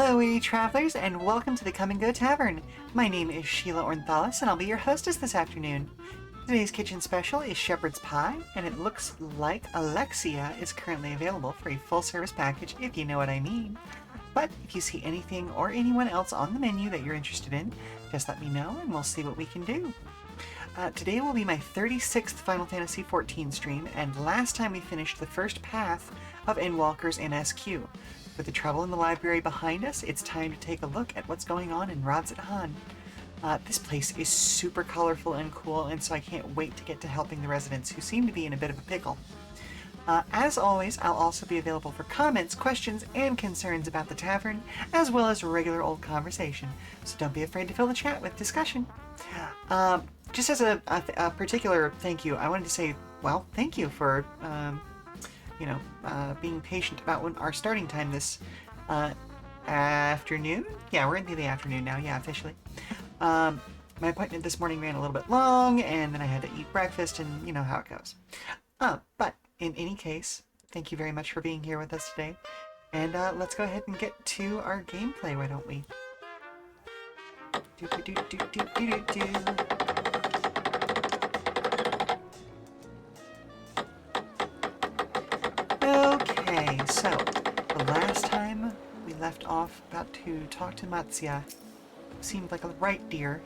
Hello, travelers, and welcome to the Come and Go Tavern. My name is Sheela Ornthalis, and I'll be your hostess this afternoon. Today's kitchen special is shepherd's pie, and it looks like Alexia is currently available for a full-service package, if you know what I mean. But if you see anything or anyone else on the menu that you're interested in, just let me know, and we'll see what we can do. Today will be my 36th Final Fantasy XIV stream, and last time we finished the first path of Endwalker's MSQ. With the trouble in the library behind us, it's time to take a look at what's going on in Radz-at-Han. This place is super colorful and cool, and so I can't wait to get to helping the residents who seem to be in a bit of a pickle. As always, I'll also be available for comments, questions, and concerns about the tavern, as well as regular old conversation, so don't be afraid to fill the chat with discussion. Just as a particular thank you, I wanted to say, well, thank you for being patient about our starting time this afternoon. Yeah, we're into the afternoon now, yeah, officially. My appointment this morning ran a little bit long, and then I had to eat breakfast, and you know how it goes. But in any case, thank you very much for being here with us today. And let's go ahead and get to our gameplay, why don't we? Okay, so the last time we left off about to talk to Matsuya, seemed like a right deer.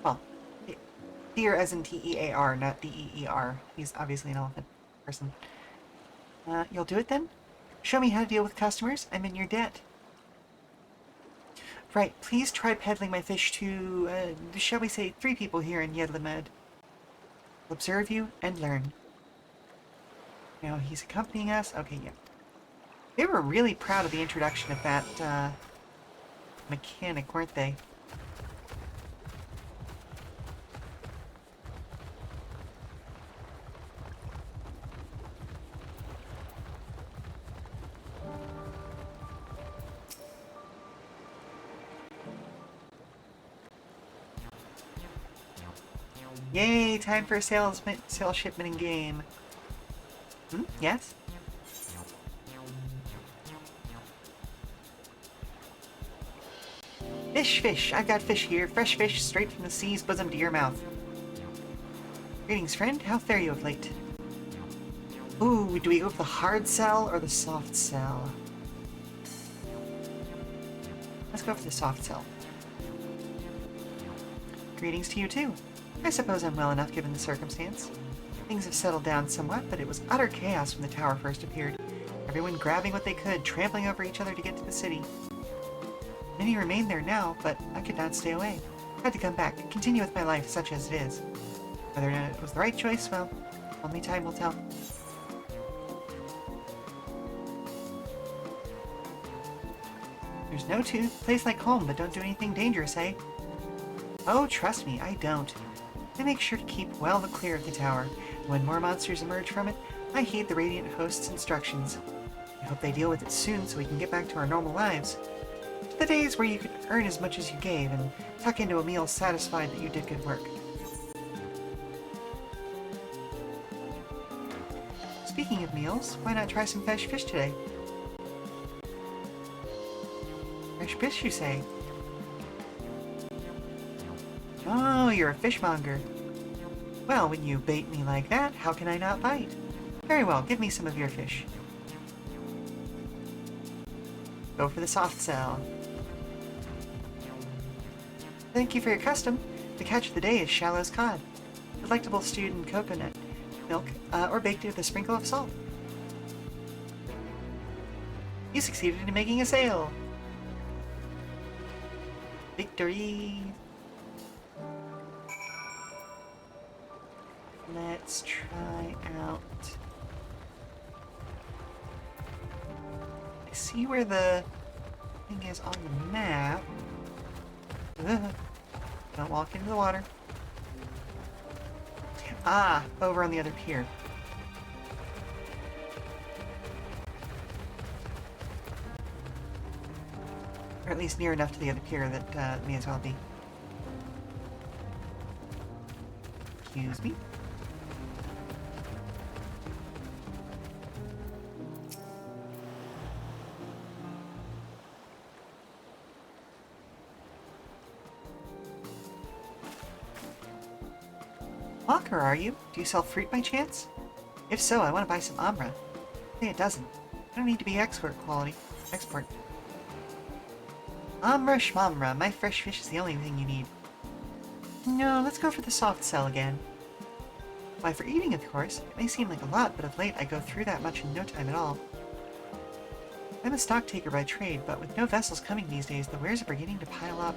Well, deer as in T-E-A-R, not D-E-E-R. He's obviously an elephant person. You'll do it then? Show me how to deal with customers. I'm in your debt. Right, please try peddling my fish to, shall we say, 3 people here in Yedlamed. I'll observe you and learn. Now he's accompanying us. Okay, yeah. They were really proud of the introduction of that mechanic, weren't they? Yay! Time for a sales shipment in game. Yes? Fish! I've got fish here. Fresh fish straight from the sea's bosom to your mouth. Greetings, friend. How fare you of late? Ooh, do we go for the hard sell or the soft sell? Let's go for the soft sell. Greetings to you, too. I suppose I'm well enough given the circumstance. Things have settled down somewhat, but it was utter chaos when the tower first appeared. Everyone grabbing what they could, trampling over each other to get to the city. Many remain there now, but I could not stay away. I had to come back and continue with my life, such as it is. Whether or not it was the right choice, well, only time will tell. There's no place like home that don't do anything dangerous, eh? Oh, trust me, I don't. I make sure to keep well clear of the tower. When more monsters emerge from it, I heed the Radiant Host's instructions. I hope they deal with it soon so we can get back to our normal lives. To the days where you could earn as much as you gave and tuck into a meal satisfied that you did good work. Speaking of meals, why not try some fresh fish today? Fresh fish, you say? Oh, you're a fishmonger. Well, when you bait me like that, how can I not bite? Very well, give me some of your fish. Go for the soft sell. Thank you for your custom. The catch of the day is Shallow's cod. Delectable stewed in coconut milk, or baked with a sprinkle of salt. You succeeded in making a sale. Victory! Let's try out... I see where the thing is on the map. Don't walk into the water. Ah, over on the other pier. Or at least near enough to the other pier that may as well be. Excuse me. Endwalker, are you? Do you sell fruit by chance? If so, I want to buy some amra. Say it doesn't. I don't need to be export quality. Export. Amra shmamra. My fresh fish is the only thing you need. No, let's go for the soft sell again. Why, for eating, of course. It may seem like a lot, but of late I go through that much in no time at all. I'm a stock taker by trade, but with no vessels coming these days, the wares are beginning to pile up.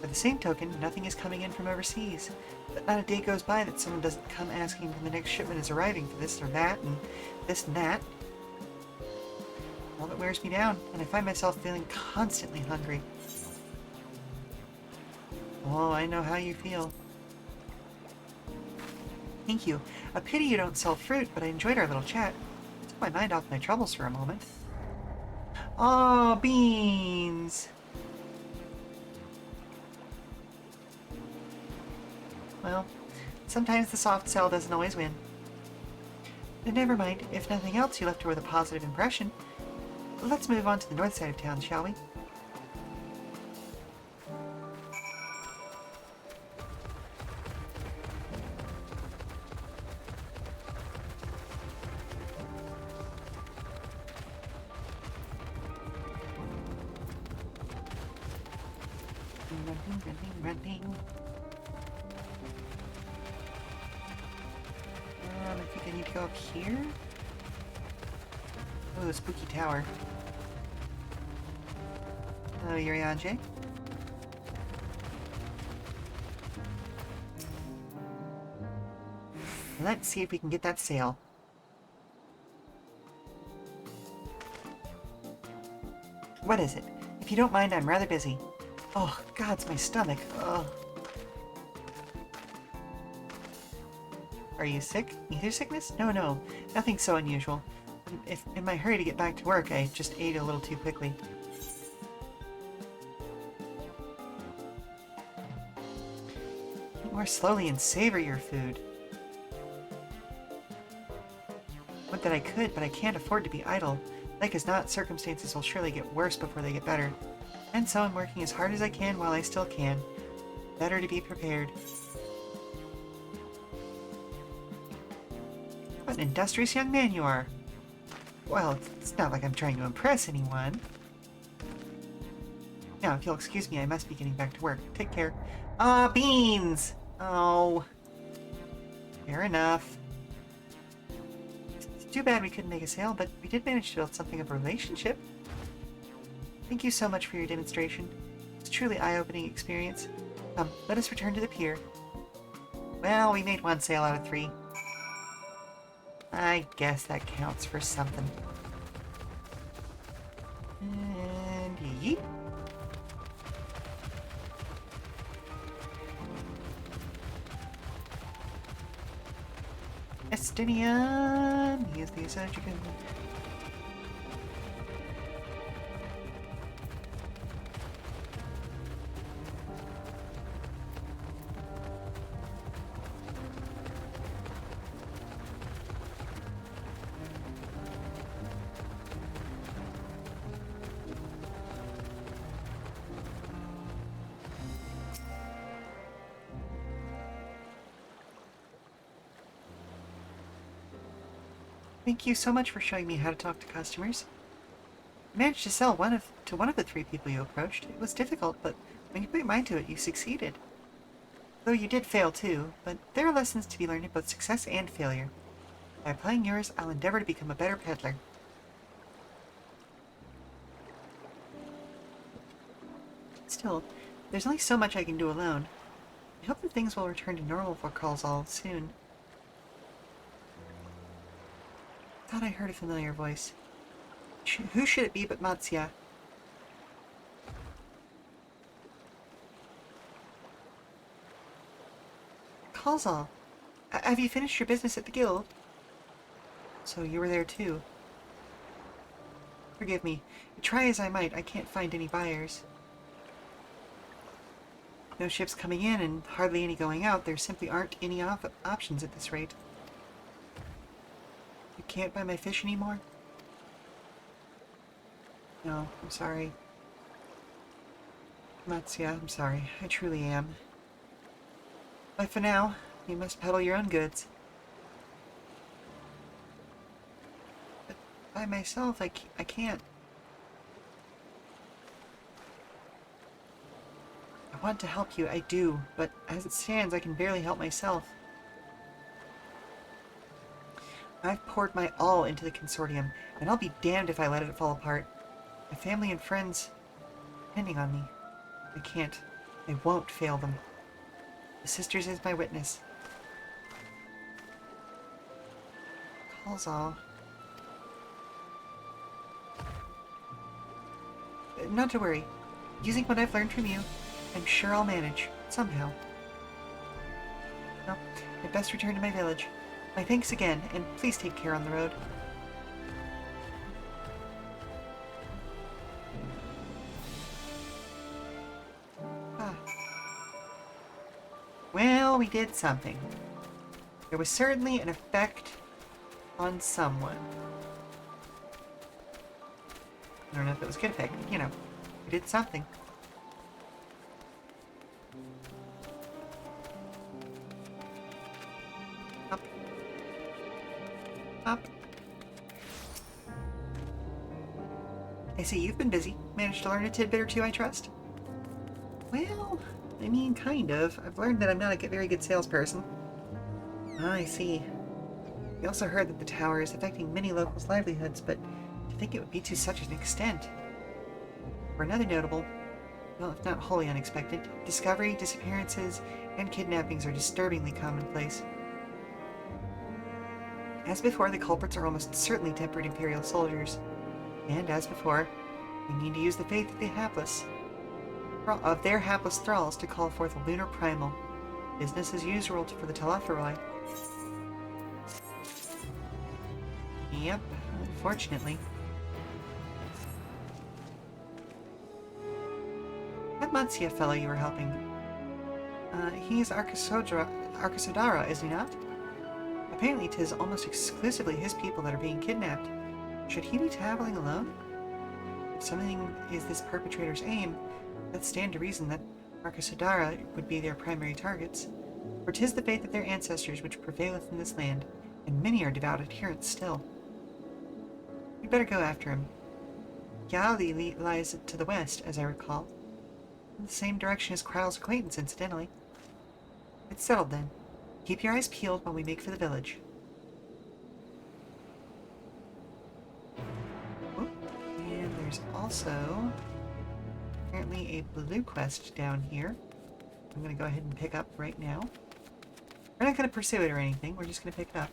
By the same token, nothing is coming in from overseas. But not a day goes by that someone doesn't come asking when the next shipment is arriving for this or that, and this and that. All that wears me down, and I find myself feeling constantly hungry. Oh, I know how you feel. Thank you. A pity you don't sell fruit, but I enjoyed our little chat. It took my mind off my troubles for a moment. Oh, beans! Well, sometimes the soft sell doesn't always win. But never mind. If nothing else, you left her with a positive impression. Let's move on to the north side of town, shall we? Running. I think I need to go up here. Oh, the spooky tower. Hello, Yurianje. Let's see if we can get that sail. What is it? If you don't mind, I'm rather busy. Oh, God's my stomach. Ugh. Are you sick? Ether sickness? No. Nothing so unusual. If in my hurry to get back to work, I just ate a little too quickly. Eat more slowly and savor your food. Would that I could, but I can't afford to be idle. Like as not, circumstances will surely get worse before they get better. And so I'm working as hard as I can while I still can. Better to be prepared. What an industrious young man you are. Well, it's not like I'm trying to impress anyone. Now, if you'll excuse me, I must be getting back to work. Take care. Ah, beans! Oh. Fair enough. It's too bad we couldn't make a sale, but we did manage to build something of a relationship. Thank you so much for your demonstration. It's a truly eye-opening experience. Come, let us return to the pier. Well, we made one sale out of 3. I guess that counts for something. And yeet. Estinian! He is the surgical. Thank you so much for showing me how to talk to customers. I managed to sell one of the 3 people you approached. It was difficult, but when you put your mind to it, you succeeded. Though you did fail too, but there are lessons to be learned in both success and failure. By applying yours, I'll endeavor to become a better peddler. Still, there's only so much I can do alone. I hope that things will return to normal for Kalzal soon. Thought I heard a familiar voice. Who should it be but Matsya? Kalzal, have you finished your business at the guild? So you were there too. Forgive me. Try as I might, I can't find any buyers. No ships coming in and hardly any going out. There simply aren't any options at this rate. You can't buy my fish anymore? No, I'm sorry. Matsya, I'm sorry. I truly am. Bye for now. You must peddle your own goods. But by myself, I can't. I want to help you, I do, but as it stands, I can barely help myself. I've poured my all into the consortium, and I'll be damned if I let it fall apart. My family and friends depending on me. I can't. I won't fail them. The Sisters is my witness. Calls all. Not to worry. Using what I've learned from you, I'm sure I'll manage. Somehow. Well, I'd best return to my village. My thanks again, and please take care on the road. Ah. Well, we did something. There was certainly an effect on someone. I don't know if it was a good effect, but, you know, we did something. Up. Up. I see you've been busy. Managed to learn a tidbit or two, I trust? Well, I mean, kind of. I've learned that I'm not a very good salesperson. Ah, I see. We also heard that the tower is affecting many locals' livelihoods, but to think it would be to such an extent. For another notable, well, if not wholly unexpected, discovery, disappearances, and kidnappings are disturbingly commonplace. As before, the culprits are almost certainly tempered Imperial soldiers. And as before, we need to use the faith of the hapless, of their hapless thralls to call forth a lunar primal. Business as usual for the Telephoroi. Yep, unfortunately. That Mancia fellow you were helping, he's Arkasodara, is he not? Apparently 'tis almost exclusively his people that are being kidnapped. Should he be traveling alone? If something is this perpetrator's aim, that stand to reason that Arkasodara would be their primary targets. For 'tis the faith of their ancestors which prevaileth in this land, and many are devout adherents still. We'd better go after him. Yali lies to the west, as I recall. In the same direction as Kryle's acquaintance, incidentally. It's settled then. Keep your eyes peeled while we make for the village. Oh, and there's also apparently a blue quest down here. I'm going to go ahead and pick up right now. We're not going to pursue it or anything. We're just going to pick it up.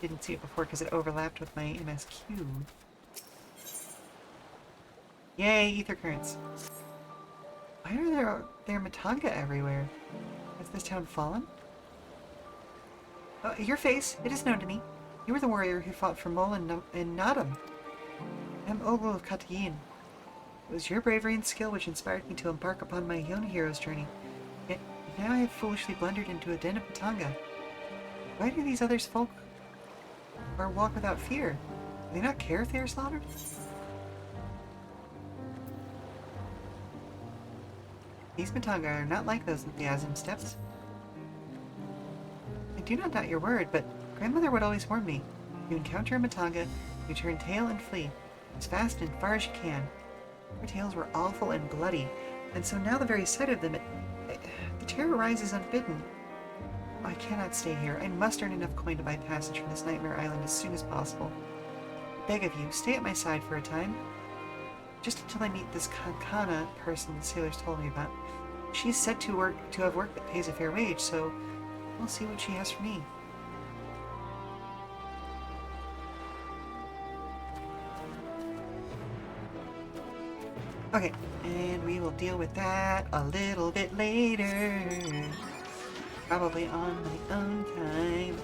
Didn't see it before because it overlapped with my MSQ. Yay, ether currents. Why are there Matanga everywhere? Has this town fallen? Your face. It is known to me. You were the warrior who fought for Mol and Nadam. I am Ogul of Katayin. It was your bravery and skill which inspired me to embark upon my own hero's journey. Yet now I have foolishly blundered into a den of Matanga. Why do these others folk walk without fear? Do they not care if they are slaughtered? These Matanga are not like those in the Azim steppes. I do not doubt your word, but grandmother would always warn me. You encounter a Matanga, you turn tail and flee, as fast and far as you can. Their tails were awful and bloody, and so now the very sight of them, the terror rises unbidden. I cannot stay here. I must earn enough coin to buy passage from this nightmare island as soon as possible. I beg of you, stay at my side for a time. Just until I meet this Kankana person the sailors told me about. She's said to have work that pays a fair wage, so we'll see what she has for me. Okay, and we will deal with that a little bit later. Probably on my own time.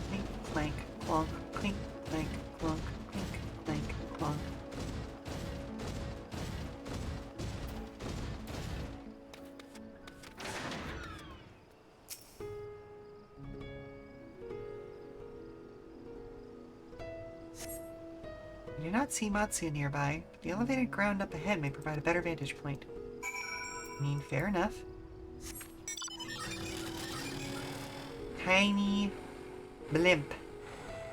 Clink, clank, clonk, clink, clank, clonk, clink, clank, clonk. I do not see Matsuya nearby, but the elevated ground up ahead may provide a better vantage point. I mean, fair enough. Tiny blimp.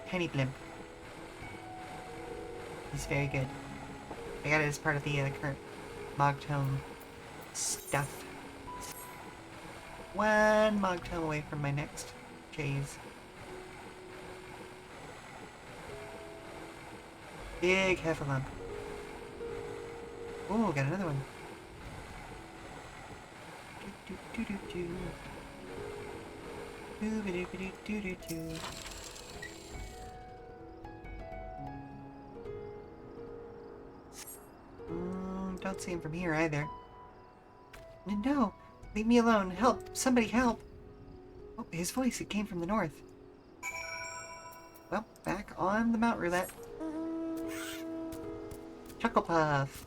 Tiny blimp. He's very good. I got it as part of the current Mogtome stuff. One Mogtome away from my next chase. Big heffalump. Ooh, got another one. Don't see him from here either. No, leave me alone. Help! Somebody help! Oh, his voice, it came from the north. Well, back on the Mount Roulette. Chuckle Puff.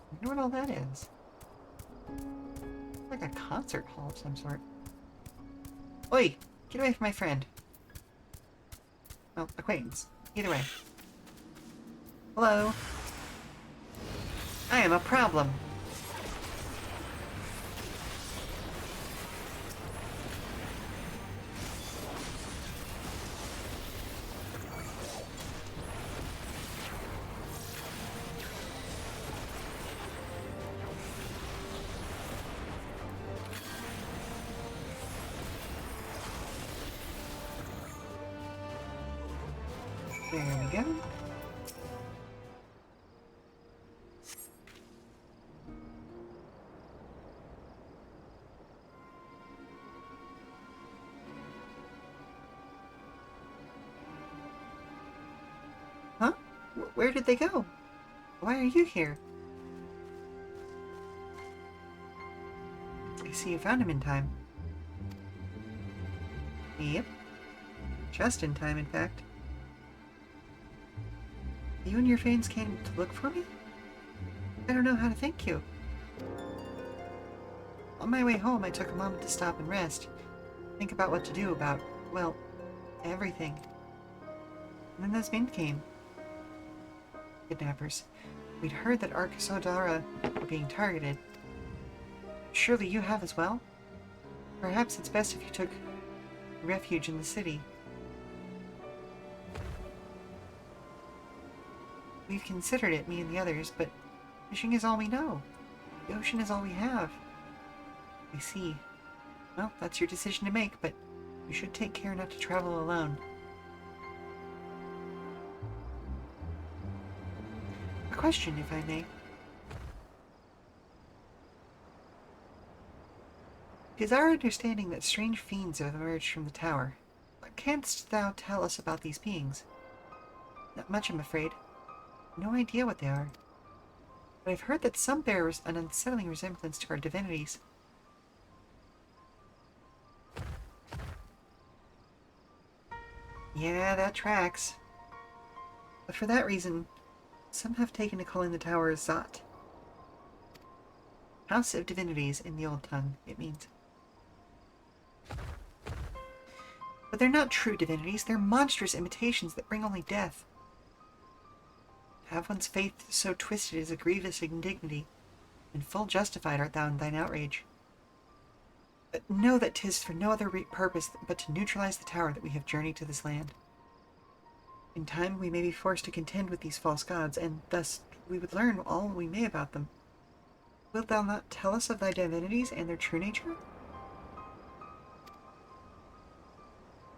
I wonder what all that is. Like a concert hall of some sort. Oi! Get away from my friend. Well, acquaintance. Either way. Hello. I am a problem. There we go. Huh? Where did they go? Why are you here? I see you found him in time. Yep. Just in time, in fact. You and your fans came to look for me? I don't know how to thank you. On my way home, I took a moment to stop and rest. Think about what to do about, well, everything. And then those men came. Kidnappers. We'd heard that Arkasodara were being targeted. Surely you have as well? Perhaps it's best if you took refuge in the city. We've considered it, me and the others, but fishing is all we know. The ocean is all we have. I see. Well, that's your decision to make, but you should take care not to travel alone. A question, if I may. It is our understanding that strange fiends have emerged from the tower. What canst thou tell us about these beings? Not much, I'm afraid. No idea what they are. But I've heard that some bear an unsettling resemblance to our divinities. Yeah, that tracks. But for that reason, some have taken to calling the tower Zot. House of Divinities in the old tongue, it means. But they're not true divinities, they're monstrous imitations that bring only death. To have one's faith so twisted is a grievous indignity, and full justified art thou in thine outrage. But know that 'tis for no other purpose but to neutralize the tower that we have journeyed to this land. In time we may be forced to contend with these false gods, and thus we would learn all we may about them. Wilt thou not tell us of thy divinities and their true nature?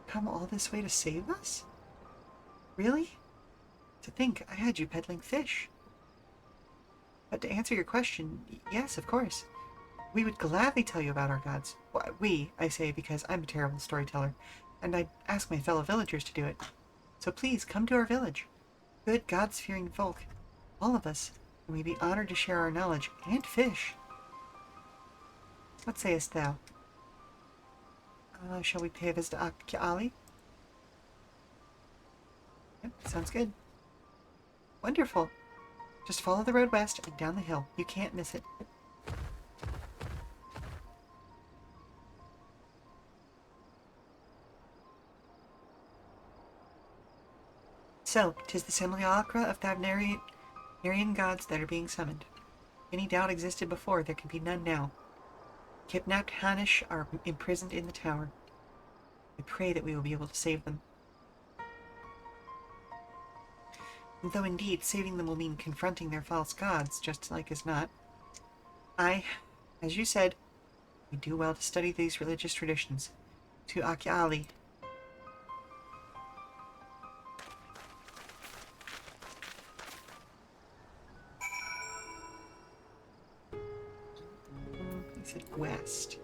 Come all this way to save us? Really? To think I had you peddling fish. But to answer your question, yes, of course. We would gladly tell you about our gods. Well, we, I say, because I'm a terrible storyteller, and I'd ask my fellow villagers to do it. So please, come to our village. Good gods-fearing folk. All of us. And we'd be honored to share our knowledge, and fish. What sayest thou? Shall we pay a visit to Akiali? Yep, sounds good. Wonderful. Just follow the road west and down the hill. You can't miss it. So, 'tis the simulacra of Thavnarian gods that are being summoned. If any doubt existed before, there can be none now. Kidnapped Hanish are imprisoned in the tower. I pray that we will be able to save them. Though indeed, saving them will mean confronting their false gods, just like as not. As you said, we do well to study these religious traditions. To Akyali. He said west.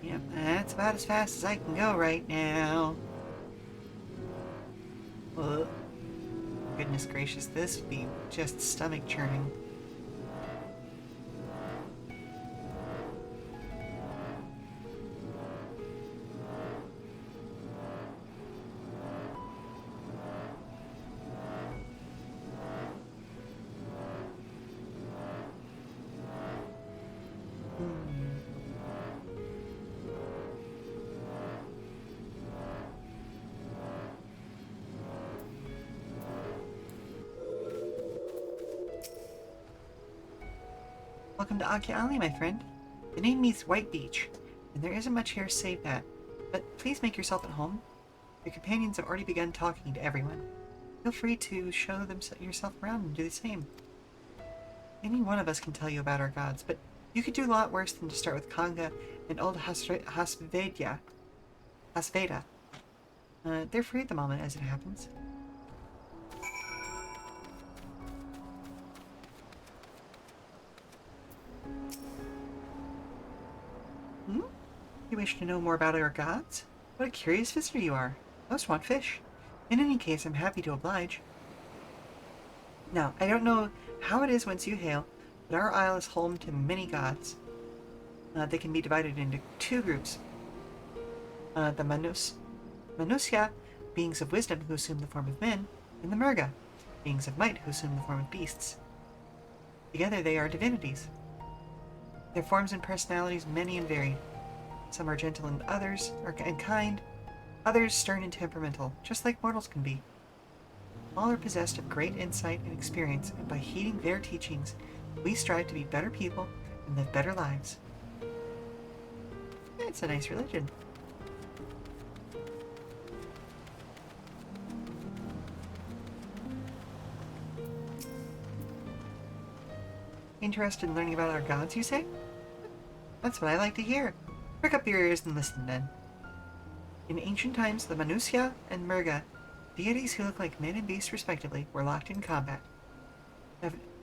Yep, that's about as fast as I can go right now. Ugh. Goodness gracious, this would be just stomach churning. Welcome to Akyali, my friend. The name means White Beach, and there isn't much here save that. But please make yourself at home. Your companions have already begun talking to everyone. Feel free to show them yourself around and do the same. Any one of us can tell you about our gods, but you could do a lot worse than to start with Kanga and old Hasveda. They're free at the moment, as it happens. Hmm? You wish to know more about our gods? What a curious visitor you are. Most want fish. In any case, I'm happy to oblige. Now, I don't know how it is whence you hail, but our isle is home to many gods. They can be divided into two groups. The Manusya, beings of wisdom who assume the form of men, and the Murga, beings of might who assume the form of beasts. Together they are divinities. Their forms and personalities many and varied. Some are gentle and kind, others stern and temperamental, just like mortals can be. All are possessed of great insight and experience, and by heeding their teachings, we strive to be better people and live better lives. It's a nice religion. Interested in learning about our gods, you say? That's what I like to hear. Prick up your ears and listen, then. In ancient times, the Manusya and Murga, deities who look like men and beasts respectively, were locked in combat.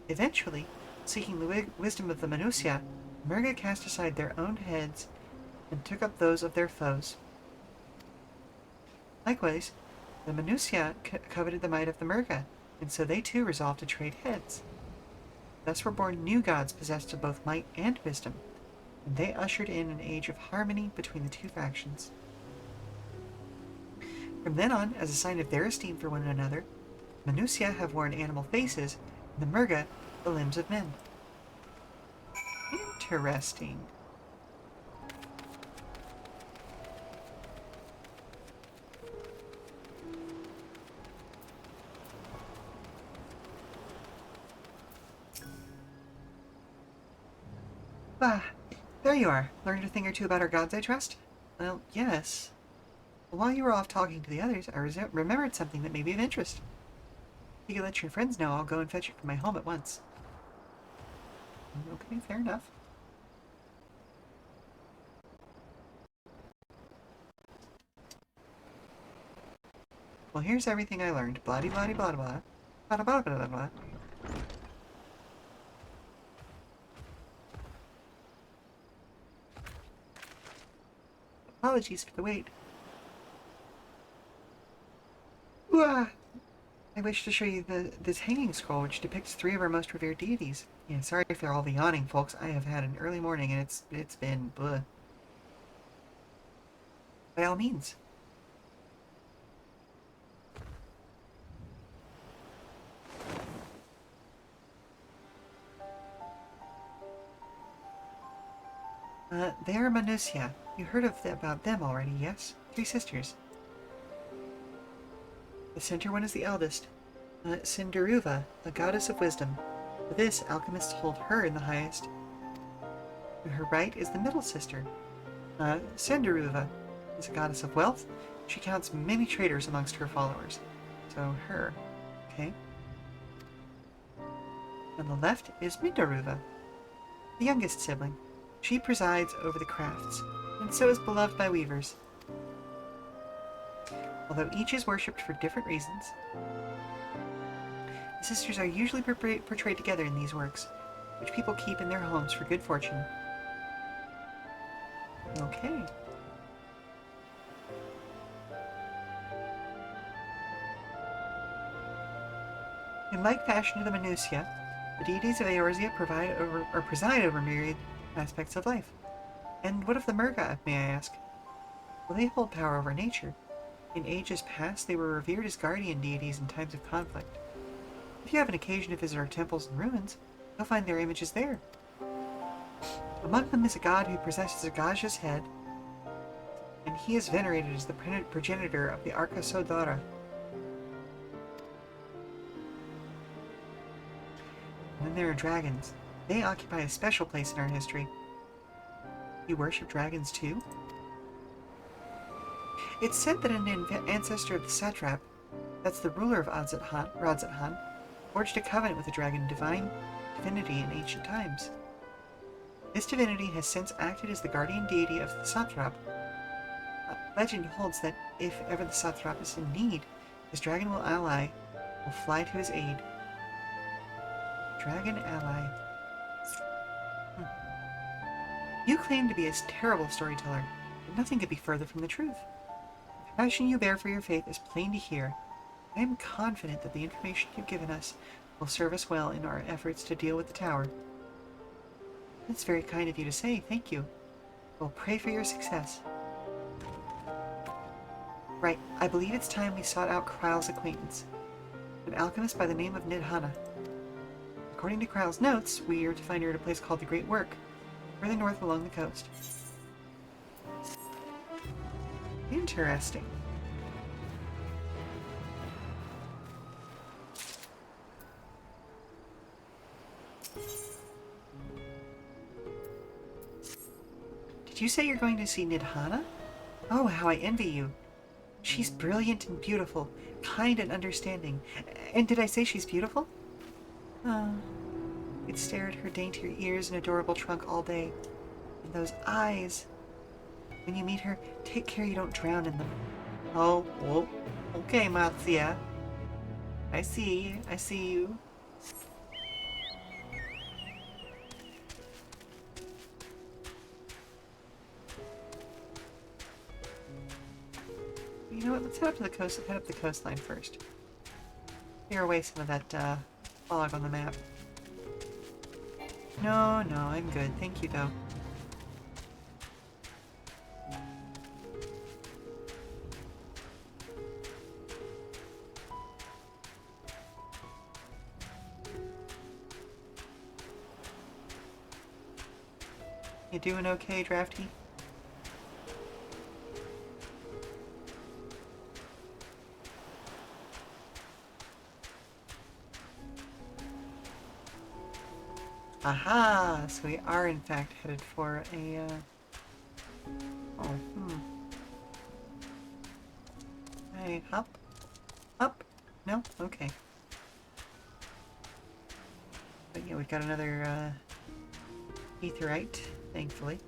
Eventually, seeking the wisdom of the Manusya, Murga cast aside their own heads and took up those of their foes. Likewise, the Manusya coveted the might of the Murga, and so they too resolved to trade heads. Thus were born new gods possessed of both might and wisdom, and they ushered in an age of harmony between the two factions. From then on, as a sign of their esteem for one another, Manusya have worn animal faces, and the Murga the limbs of men. Interesting. Ah, there you are. Learned a thing or two about our gods, I trust? Well, yes. While you were off talking to the others, I remembered something that may be of interest. If you could let your friends know, I'll go and fetch it from my home at once. Okay, fair enough. Well, here's everything I learned. Blah-de blah blah blah. Blah blah blah blah blah. Apologies for the wait. Wah! I wish to show you this hanging scroll, which depicts 3 of our most revered deities. Yeah, sorry if they're all the yawning, folks. I have had an early morning, and it's been bleh. By all means. They are Manusya, You heard about them already, yes? 3 sisters. The center one is the eldest, Cinderuva, a goddess of wisdom. For this, alchemists hold her in the highest. To her right is the middle sister, Cinderuva, is a goddess of wealth. She counts many traders amongst her followers. So her. Okay. On the left is Mindaruva, the youngest sibling. She presides over the crafts, and so is beloved by weavers. Although each is worshipped for different reasons, the sisters are usually portrayed together in these works, which people keep in their homes for good fortune. Okay. In like fashion to the Minutia, the deities of Eorzea preside over myriad aspects of life. And what of the Murga, may I ask? Well, they hold power over nature. In ages past, they were revered as guardian deities in times of conflict. If you have an occasion to visit our temples and ruins, you'll find their images there. Among them is a god who possesses a Gaja's head, and he is venerated as the progenitor of the Arkasodara. And then there are dragons. They occupy a special place in our history. You worship dragons too? It's said that an ancestor of the satrap, that's the ruler of Radzat-Han, forged a covenant with a dragon divinity in ancient times. This divinity has since acted as the guardian deity of the satrap. Legend holds that if ever the satrap is in need, his dragon will fly to his aid. Dragon ally. You claim to be a terrible storyteller, but nothing could be further from the truth. The passion you bear for your faith is plain to hear. I am confident that the information you've given us will serve us well in our efforts to deal with the tower. That's very kind of you to say, thank you. We'll pray for your success. Right, I believe it's time we sought out Kryl's acquaintance, an alchemist by the name of Nidhana. According to Kryl's notes, we are to find her at a place called the Great Work, further north along the coast. Interesting. Did you say you're going to see Nidhana? Oh, how I envy you. She's brilliant and beautiful, kind and understanding. And did I say she's beautiful? Oh, I'd stare at her dainty ears and adorable trunk all day. And those eyes. When you meet her, take care you don't drown in them. Oh, okay, Matsuya. I see you. You know what, let's head up the coastline first. Clear away some of that, fog on the map. No, I'm good. Thank you, though. You doing okay, Drafty? Aha! So we are in fact headed for a, Hey, hop? Up? No? Okay. But yeah, we've got another, etherite, thankfully.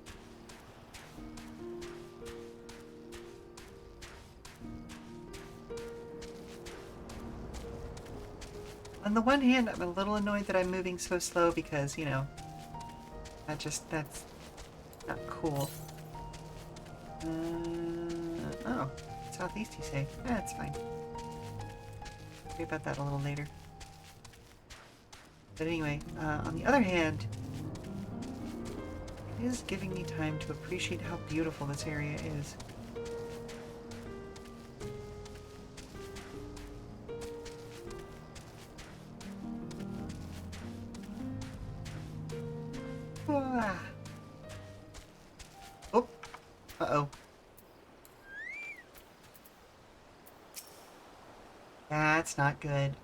On the one hand, I'm a little annoyed that I'm moving so slow because, you know, that's not cool. Oh, southeast you say? That's fine. Worry about that a little later. But anyway, on the other hand, it is giving me time to appreciate how beautiful this area is. That's not good.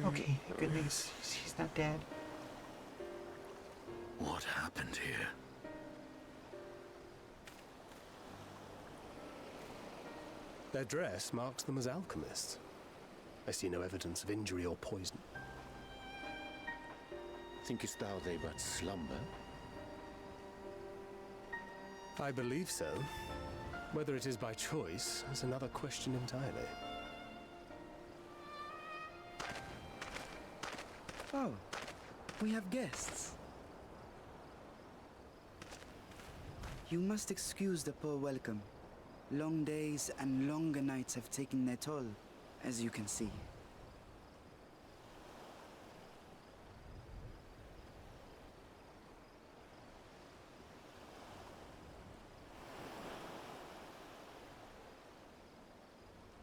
Okay, thank goodness he's not dead. What happened here? Their dress marks them as alchemists. I see no evidence of injury or poison. Thinkest thou they but slumber? I believe so. Whether it is by choice is another question entirely. Oh, we have guests. You must excuse the poor welcome. Long days and longer nights have taken their toll, as you can see.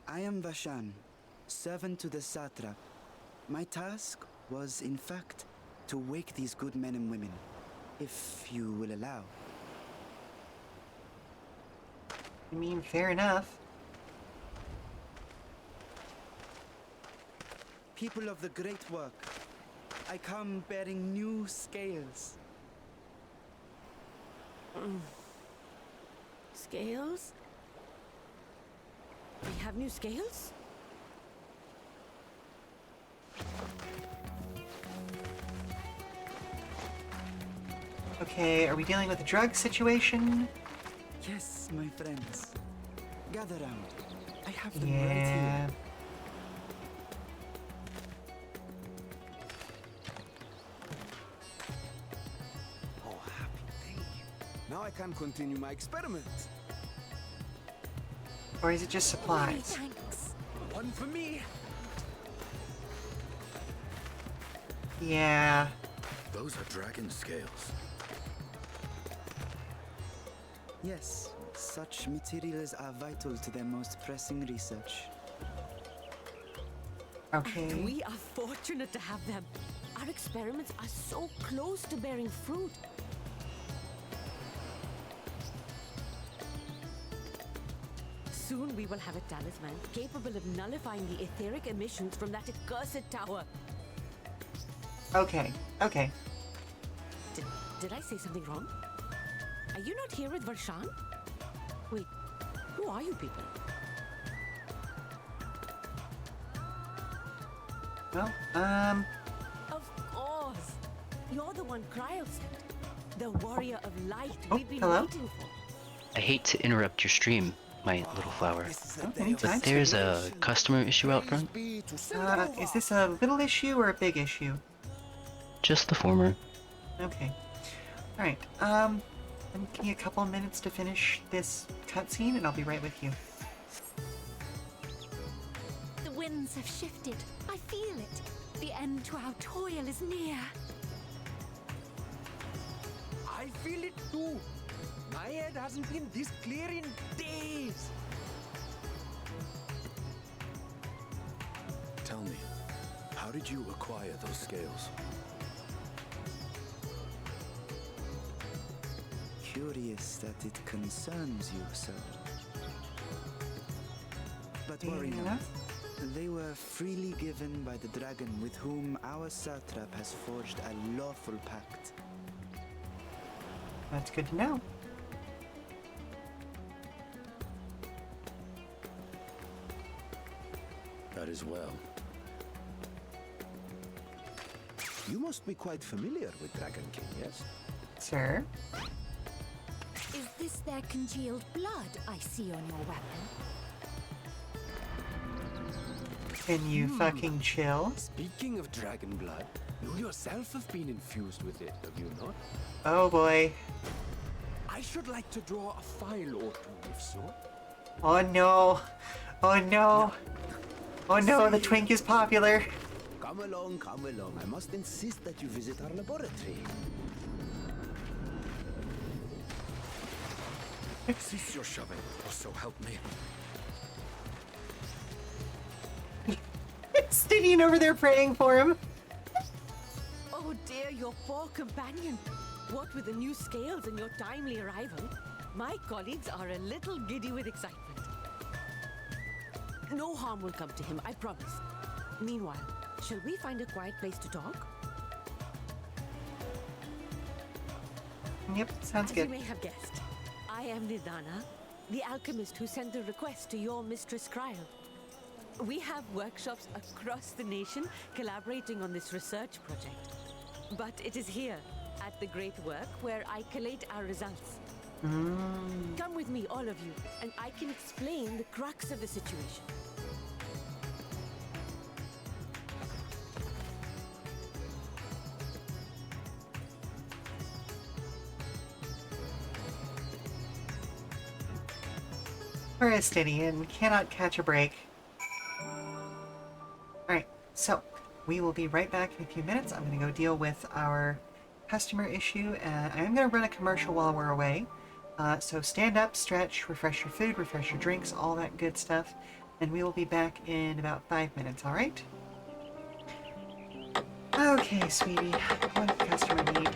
I am Vashan, servant to the satrap. My task was, in fact, to wake these good men and women, if you will allow. I mean, fair enough. People of the great work, I come bearing new scales. Scales? We have new scales? Okay, are we dealing with a drug situation? Yes, my friends. Gather round. I have them right Yeah. here. Oh, happy day. Now I can continue my experiment. Or is it just supplies? Thanks. One for me. Yeah. Those are dragon scales. Yes, such materials are vital to their most pressing research. Okay. We are fortunate to have them. Our experiments are so close to bearing fruit. Soon we will have a talisman capable of nullifying the etheric emissions from that accursed tower. Okay. Okay. Did I say something wrong? Are you not here with Varshan? Wait, who are you people? Well, Of course! You're the one Cryo sent. The warrior of light Oh, we've been hello? waiting for. I hate to interrupt your stream, my little flower, anytime. but there's a customer issue out front. Is this a little issue or a big issue? Just the former. Okay. Alright, give me a couple minutes to finish this cutscene and I'll be right with you. The winds have shifted. I feel it. The end to our toil is near. I feel it too. My head hasn't been this clear in days. Tell me, how did you acquire those scales? Curious that it concerns you, sir. But worry Yeah. not. They were freely given by the dragon with whom our satrap has forged a lawful pact. That's good to know. That is well. You must be quite familiar with Dragon King, yes? Sir? Is this their congealed blood I see on your weapon? Can you fucking chill? Speaking of dragon blood, you yourself have been infused with it, have you not? Oh boy. I should like to draw a file or two, if so. Oh no. Oh no. Oh no, the twink is popular. Come along, come along. I must insist that you visit our laboratory. Cease your shoving, or so help me. Stydian over there praying for him. Oh dear, your poor companion. What with the new scales and your timely arrival, my colleagues are a little giddy with excitement. No harm will come to him, I promise. Meanwhile, shall we find a quiet place to talk? Yep, sounds As good. you may have guessed, I am Nidana, the alchemist who sent the request to your mistress Cryle. We have workshops across the nation collaborating on this research project. But it is here, at the Great Work, where I collate our results. Come with me, all of you, and I can explain the crux of the situation. Whereas Stydian cannot catch a break. Alright, so we will be right back in a few minutes. I'm going to go deal with our customer issue, and I am going to run a commercial while we're away. So stand up, stretch, refresh your food, refresh your drinks, all that good stuff, and we will be back in about 5 minutes, alright? Okay, sweetie, what does the customer need?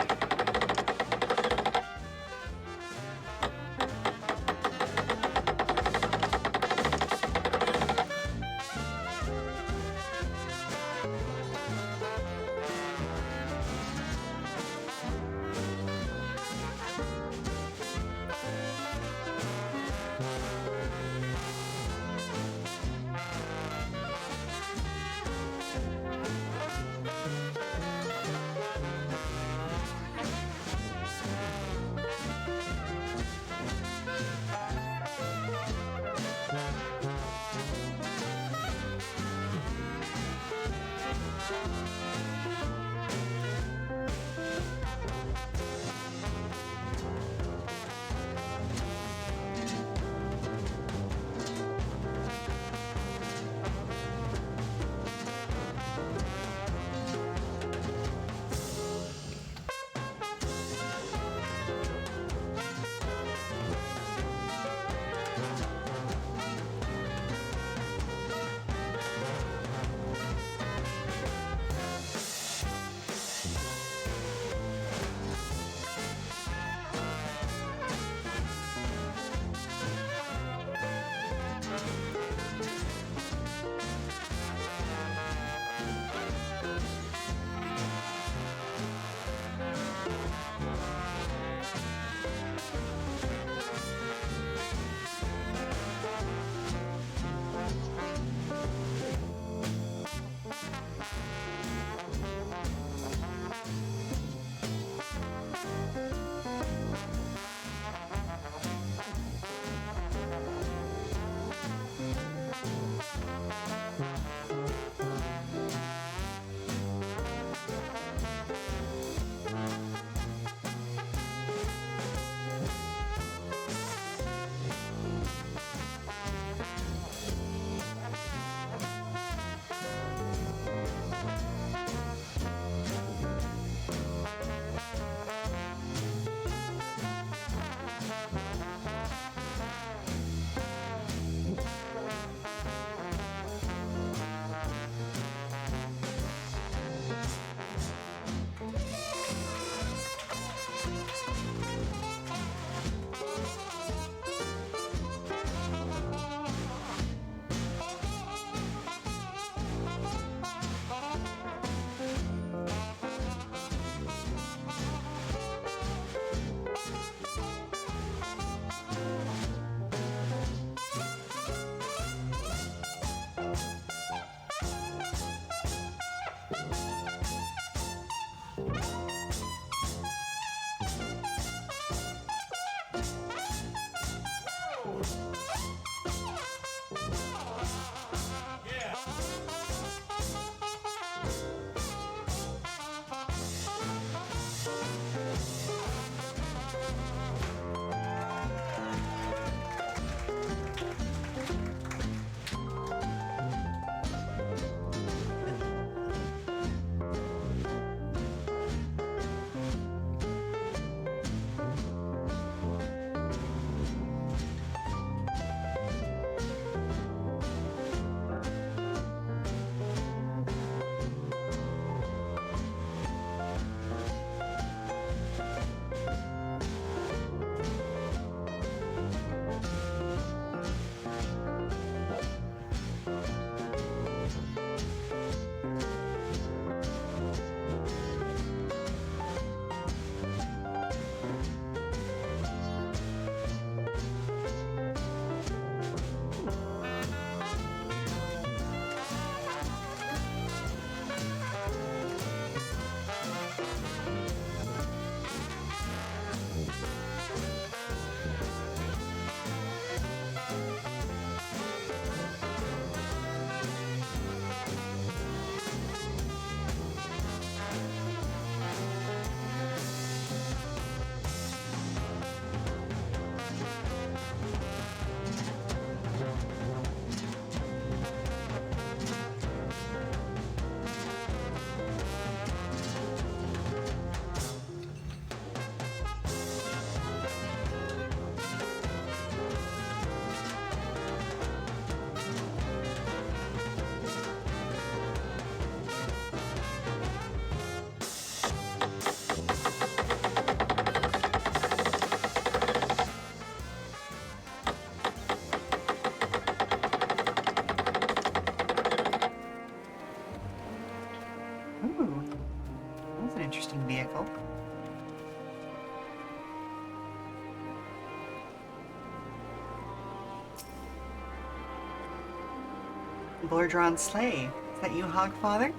Blordron Slay. Is that you, Hogfather?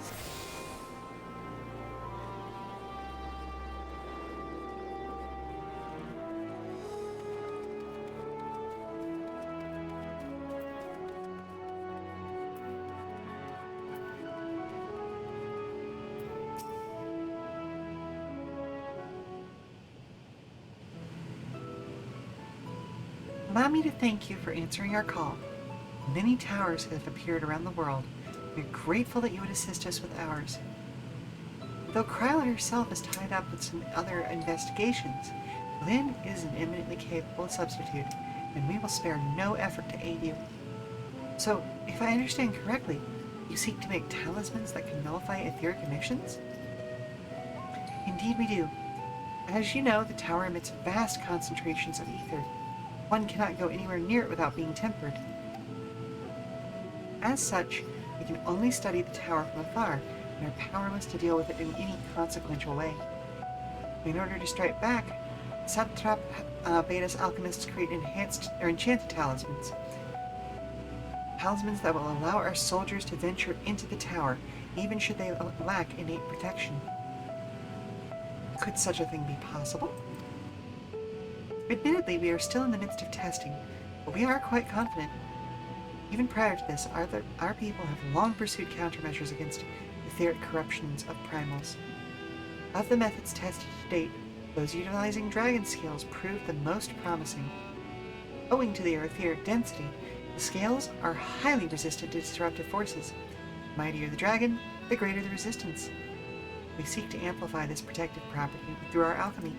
Allow me to thank you for answering our call. Many towers have appeared around the world. We are grateful that you would assist us with ours. Though Kryla herself is tied up with some other investigations, Lynn is an eminently capable substitute, and we will spare no effort to aid you. So, if I understand correctly, you seek to make talismans that can nullify etheric emissions? Indeed we do. As you know, the tower emits vast concentrations of ether. One cannot go anywhere near it without being tempered. As such, we can only study the tower from afar, and are powerless to deal with it in any consequential way. In order to strike back, Satrap bade us alchemists create enchanted talismans. Talismans that will allow our soldiers to venture into the tower, even should they lack innate protection. Could such a thing be possible? Admittedly, we are still in the midst of testing, but we are quite confident. Even prior to this, our people have long pursued countermeasures against etheric corruptions of primals. Of the methods tested to date, those utilizing dragon scales proved the most promising. Owing to their etheric density, the scales are highly resistant to disruptive forces. The mightier the dragon, the greater the resistance. We seek to amplify this protective property through our alchemy.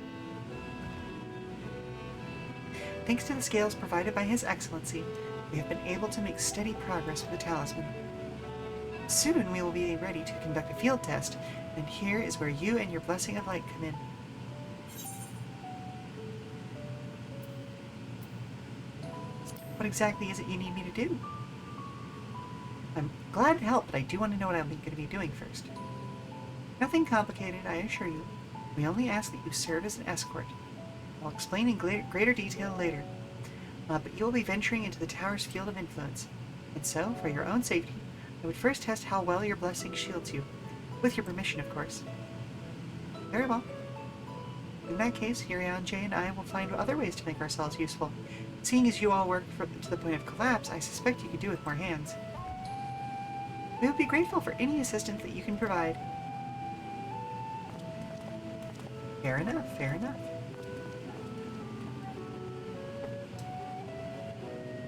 Thanks to the scales provided by His Excellency, we have been able to make steady progress with the talisman. Soon we will be ready to conduct a field test, and here is where you and your Blessing of Light come in. What exactly is it you need me to do? I'm glad to help, but I do want to know what I'm going to be doing first. Nothing complicated, I assure you. We only ask that you serve as an escort. I'll explain in greater detail later. But you will be venturing into the tower's field of influence. And so, for your own safety, I would first test how well your blessing shields you. With your permission, of course. Very well. In that case, Hirianje and I will find other ways to make ourselves useful. Seeing as you all work to the point of collapse, I suspect you could do with more hands. We would be grateful for any assistance that you can provide. Fair enough, fair enough.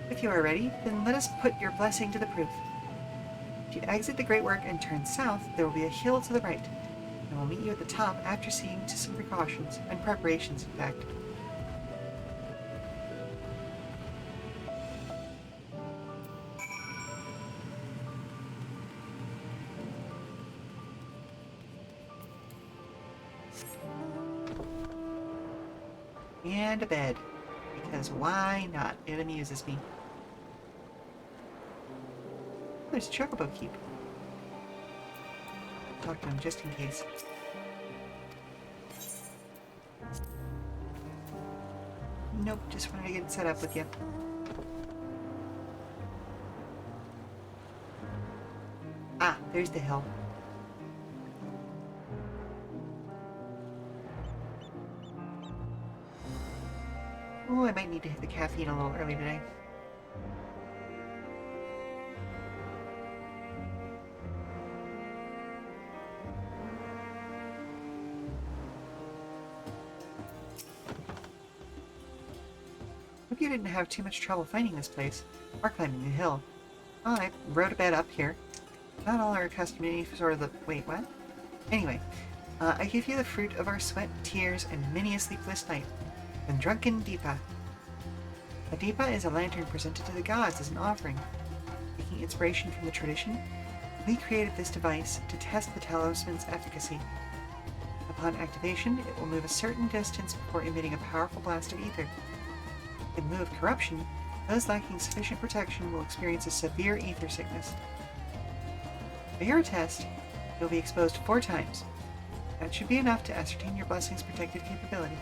If you are ready, then let us put your blessing to the proof. If you exit the Great Work and turn south, there will be a hill to the right, and we'll meet you at the top after seeing to some precautions, and preparations, in fact. And a bed. Because why not? It amuses me. There's a chocobo keep. Talk to him just in case. Nope, just wanted to get it set up with you. Ah, there's the hill. Oh, I might need to hit the caffeine a little early today. Hope you didn't have too much trouble finding this place, or climbing the hill. Oh, I rode a bed up here. Not all are accustomed to any sort of the... Wait, what? Anyway, I give you the fruit of our sweat, tears, and many a sleepless night. The drunken Deepa. A Deepa is a lantern presented to the gods as an offering. Taking inspiration from the tradition, we created this device to test the talisman's efficacy. Upon activation, it will move a certain distance before emitting a powerful blast of ether. In lieu of corruption, those lacking sufficient protection will experience a severe ether sickness. For your test, you'll be exposed 4 times. That should be enough to ascertain your blessing's protective capability.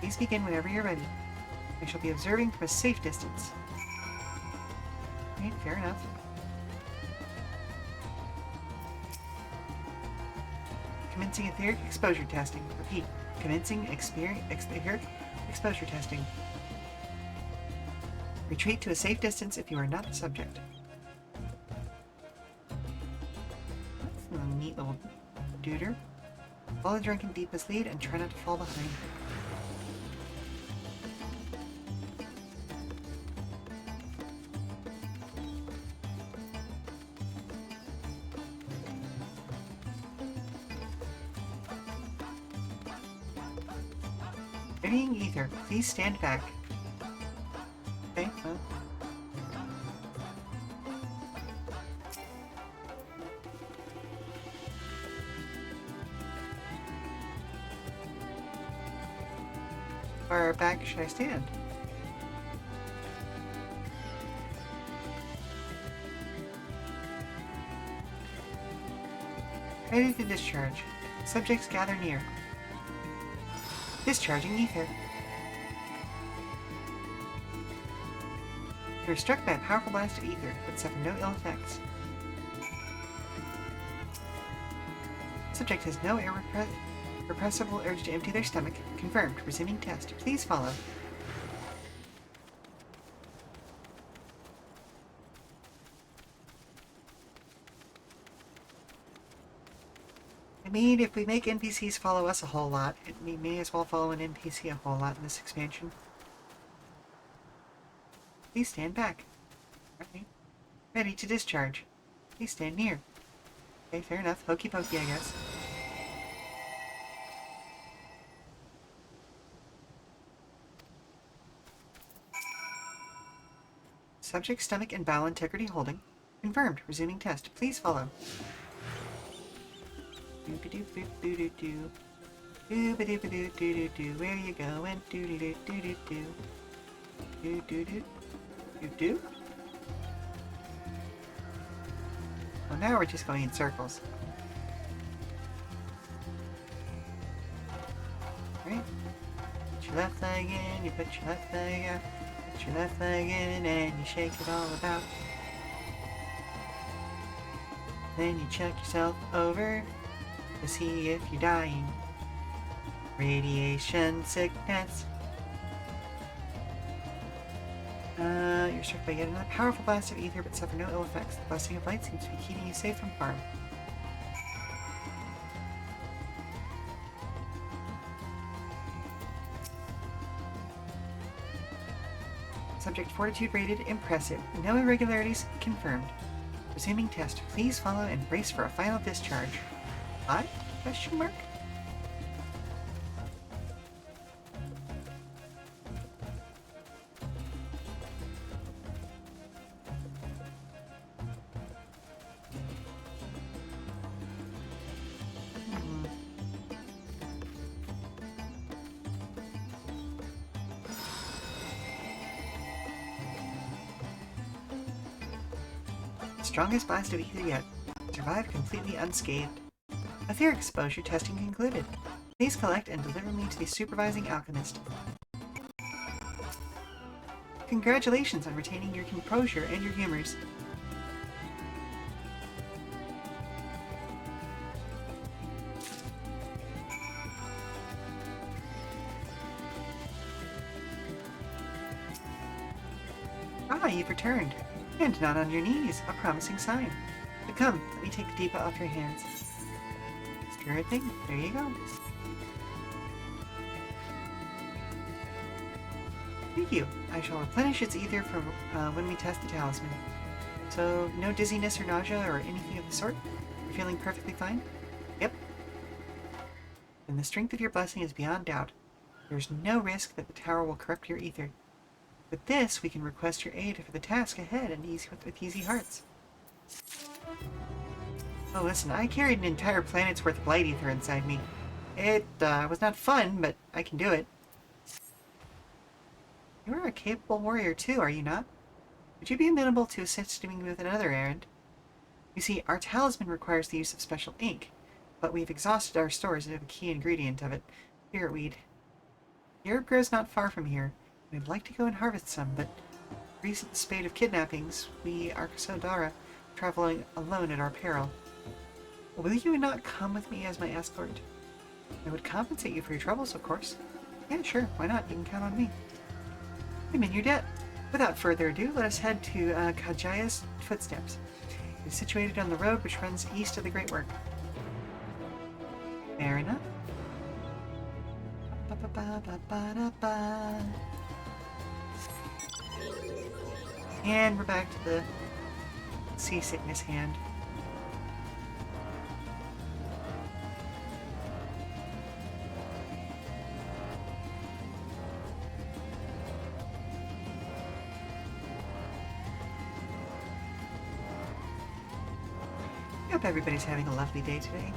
Please begin whenever you're ready. I shall be observing from a safe distance. Right, fair enough. Commencing etheric exposure testing. Repeat. Commencing etheric exposure testing. Retreat to a safe distance if you are not the subject. That's a neat little duder. Follow the drunken Deepa's lead and try not to fall behind. Readying ether. Please stand back. Okay, well. Far back should I stand? Ready to discharge. Subjects gather near. Discharging ether. You are struck by a powerful blast of ether, but suffer no ill effects. Subject has no irrepressible urge to empty their stomach. Confirmed. Resuming test. Please follow. I mean, if we make NPCs follow us a whole lot, we may as well follow an NPC a whole lot in this expansion. Please stand back. Alright. Ready to discharge. Please stand near. Okay, fair enough. Hokey pokey, I guess. Subject stomach and bowel integrity holding. Confirmed. Resuming test. Please follow. Doo-ba-doo-boo-doo-doo-doo. Doo-ba-doo-ba-doo-doo-doo-doo. Where you going? Doo-doo-doo-doo-doo-doo. Doo-doo-doo-doo-doo. Well, now we're just going in circles. Right? Put your left leg in, you put your left leg out. Put your left leg in and you shake it all about. Then you check yourself over to see if you're dying. Radiation sickness. You're struck by yet another powerful blast of ether but suffer no ill effects. The blessing of light seems to be keeping you safe from harm. Subject fortitude rated impressive. No irregularities confirmed. Resuming test. Please follow and brace for a final discharge. Why? Question mark? Strongest blast of ether yet. Survived completely unscathed. Etheric exposure testing concluded. Please collect and deliver me to the supervising alchemist. Congratulations on retaining your composure and your humors. Ah, you've returned. And not on your knees, a promising sign. But come, let me take the Deepa off your hands. Stir a thing. There you go. Thank you. I shall replenish its ether from when we test the talisman. So, no dizziness or nausea or anything of the sort? You're feeling perfectly fine? Yep. Then the strength of your blessing is beyond doubt. There's no risk that the tower will corrupt your ether. With this, we can request your aid for the task ahead and with easy hearts. Oh, listen, I carried an entire planet's worth of light ether inside me. It was not fun, but I can do it. You are a capable warrior too, are you not? Would you be amenable to assisting me with another errand? You see, our talisman requires the use of special ink, but we've exhausted our stores of a key ingredient of it. Here, weed. The herb grows not far from here. We'd like to go and harvest some, but recent spate of kidnappings, we Arkasodara traveling alone at our peril. Will you not come with me as my escort? I would compensate you for your troubles, of course. Yeah, sure, why not? You can count on me. I'm in your debt. Without further ado, let us head to Kajaya's Footsteps. It is situated on the road which runs east of the Great Work. Fair enough. Ba-ba-ba-ba-ba-da-ba. And we're back to the seasickness hand. I hope everybody's having a lovely day today.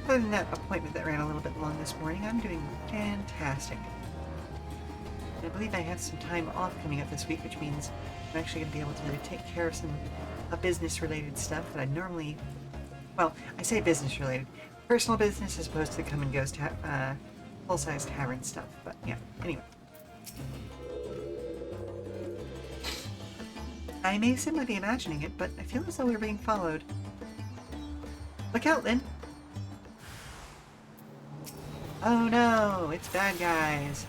Other than that appointment that ran a little bit long this morning, I'm doing fantastic. I believe I have some time off coming up this week, which means I'm actually going to be able to take care of some business-related stuff that I normally... Well, I say business-related. Personal business as opposed to the come-and-goes full-size tavern stuff. But yeah, anyway. I may simply be imagining it, but I feel as though we're being followed. Look out, Lynn! Oh no, it's bad guys.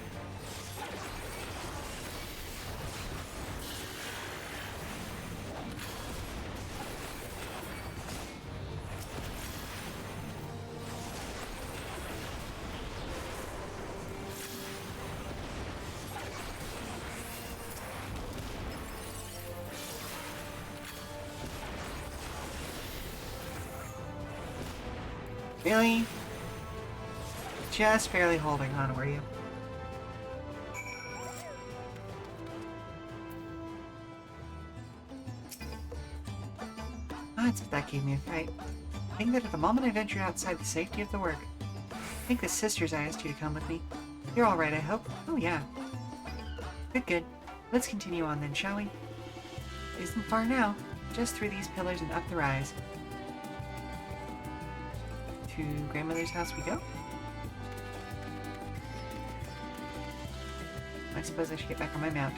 Really? Just barely holding on, were you? That's what that gave me a fright. I think that at the moment I ventured outside the safety of the work. I think the sisters I asked you to come with me. You're alright, I hope? Oh yeah. Good, good. Let's continue on then, shall we? It isn't far now. Just through these pillars and up the rise. To grandmother's house we go? I suppose I should get back on my mount.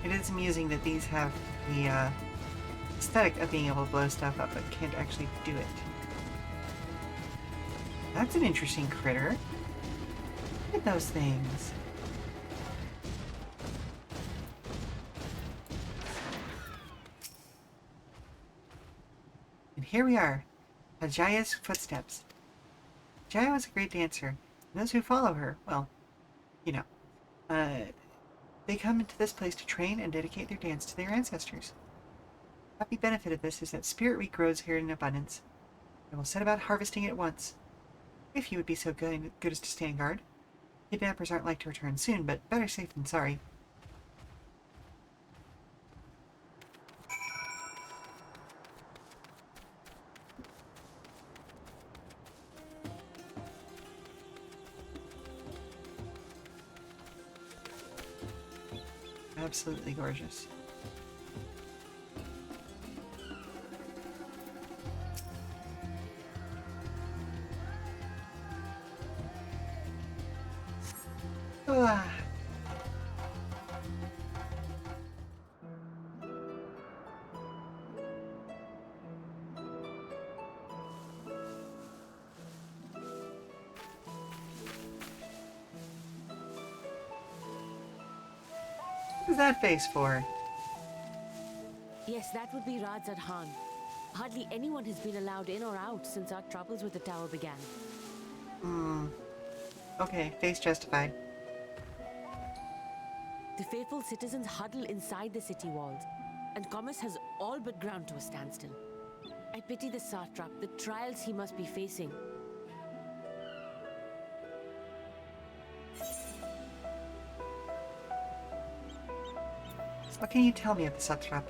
It is amusing that these have the aesthetic of being able to blow stuff up, but can't actually do it. That's an interesting critter. Look at those things. And here we are, Ajaya's Footsteps. Ajaya was a great dancer, and those who follow her, well, you know, they come into this place to train and dedicate their dance to their ancestors. The happy benefit of this is that spirit wheat grows here in abundance. I will set about harvesting it at once. If you would be so good as to stand guard. Kidnappers aren't like to return soon, but better safe than sorry. Absolutely gorgeous. Ah. What is that face for? Yes, that would be Radzad Khan. Hardly anyone has been allowed in or out since our troubles with the tower began. Okay, face justified. The faithful citizens huddle inside the city walls, and commerce has all but ground to a standstill. I pity the satrap, the trials he must be facing. What can you tell me of the satrap?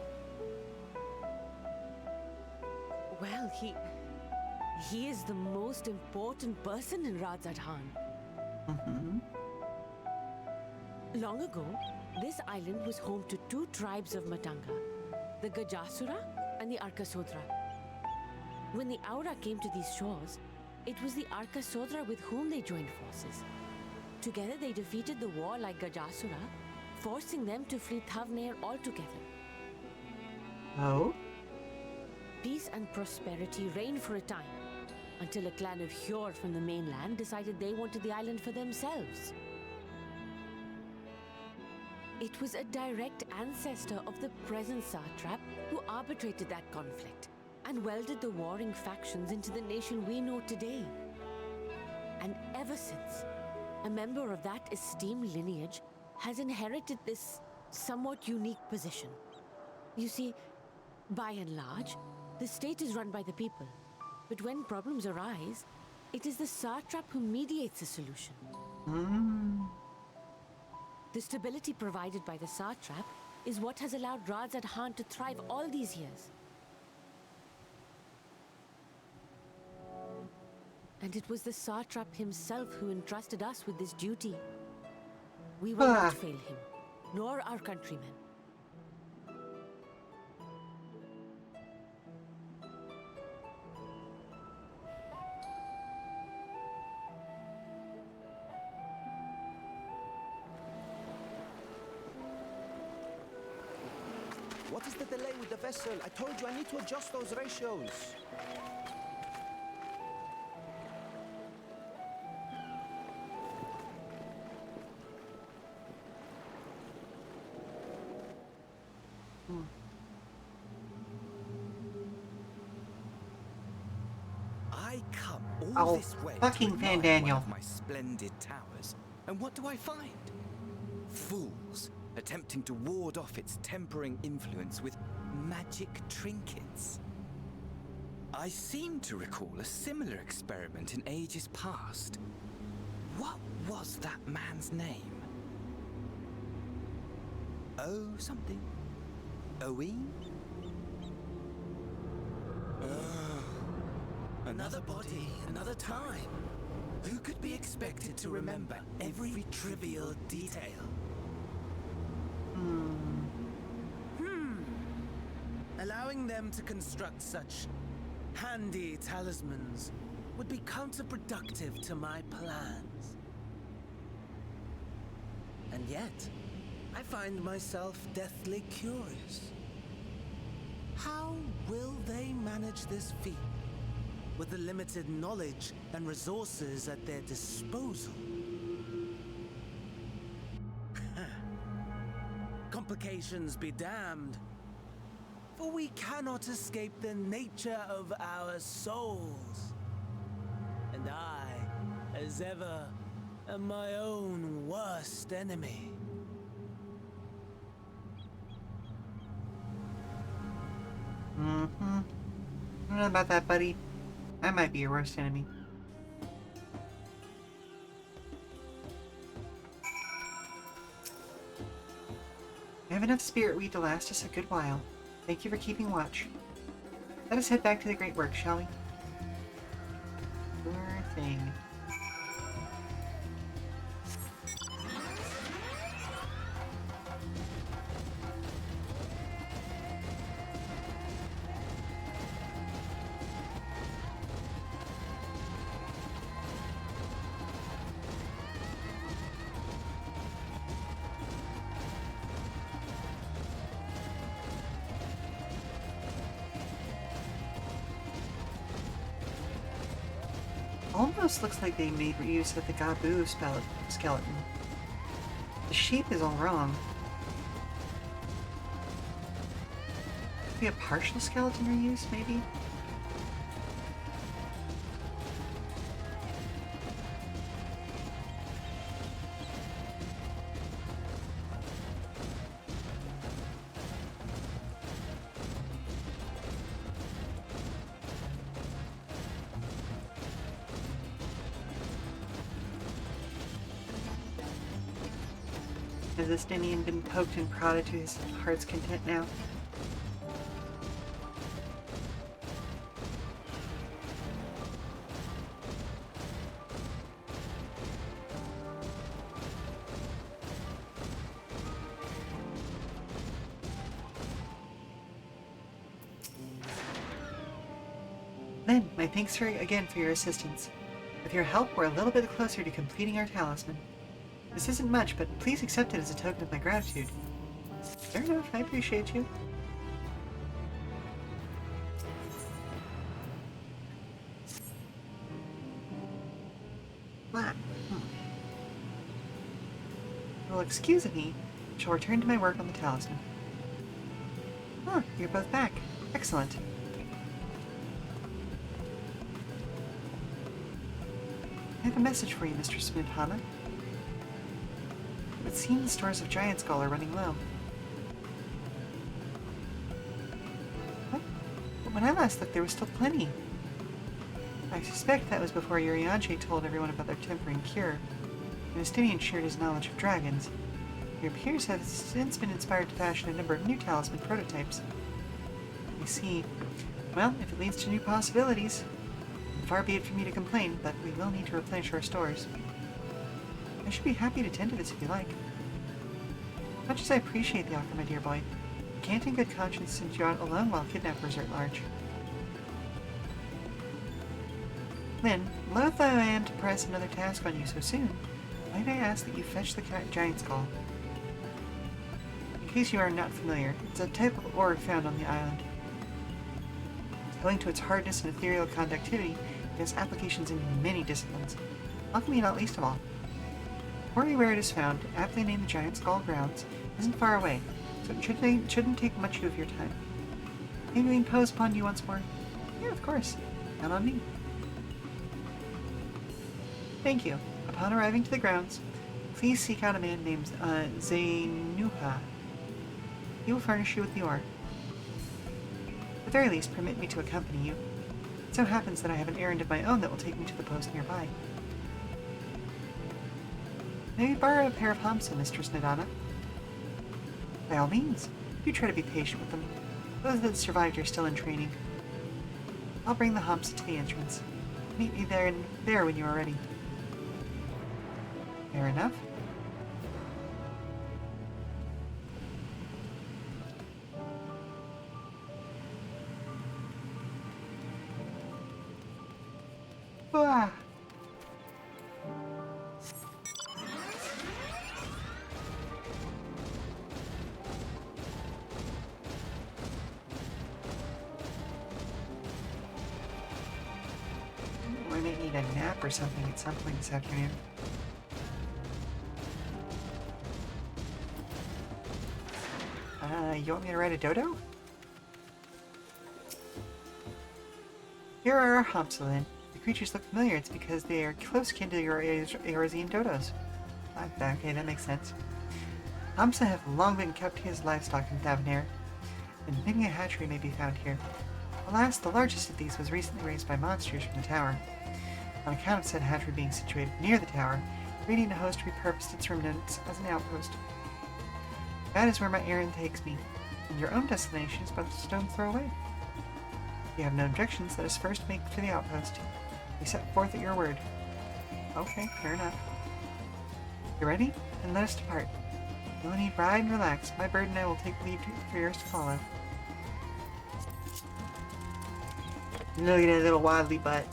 Well, he is the most important person in Radzad Khan. Long ago, this island was home to two tribes of Matanga, the Gajasura and the Arkasodra. When the Aura came to these shores, It was the Arka Sodra with whom they joined forces. Together they defeated the war like Gajasura, forcing them to flee Thavnair altogether. Oh? Peace and prosperity reigned for a time, until a clan of Hjord from the mainland decided they wanted the island for themselves. It was a direct ancestor of the present satrap who arbitrated that conflict and welded the warring factions into the nation we know today. And ever since, a member of that esteemed lineage has inherited this somewhat unique position. You see, by and large, the state is run by the people. But when problems arise, it is the satrap who mediates a solution. The stability provided by the satrap is what has allowed Radzad Khan to thrive all these years. And it was the satrap himself who entrusted us with this duty. We will not fail him, nor our countrymen. What is the delay with the vessel? I told you I need to adjust those ratios. I come all this way fucking to Van admire Daniel. one of my splendid towers, and what do I find? Fools attempting to ward off its tempering influence with magic trinkets. I seem to recall a similar experiment in ages past. What was that man's name? Oh, something. Owen? Another body, another time. Who could be expected to remember every trivial detail? Allowing them to construct such handy talismans would be counterproductive to my plans. And yet, I find myself deathly curious. How will they manage this feat with the limited knowledge and resources at their disposal? Complications be damned, for we cannot escape the nature of our souls. And I, as ever, am my own worst enemy. I don't know about that, buddy. I might be your worst enemy. I have enough spirit weed to last us a good while. Thank you for keeping watch. Let us head back to the great work, shall we? Sure thing. Almost looks like they made use of the Gabu skeleton. The shape is all wrong. Could be a partial skeleton reuse, maybe? Has this Denian been poked and prodded to his heart's content now? Lynn, my thanks again for your assistance. With your help, we're a little bit closer to completing our talisman. This isn't much, but please accept it as a token of my gratitude. Fair enough, I appreciate you. Wow. Well, excuse me. I shall return to my work on the talisman. Oh, you're both back. Excellent. I have a message for you, Mr. Smithhana. It would seem the stores of Giant Skull are running low. What? But when I last looked, there was still plenty. I suspect that was before Urianger told everyone about their tempering cure, and Estinian shared his knowledge of dragons. Your peers have since been inspired to fashion a number of new talisman prototypes. I see. Well, if it leads to new possibilities, far be it from me to complain, but we will need to replenish our stores. I should be happy to tend to this if you like. Much as I appreciate the offer, my dear boy, I can't in good conscience send you out alone while kidnappers are at large. Lynn, loath though I am to press another task on you so soon, might I ask that you fetch the Giant Skull? In case you are not familiar, it's a type of ore found on the island. Owing to its hardness and ethereal conductivity, it has applications in many disciplines, alchemy not least of all. Quarry where it is found, aptly named the Giant Skull Grounds, isn't far away, so it shouldn't take much of your time. Maybe we can pose upon you once more? Yeah, of course. Count on me. Thank you. Upon arriving to the grounds, please seek out a man named Zainuha. He will furnish you with the ore. At the very least, permit me to accompany you. It so happens that I have an errand of my own that will take me to the post nearby. May we borrow a pair of Hamsa, Mistress Nidana? By all means. Do try to be patient with them. Those that survived are still in training. I'll bring the Hamsa to the entrance. Meet me there when you are ready. Fair enough. Ah. I may need a nap or something at some point this afternoon. You want me to ride a dodo? Here are our Hopsalin. The creatures look familiar. It's because they are close kin to your Eorzean dodos. Okay, that makes sense. Hamsa have long been kept his livestock in Thavnair, and many a hatchery may be found here. Alas, the largest of these was recently raised by monsters from the tower. On account of said hatchery being situated near the tower, Radiant Host repurposed its remnants as an outpost. That is where my errand takes me, and your own destination is but a stone's throw away. If you have no objections, let us first make for the outpost. We set forth at your word. Okay, fair enough. You ready? Then let us depart. You will need ride and relax. My bird and I will take leave for yours to follow. Look at that little waddly butt.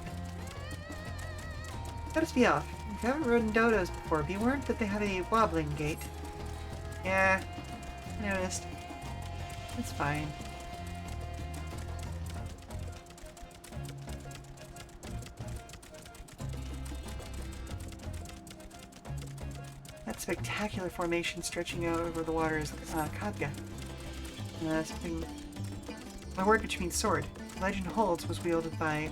Let us be off. If you haven't ridden dodos before, be warned that they have a wobbling gait. Yeah, I noticed. It's fine. That spectacular formation stretching out over the water is Khadga. Something... A word between sword. The legend holds was wielded by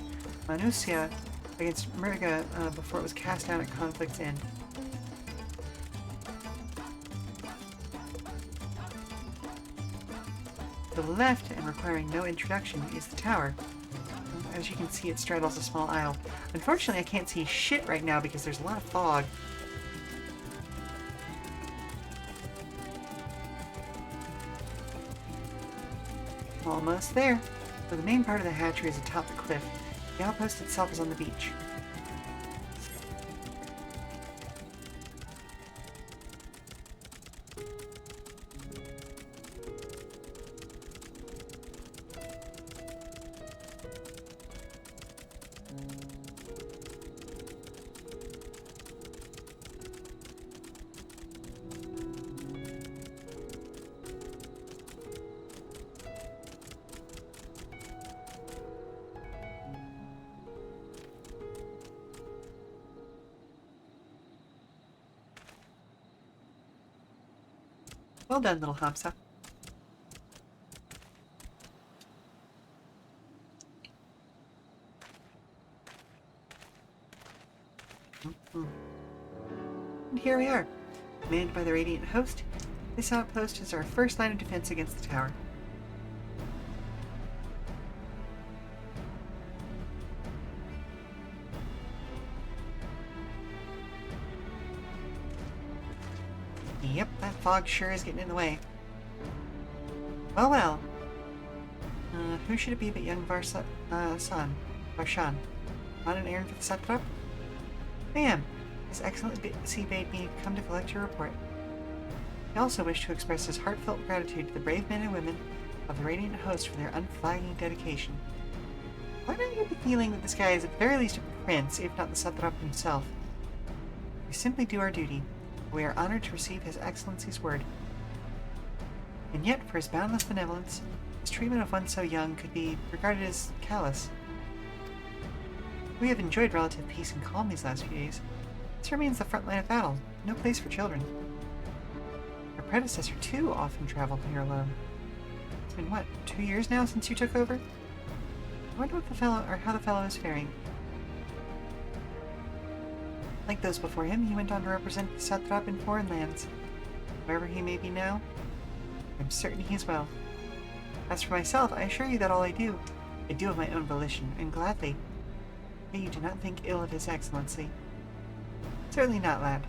Manusia against Murga before it was cast down at conflict's end. To the left, and requiring no introduction, is the tower. As you can see, it straddles a small isle. Unfortunately, I can't see shit right now because there's a lot of fog. Almost there. So the main part of the hatchery is atop the cliff. The outpost itself is on the beach. Well done, little Hamsa. And here we are, manned by the Radiant Host. This outpost is our first line of defense against the tower. Yep, that fog sure is getting in the way. Oh well. Who should it be but young Varshan? On an errand for the Satrap? I am. His Excellency bade me come to collect your report. I also wish to express his heartfelt gratitude to the brave men and women of the Radiant Host for their unflagging dedication. Why don't you be feeling that this guy is at the very least a prince, if not the Satrap himself? We simply do our duty. We are honored to receive His Excellency's word. And yet, for his boundless benevolence, his treatment of one so young could be regarded as callous. We have enjoyed relative peace and calm these last few days. This remains the front line of battle, no place for children. Our predecessor, too, often traveled here alone. It's been, what, 2 years now since you took over? I wonder what how the fellow is faring. Like those before him, he went on to represent the Satrap in foreign lands. Wherever he may be now, I'm certain he's well. As for myself, I assure you that all I do of my own volition, and gladly. May you do not think ill of His Excellency. Certainly not, lad.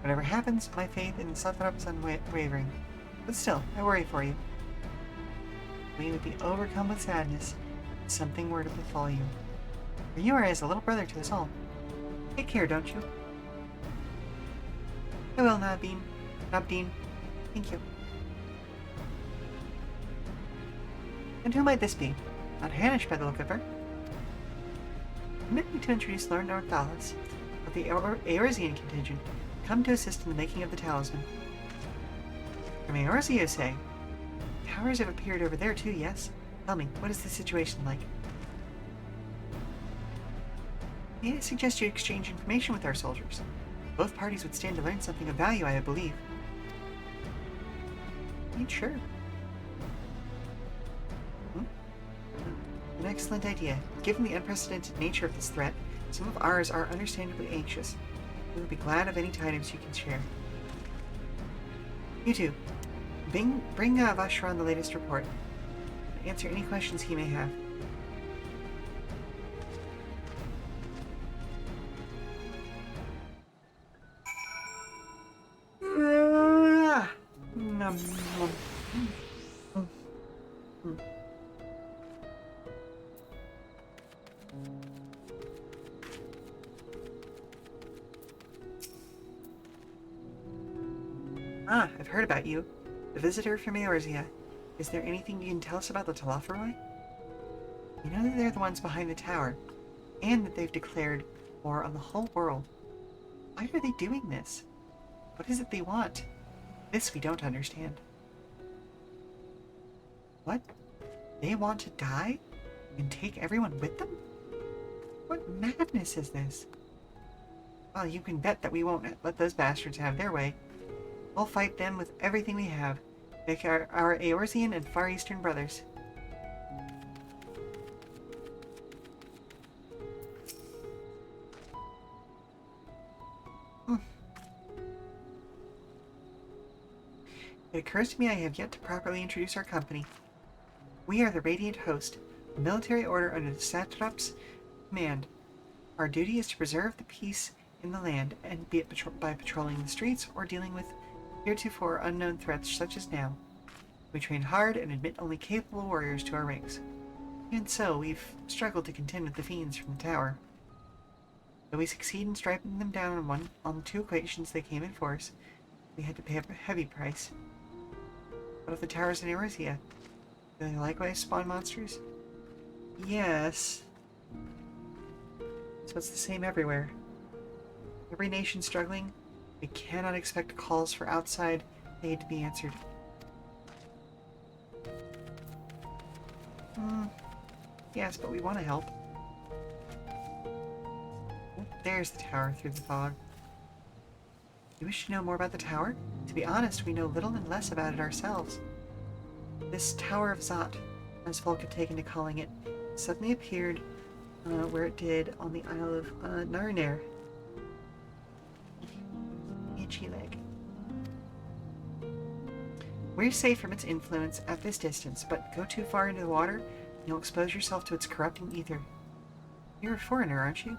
Whatever happens, my faith in the Satrap is unwavering. But still, I worry for you. We would be overcome with sadness if something were to befall you. For you are as a little brother to us all. Take care, don't you? I will, Nabdeen. Thank you. And who might this be? Not Hanish by the look of her. Permit me to introduce Lord Northalis of the Eorzean contingent, come to assist in the making of the talisman. From Eorzea, you say? Towers have appeared over there too, yes? Tell me, what is the situation like? May I suggest you exchange information with our soldiers? Both parties would stand to learn something of value, I believe. Sure. An excellent idea. Given the unprecedented nature of this threat, some of ours are understandably anxious. We will be glad of any tidings you can share. You too. Bring Vashran the latest report. Answer any questions he may have. I've heard about you. The visitor from Eorzea. Is there anything you can tell us about the Talaferoi? We know that they're the ones behind the tower, and that they've declared war on the whole world. Why are they doing this? What is it they want? This we don't understand. What? They want to die? And take everyone with them? What madness is this? Well, you can bet that we won't let those bastards have their way. We'll fight them with everything we have. Like our Eorzean and Far Eastern brothers. It occurs to me I have yet to properly introduce our company. We are the Radiant Host, a military order under the Satrap's command. Our duty is to preserve the peace in the land, and be it by patrolling the streets or dealing with heretofore unknown threats such as now. We train hard and admit only capable warriors to our ranks. Even so, we've struggled to contend with the fiends from the tower. Though we succeed in striking them down on the 2 occasions they came in force, we had to pay a heavy price. What of the towers in Eorzea? Do they likewise spawn monsters? Yes. So it's the same everywhere. Every nation struggling, we cannot expect calls for outside aid to be answered. Yes, but we want to help. Oh, there's the tower through the fog. You wish to know more about the tower? To be honest, we know little and less about it ourselves. This Tower of Zot, as Volk had taken to calling it, suddenly appeared where it did on the Isle of Narinair. Itchy leg. We're safe from its influence at this distance, but go too far into the water, and you'll expose yourself to its corrupting ether. You're a foreigner, aren't you?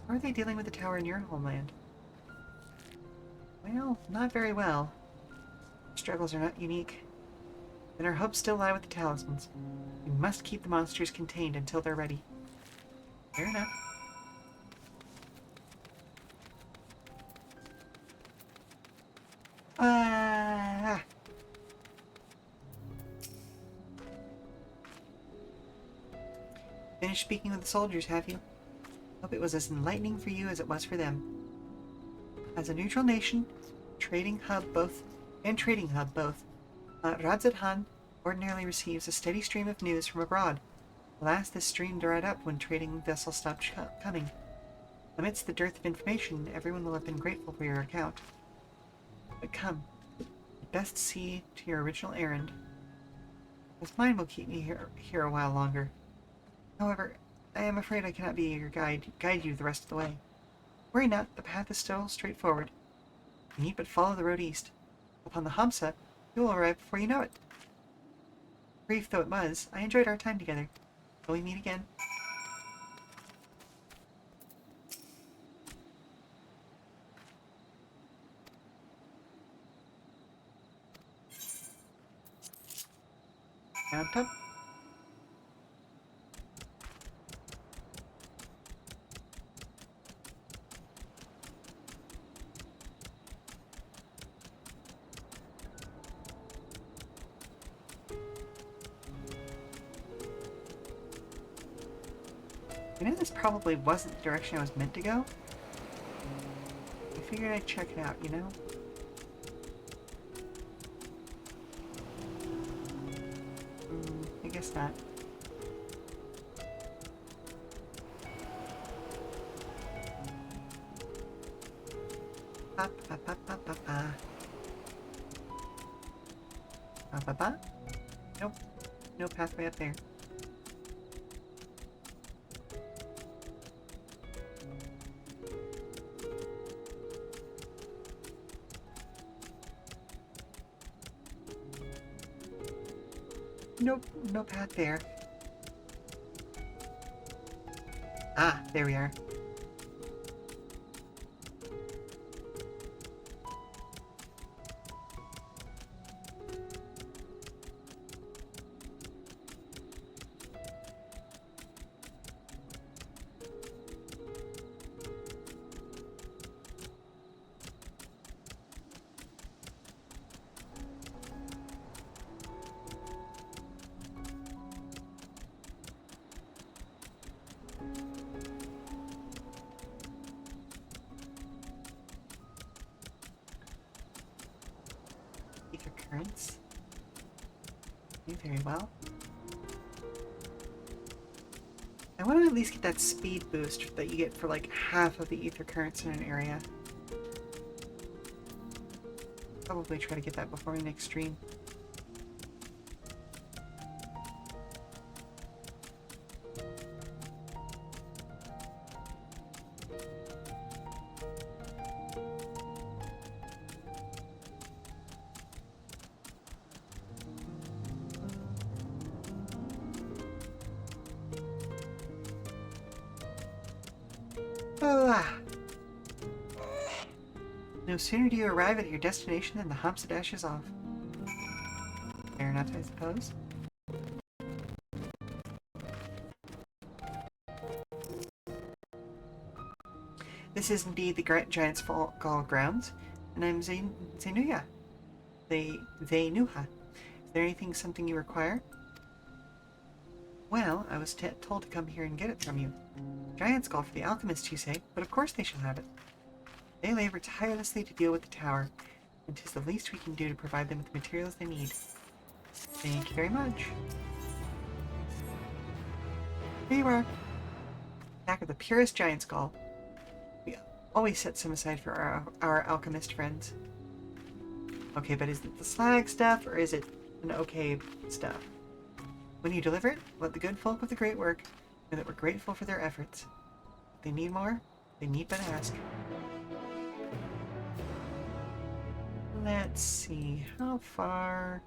How are they dealing with the tower in your homeland? Well, not very well. Struggles are not unique. And our hopes still lie with the talismans. We must keep the monsters contained until they're ready. Fair enough. Finished speaking with the soldiers, have you? Hope it was as enlightening for you as it was for them. As a neutral nation, trading hub both, Radzat ordinarily receives a steady stream of news from abroad. Alas, this stream dried up when trading vessels stopped coming. Amidst the dearth of information, everyone will have been grateful for your account. But come, you'd best see to your original errand. This mine will keep me here a while longer. However, I am afraid I cannot be your guide you the rest of the way. Worry not, the path is still straightforward. You need but follow the road east. Upon the Hamsa, you will arrive before you know it. Brief though it was, I enjoyed our time together. Will we meet again? Mount up. I know this probably wasn't the direction I was meant to go. I figured I'd check it out, you know? I guess not. Ba ba ba ba ba ba. Ba ba ba. Nope. No pathway up there. Nope, no path there. Ah, there we are. Ether currents. Very well. I want to at least get that speed boost that you get for like half of the ether currents in an area. Probably try to get that before my next stream. No sooner do you arrive at your destination than the Hamsa dashes off. Fair enough, I suppose. This is indeed the Giant's Gall grounds, and I'm Zenuha. Zenuha. Is there something you require? Well, I was told to come here and get it from you. Giant's Gall for the alchemists, you say, but of course they shall have it. They labor tirelessly to deal with the tower, and 'tis the least we can do to provide them with the materials they need. Thank you very much. Here you are. Back of the purest Giant's Gall. We always set some aside for our alchemist friends. Okay, but is it the slag stuff, or is it an okay stuff? When you deliver it, let the good folk of the great work know that we're grateful for their efforts. If they need more, they need but ask. Let's see, how far...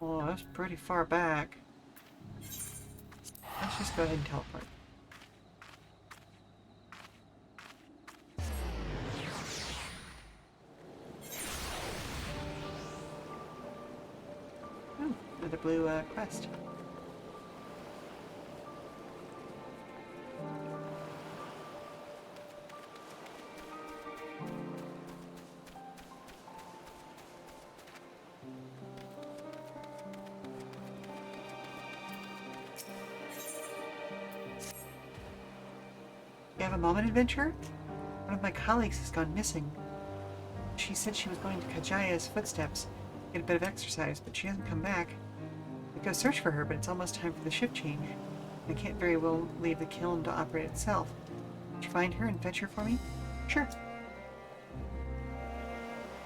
Oh, that's pretty far back. Let's just go ahead and teleport. Oh, another blue quest. You have a moment, adventurer? One of my colleagues has gone missing. She said she was going to Kajaya's footsteps, get a bit of exercise, but she hasn't come back. I go search for her, but it's almost time for the shift change. I can't very well leave the kiln to operate itself. Could you find her and fetch her for me? Sure.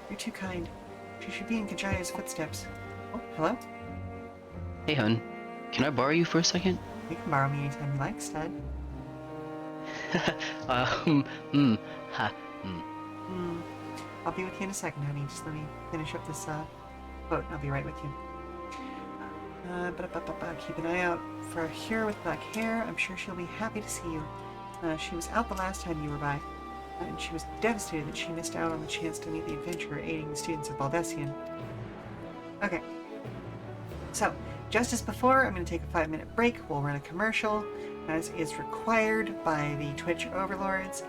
You're too kind. She should be in Kajaya's footsteps. Oh, hello? Hey, hun. Can I borrow you for a second? You can borrow me anytime you like, stud. I'll be with you in a second, honey. Just let me finish up this boat and I'll be right with you. Keep an eye out for a hero with black hair. I'm sure she'll be happy to see you. She was out the last time you were by, and she was devastated that she missed out on the chance to meet the adventurer aiding the students of Baldessian. Okay. So, just as before, I'm going to take a 5-minute break. We'll run a commercial, as is required by the Twitch overlords.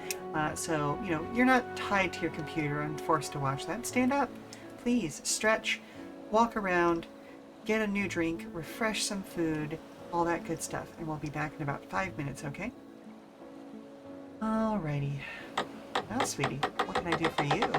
So, you know, you're not tied to your computer and forced to watch that. Stand up, please, stretch, walk around, get a new drink, refresh some food, all that good stuff. And we'll be back in about 5 minutes, okay? Alrighty. Now, sweetie, what can I do for you?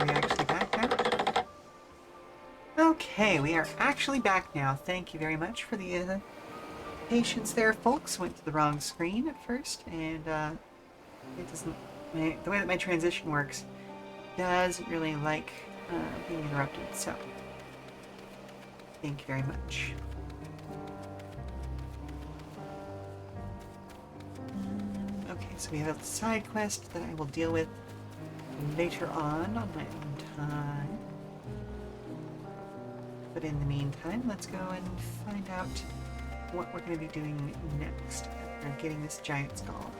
Are we actually back now? Okay, we are actually back now. Thank you very much for the patience there, folks. Went to the wrong screen at first, and it doesn't. The way that my transition works doesn't really like being interrupted. So, thank you very much. Okay, so we have a side quest that I will deal with later on my own time. But in the meantime, let's go and find out what we're going to be doing next after getting this giant skull.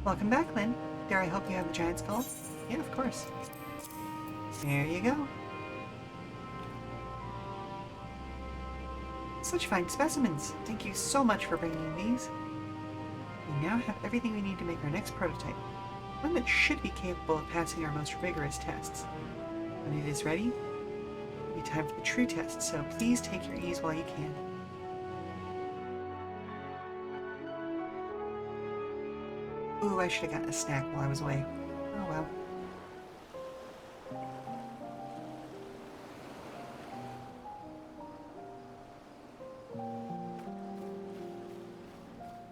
Welcome back, Lynn. Dare I hope you have the giant skull? Yeah, of course. There you go. Such fine specimens. Thank you so much for bringing these. We now have everything we need to make our next prototype. One that should be capable of passing our most rigorous tests. When it is ready, it'll be time for the true test, so please take your ease while you can. Ooh, I should have gotten a snack while I was away. Oh well.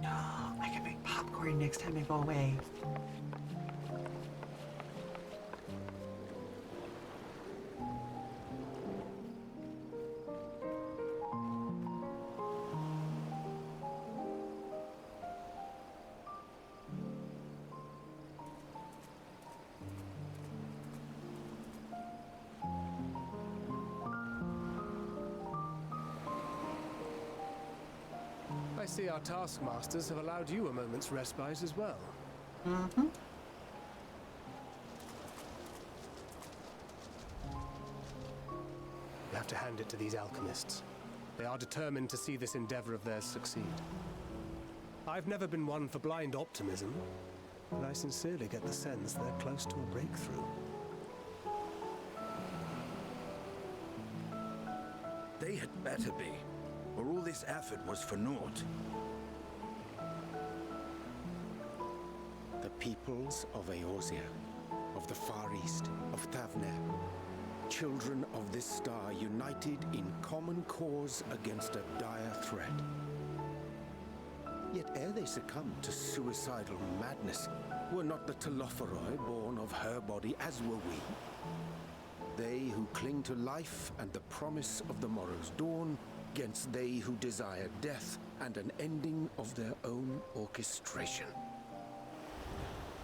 No, I can make popcorn next time I go away. I see our taskmasters have allowed you a moment's respite as well. Mm-hmm. You have to hand it to these alchemists. They are determined to see this endeavor of theirs succeed. I've never been one for blind optimism, but I sincerely get the sense they're close to a breakthrough. They had better be, or all this effort was for naught. The peoples of Eorzea, of the Far East, of Tavner. children of this star united in common cause against a dire threat. Yet ere they succumbed to suicidal madness, were not the Telophoroi born of her body as were we? They who cling to life and the promise of the morrow's dawn, against they who desire death and an ending of their own orchestration.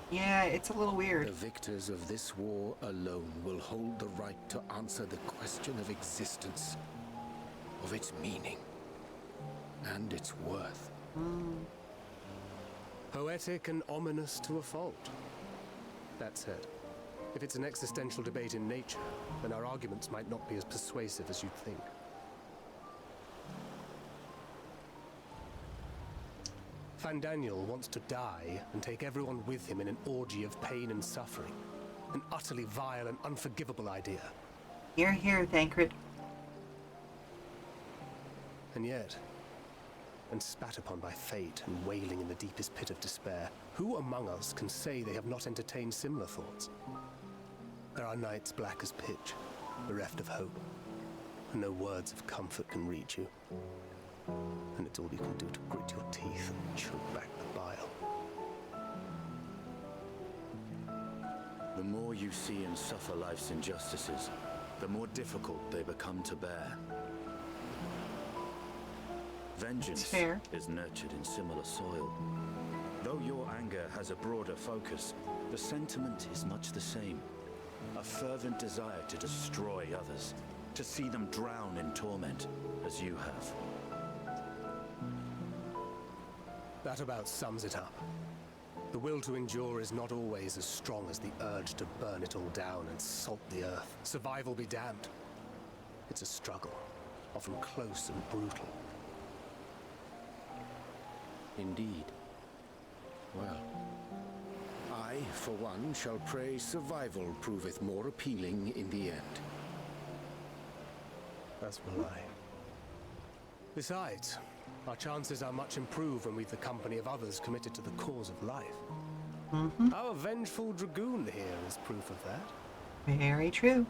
Yeah, it's a little weird. The victors of this war alone will hold the right to answer the question of existence, of its meaning, and its worth. Poetic and ominous to a fault. That said, if it's an existential debate in nature, then our arguments might not be as persuasive as you'd think. Fandaniel wants to die and take everyone with him in an orgy of pain and suffering. An utterly vile and unforgivable idea. Here, here, Thancred. And yet, and spat upon by fate and wailing in the deepest pit of despair, who among us can say they have not entertained similar thoughts? There are nights black as pitch, bereft of hope, and no words of comfort can reach you. And it's all you can do to grit your teeth and choke back the bile. The more you see and suffer life's injustices, the more difficult they become to bear. Vengeance is nurtured in similar soil. Though your anger has a broader focus, the sentiment is much the same. A fervent desire to destroy others, to see them drown in torment, as you have. That about sums it up. The will to endure is not always as strong as the urge to burn it all down and salt the earth. Survival be damned. It's a struggle, often close and brutal. Indeed. Well, I, for one, shall pray survival proveth more appealing in the end. As will I. Besides, our chances are much improved when we've the company of others committed to the cause of life. Our vengeful dragoon here is proof of that. Very true.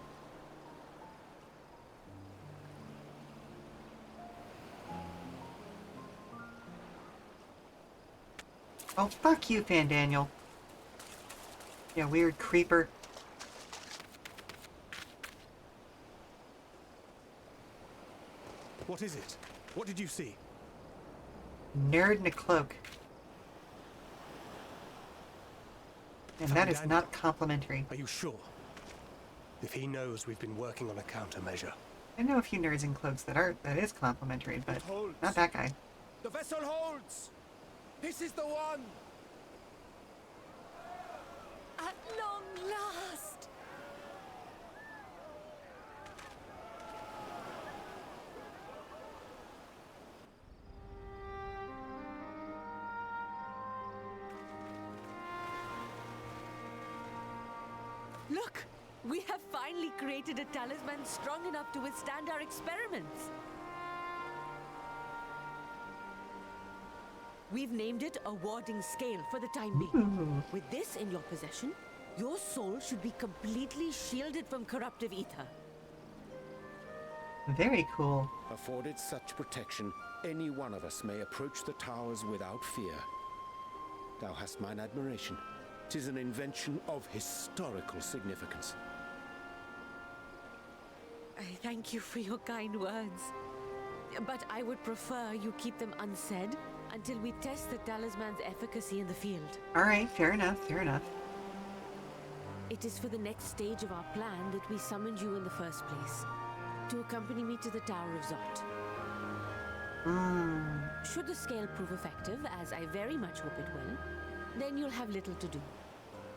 Oh, fuck you, Fandaniel. Yeah, weird creeper. What is it? What did you see? Nerd in a cloak. And that is not complimentary. Are you sure? If he knows we've been working on a countermeasure. I know a few nerds in cloaks that is complimentary, but not that guy. The vessel holds! This is the one! At long last! Look! We have finally created a talisman strong enough to withstand our experiments. We've named it a warding scale for the time being. With this in your possession, your soul should be completely shielded from corruptive ether. Very cool. Afforded such protection, any one of us may approach the towers without fear. Thou hast mine admiration. 'Tis an invention of historical significance. I thank you for your kind words. But I would prefer you keep them unsaid until we test the talisman's efficacy in the field. Alright, fair enough, fair enough. It is for the next stage of our plan that we summoned you in the first place, to accompany me to the Tower of Zot. Should the scale prove effective, as I very much hope it will, then you'll have little to do.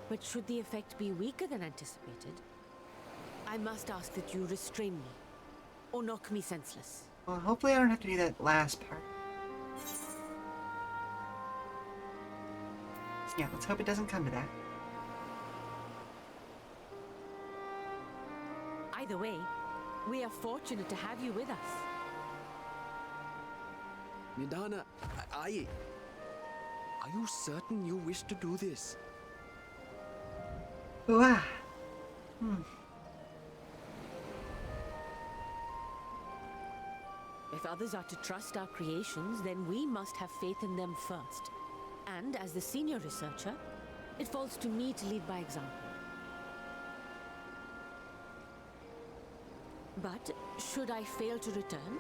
But should the effect be weaker than anticipated, I must ask that you restrain me, or knock me senseless. Well, hopefully I don't have to do that last part. Yeah, let's hope it doesn't come to that. Either way, we are fortunate to have you with us. Nidana, are you certain you wish to do this? Ooh, ah. If others are to trust our creations, then we must have faith in them first. And as the senior researcher, it falls to me to lead by example. But should I fail to return,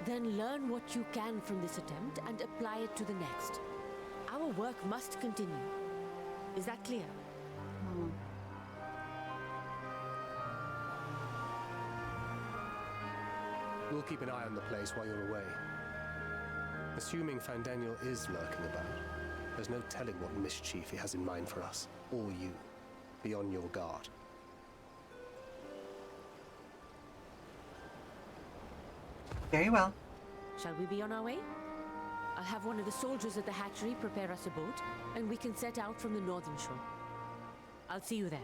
then learn what you can from this attempt and apply it to the next. Our work must continue. Is that clear? We'll keep an eye on the place while you're away. Assuming Fandaniel is lurking about, there's no telling what mischief he has in mind for us, or you. Be on your guard. Very well. Shall we be on our way? I'll have one of the soldiers at the hatchery prepare us a boat, and we can set out from the northern shore. I'll see you there.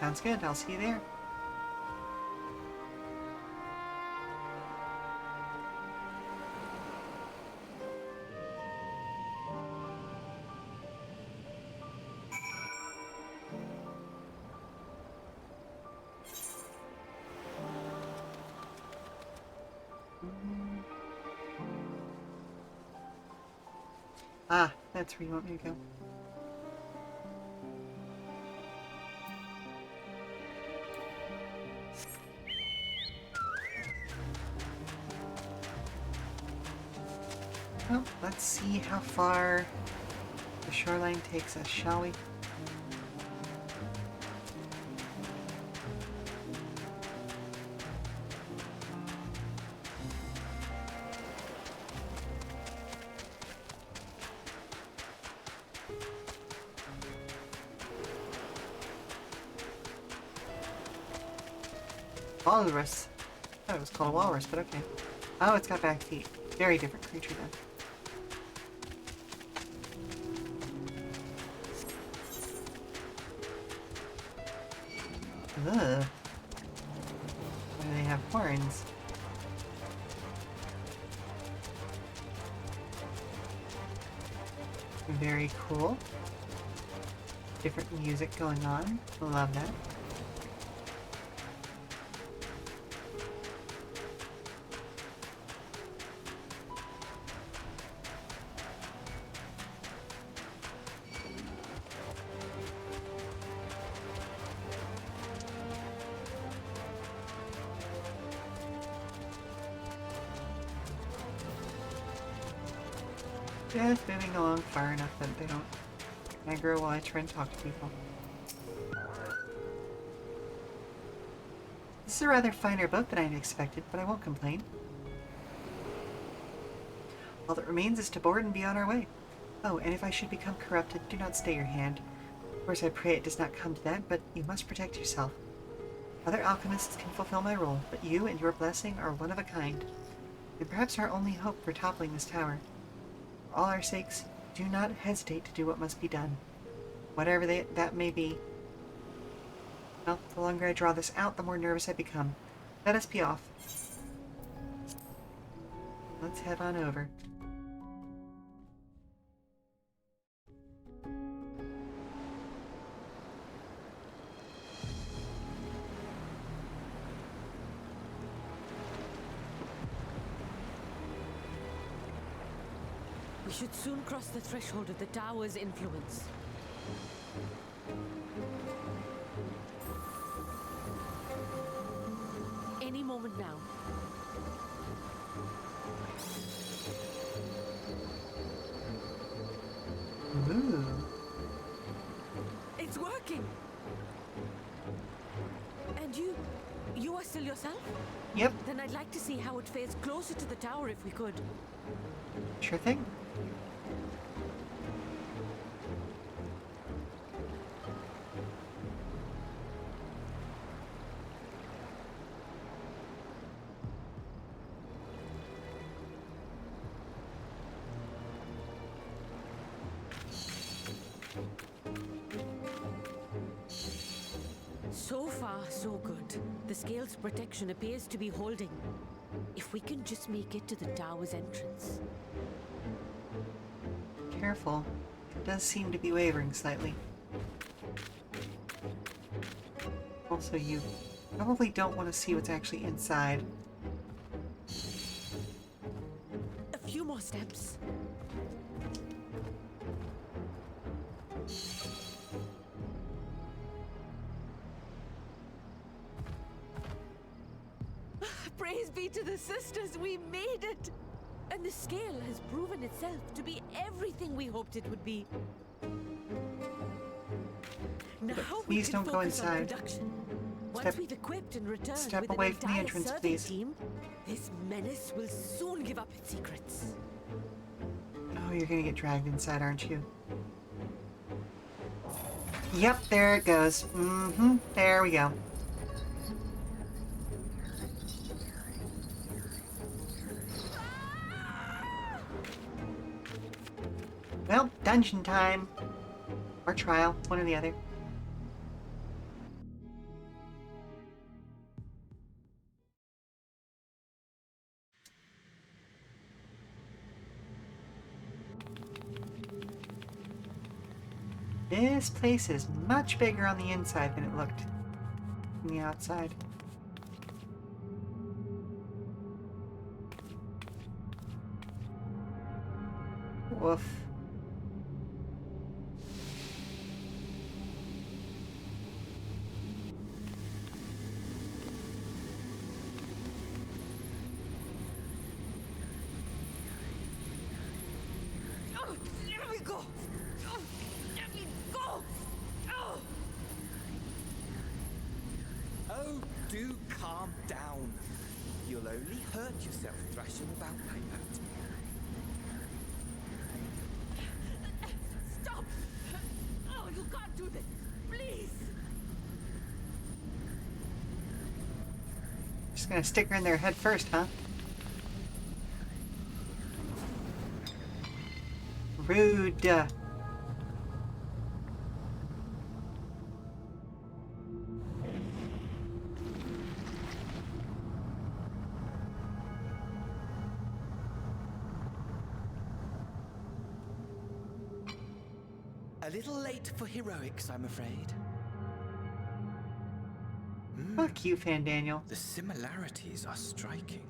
Sounds good. I'll see you there. Ah, that's where you want me to go. Well, let's see how far the shoreline takes us, shall we? Walrus. I thought it was called a walrus, but okay. Oh, it's got back teeth. Very different creature then. Ugh. Why do they have horns? Very cool. Different music going on. Love that. Just moving along far enough that they don't aggro while I try and talk to people. This is a rather finer boat than I had expected, but I won't complain. All that remains is to board and be on our way. Oh, and if I should become corrupted, do not stay your hand. Of course, I pray it does not come to that, but you must protect yourself. Other alchemists can fulfill my role, but you and your blessing are one of a kind, and perhaps our only hope for toppling this tower. For all our sakes, do not hesitate to do what must be done, whatever that may be. Well, the longer I draw this out, the more nervous I become. Let us be off. Let's head on over. We should soon cross the threshold of the tower's influence. Any moment now. Ooh. It's working! And you are still yourself? Yep, Then I'd like to see how it fares closer to the tower if we could. sure thing. So far, so good. The scale's protection appears to be holding. If we can just make it to the tower's entrance. Careful. It does seem to be wavering slightly. Also, you probably don't want to see what's actually inside. more steps. Praise be to the sisters, we made it! And the scale has proven itself to be everything we hoped it would be. Now we Please can don't go focus on inside. production. Step- Once we've equipped and returned step with away an from the entire entrance, survey please. team, this menace will soon give up its secrets. Oh, you're gonna get dragged inside, aren't you? Yep, there it goes. Mm-hmm. There we go. Well, dungeon time. Or trial, one or the other. This place is much bigger on the inside than it looked from the outside. Woof. Oh, let me go! Oh, let me go! Oh. Oh, do calm down. You'll only hurt yourself thrashing about like that. Stop! Oh, you can't do this! Please! Just gonna stick her in their head first, huh? Rude. A little late for heroics, I'm afraid. Fuck you, Fan Daniel. The similarities are striking.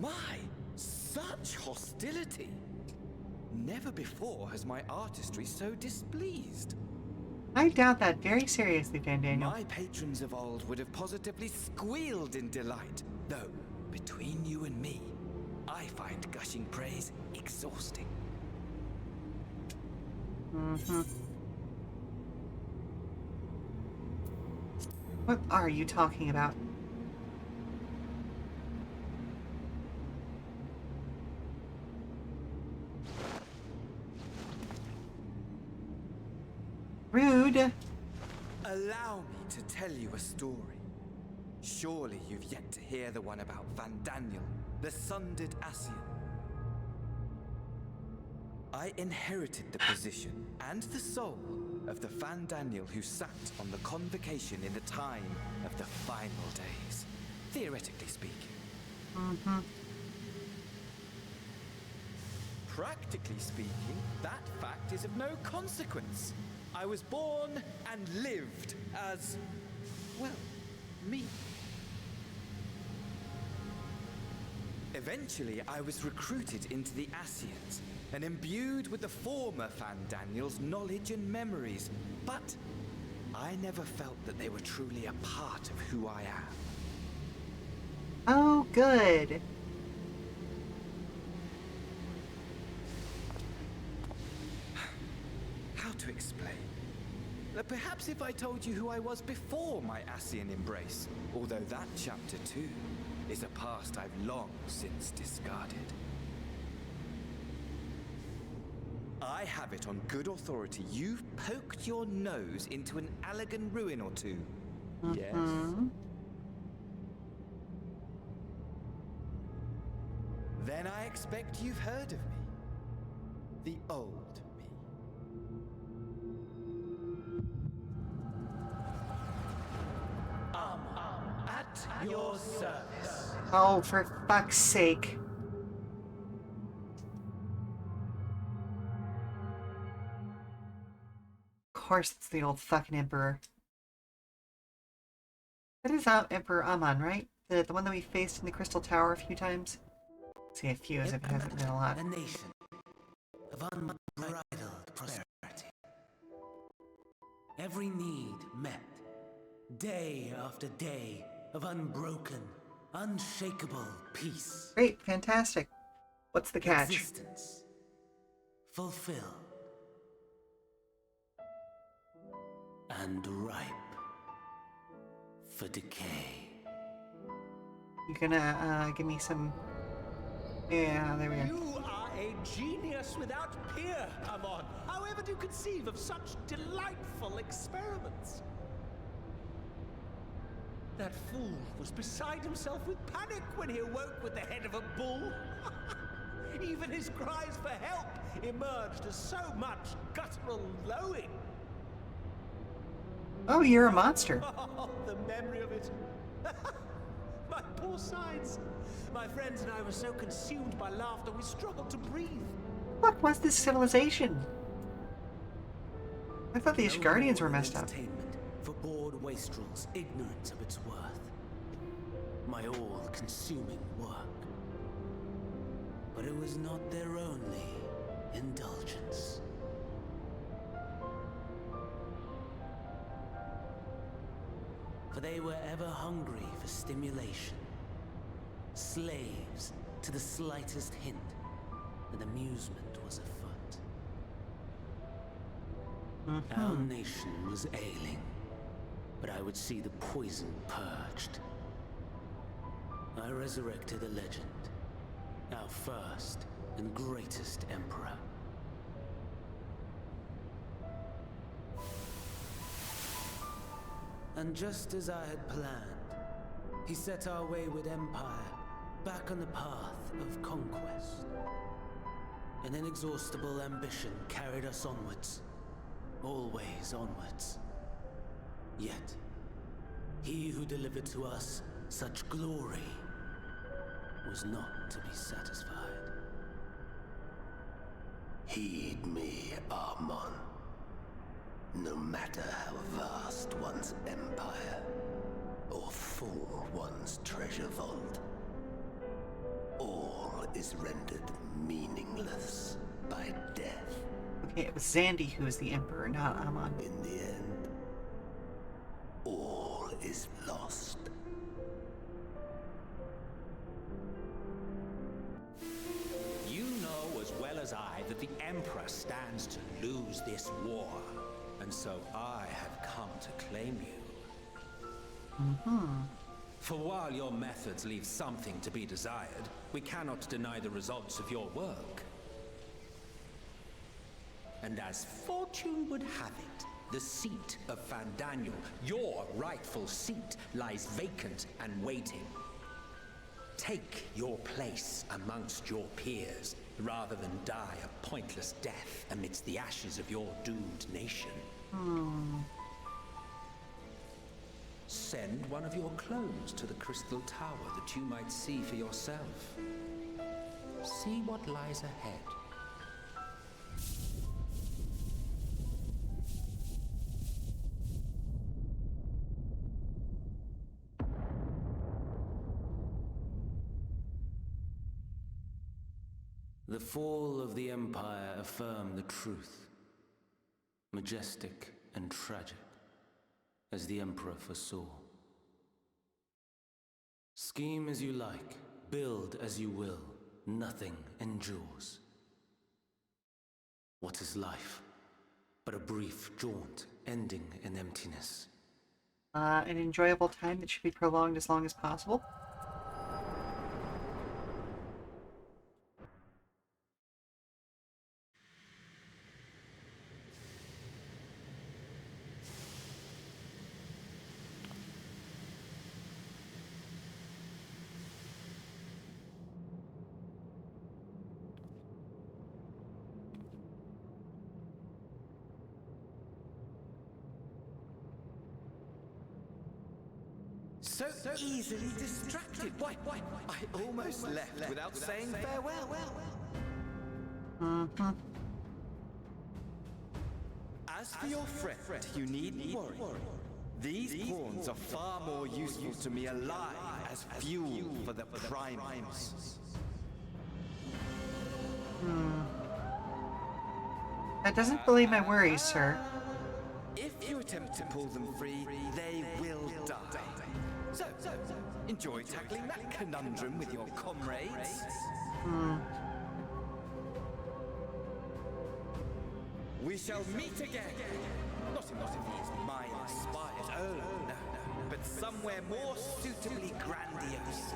My! Such hostility! Never before has my artistry so displeased. I doubt that very seriously, Fan Daniel. My patrons of old would have positively squealed in delight, though, between you and me, I find gushing praise exhausting. Mm-hmm. What are you talking about? Rude. Allow me to tell you a story. Surely you've yet to hear the one about Van Daniel, the sundered Ascian. I inherited the position and the soul of the Van Daniel who sat on the convocation in the time of the final days, theoretically speaking. Mm-hmm. Practically speaking, that fact is of no consequence. I was born and lived as, well, me. Eventually, I was recruited into the Ascians and imbued with the former Fan Daniel's knowledge and memories, but I never felt that they were truly a part of who I am. Oh, good. How to explain? Perhaps if I told you who I was before my Ascian embrace, although that chapter too is a past I've long since discarded. I have it on good authority you've poked your nose into an Allegan ruin or two. Yes? Then I expect you've heard of me. The old me. At your service. Oh, for fuck's sake. Of course it's the old fucking Emperor. That is Emperor Aman, right? The one that we faced in the Crystal Tower a few times? Say a few, as if it hasn't been a lot. A nation of unbridled prosperity. Every need met. Day after day of unbroken, unshakable peace. Great, fantastic. What's the catch? Existence fulfilled and ripe for decay. You gonna give me some... Yeah, there we go. You are a genius without peer, Amon. How ever do you conceive of such delightful experiments? That fool was beside himself with panic when he awoke with the head of a bull. Even his cries for help emerged as so much guttural lowing. Oh, you're a monster. Oh, the memory of it. My poor sides. My friends and I were so consumed by laughter we struggled to breathe. What was this civilization? I thought the Ishgardians were messed up. Entertainment for bored wastrels ignorant of its worth. My all-consuming work. But it was not their only indulgence. For they were ever hungry for stimulation, slaves to the slightest hint that amusement was afoot. Our nation was ailing, but I would see the poison purged. I resurrected a legend, our first and greatest emperor. And just as I had planned, he set our wayward empire back on the path of conquest. An inexhaustible ambition carried us onwards, always onwards. Yet, he who delivered to us such glory was not to be satisfied. Heed me, Armon. No matter how vast one's empire, or full one's treasure vault, all is rendered meaningless by death. Okay, it was Zandy who was the emperor, not Amon. In the end, all is lost. You know as well as I that the Emperor stands to lose this war. And so I have come to claim you. For while your methods leave something to be desired, we cannot deny the results of your work. And as fortune would have it, the seat of Fandaniel, your rightful seat, lies vacant and waiting. Take your place amongst your peers, rather than die a pointless death amidst the ashes of your doomed nation. Send one of your clones to the Crystal Tower that you might see for yourself. See what lies ahead. The fall of the Empire affirmed the truth. Majestic and tragic, as the Emperor foresaw. Scheme as you like, build as you will, nothing endures. What is life but a brief jaunt ending in emptiness? An enjoyable time that should be prolonged as long as possible. So easily distracted. Why? I almost left without saying farewell. As for your friend, you needn't worry. These pawns are far more useful to me alive as fuel for the primals. That doesn't allay my worries, sir. If you attempt to pull them free, they will die. So, enjoy tackling that conundrum with your comrades. We shall meet again. Not in these minor spires, oh no, but somewhere more suitably grandiose.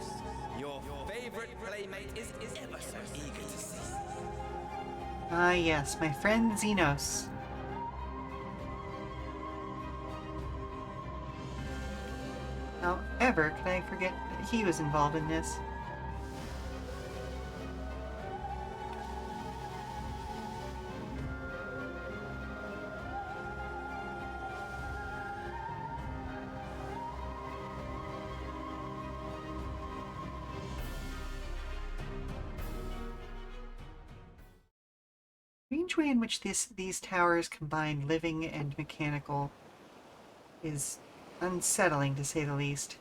Your favorite playmate is ever so eager to see. Ah, yes, my friend Xenos. However, can I forget that he was involved in this? Strange way in which these towers combine living and mechanical is unsettling, to say the least.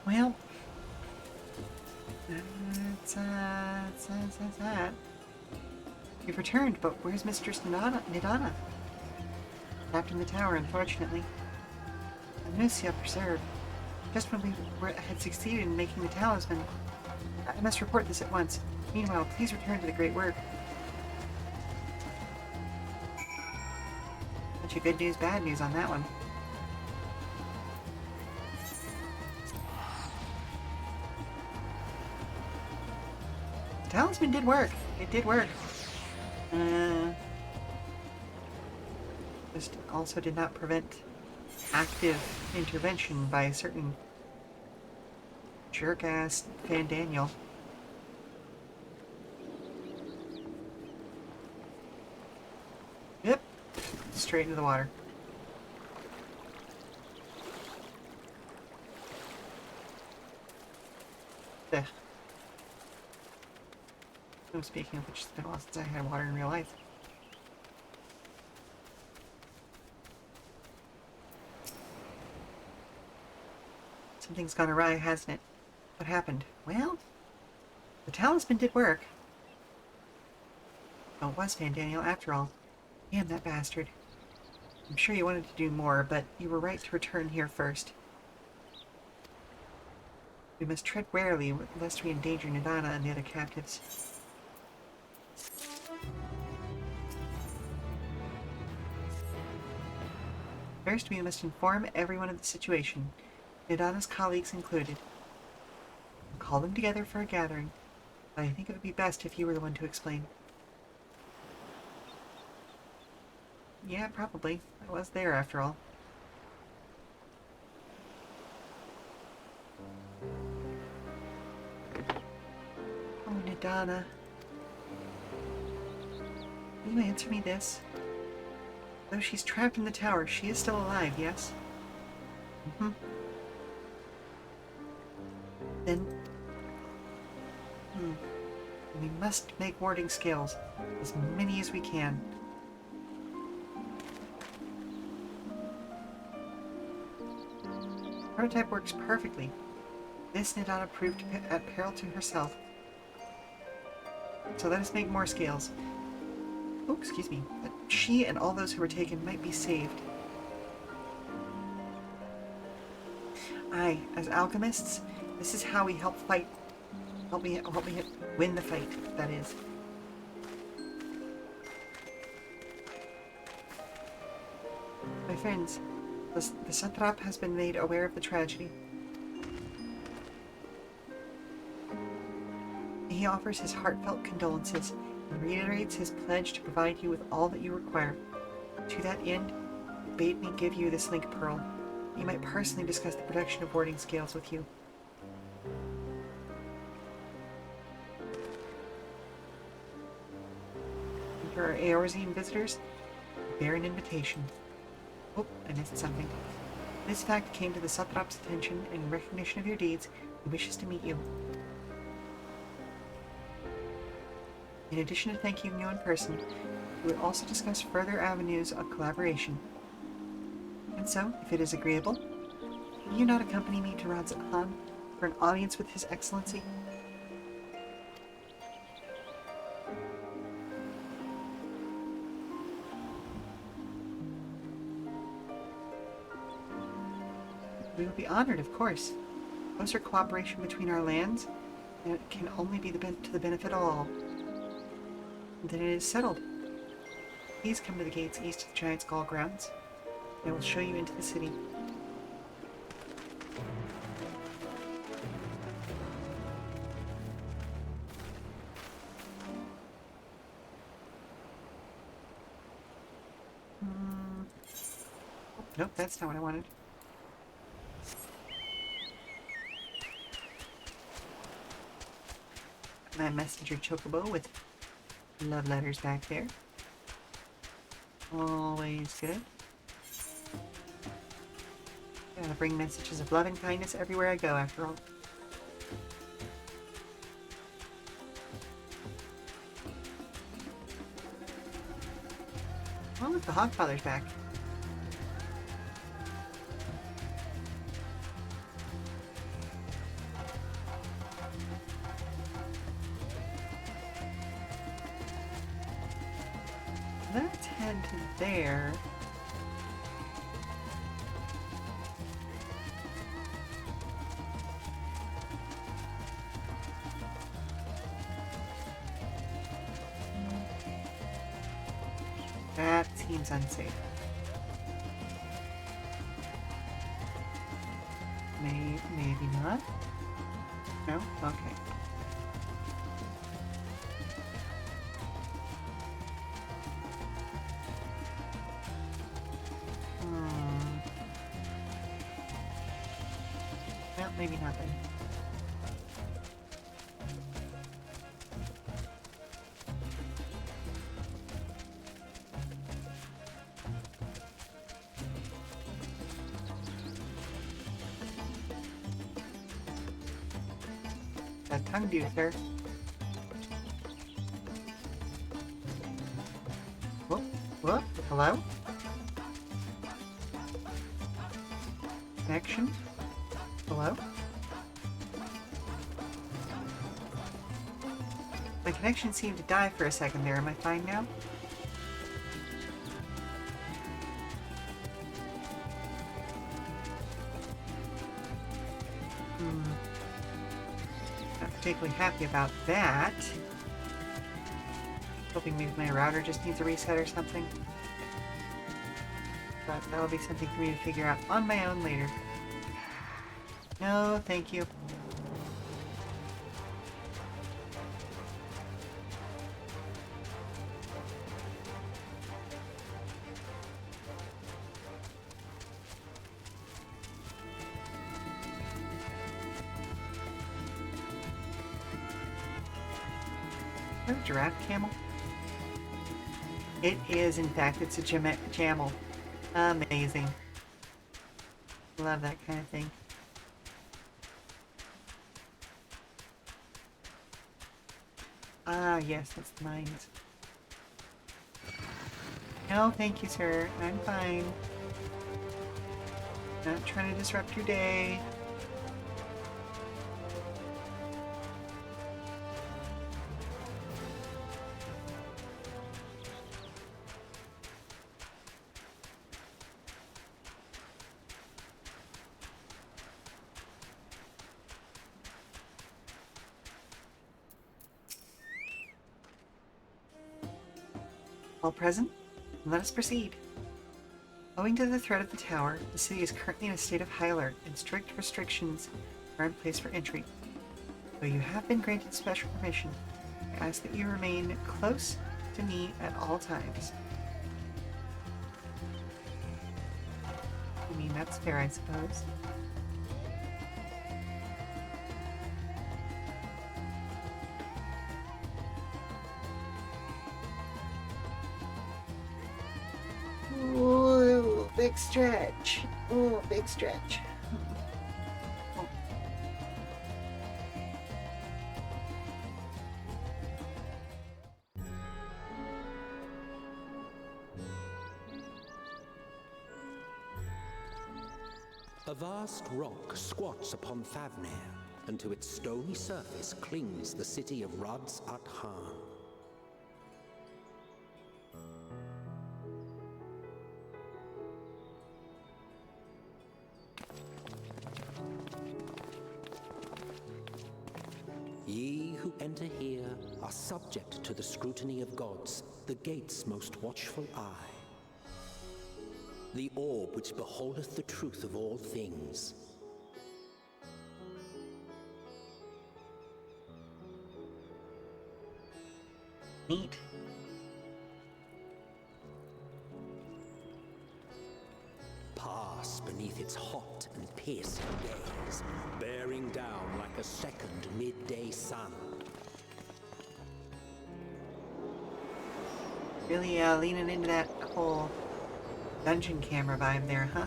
Well, that's that. You've returned, but where's Mistress Nidana? Trapped in the tower, unfortunately. Anusia preserved. Just when we had succeeded in making the talisman. I must report this at once. Meanwhile, please return to the great work. Bunch of good news, bad news on that one. The talisman did work. It did work. Just also did not prevent active intervention by a certain jerk-ass Fan Daniel. Yep. Straight into the water. Ugh. Oh, speaking of which, it's been a while since I had water in real life. Something's gone awry, hasn't it? What happened? Well, the talisman did work. Oh, it was Fan Daniel after all. Damn that bastard. I'm sure you wanted to do more, but you were right to return here first. We must tread warily lest we endanger Nidana and the other captives. First, we must inform everyone of the situation, Nidana's colleagues included. Call them together for a gathering, but I think it would be best if you were the one to explain. Yeah, probably. I was there, after all. Oh, Nidana. Will you answer me this? Though she's trapped in the tower, she is still alive, yes? Mm-hmm. Then... we must make warding scales. As many as we can. Prototype works perfectly. This Nidana proved at peril to herself. So let us make more scales. Oh, excuse me. That she and all those who were taken might be saved. Aye, as alchemists, this is how we help fight. Help me win the fight, that is. My friends, the satrap has been made aware of the tragedy. He offers his heartfelt condolences and reiterates his pledge to provide you with all that you require. To that end, he bade me give you this link pearl. He might personally discuss the production of warding scales with you. And for our Eorzean visitors, bear an invitation. Oh, I missed something. This fact came to the satrap's attention, and in recognition of your deeds, he wishes to meet you. In addition to thanking you in person, we will also discuss further avenues of collaboration. And so, if it is agreeable, will you not accompany me to Radz-at-Han for an audience with His Excellency? We will be honored, of course. Closer cooperation between our lands can only be to the benefit of all. And then it is settled. Please come to the gates east of the Giant Skull grounds. I will show you into the city. Nope, that's not what I wanted. My messenger chocobo with love letters back there. Always good. Gotta bring messages of love and kindness everywhere I go, after all. Oh, look, the Hogfather's back. Let's head to there. That seems unsafe. Maybe not. No? Okay. Well, maybe not then. That tongue do, sir. Whoop, whoop, hello? Connection? Hello? My connection seemed to die for a second there. Am I fine now? Not particularly happy about that. Hoping maybe my router just needs a reset or something. But that'll be something for me to figure out on my own later. No, thank you. Is that a giraffe camel? It is, in fact, it's a camel. Amazing. Love that kind of thing. Ah, yes, that's the mines. No, thank you, sir. I'm fine. Not trying to disrupt your day. All present? Let us proceed. Owing to the threat of the tower, the city is currently in a state of high alert, and strict restrictions are in place for entry. Though you have been granted special permission, I ask that you remain close to me at all times. I mean, that's fair, I suppose. Ooh, big stretch. Ooh, big stretch. A vast rock squats upon Thavnair, and to its stony surface clings the city of Rads at Han. Ye who enter here are subject to the scrutiny of gods, the gate's most watchful eye. The orb which beholdeth the truth of all things. Neat. Pass beneath its hot and piercing gaze, bearing down like a second midday sun. Really leaning into that whole dungeon camera vibe there, huh?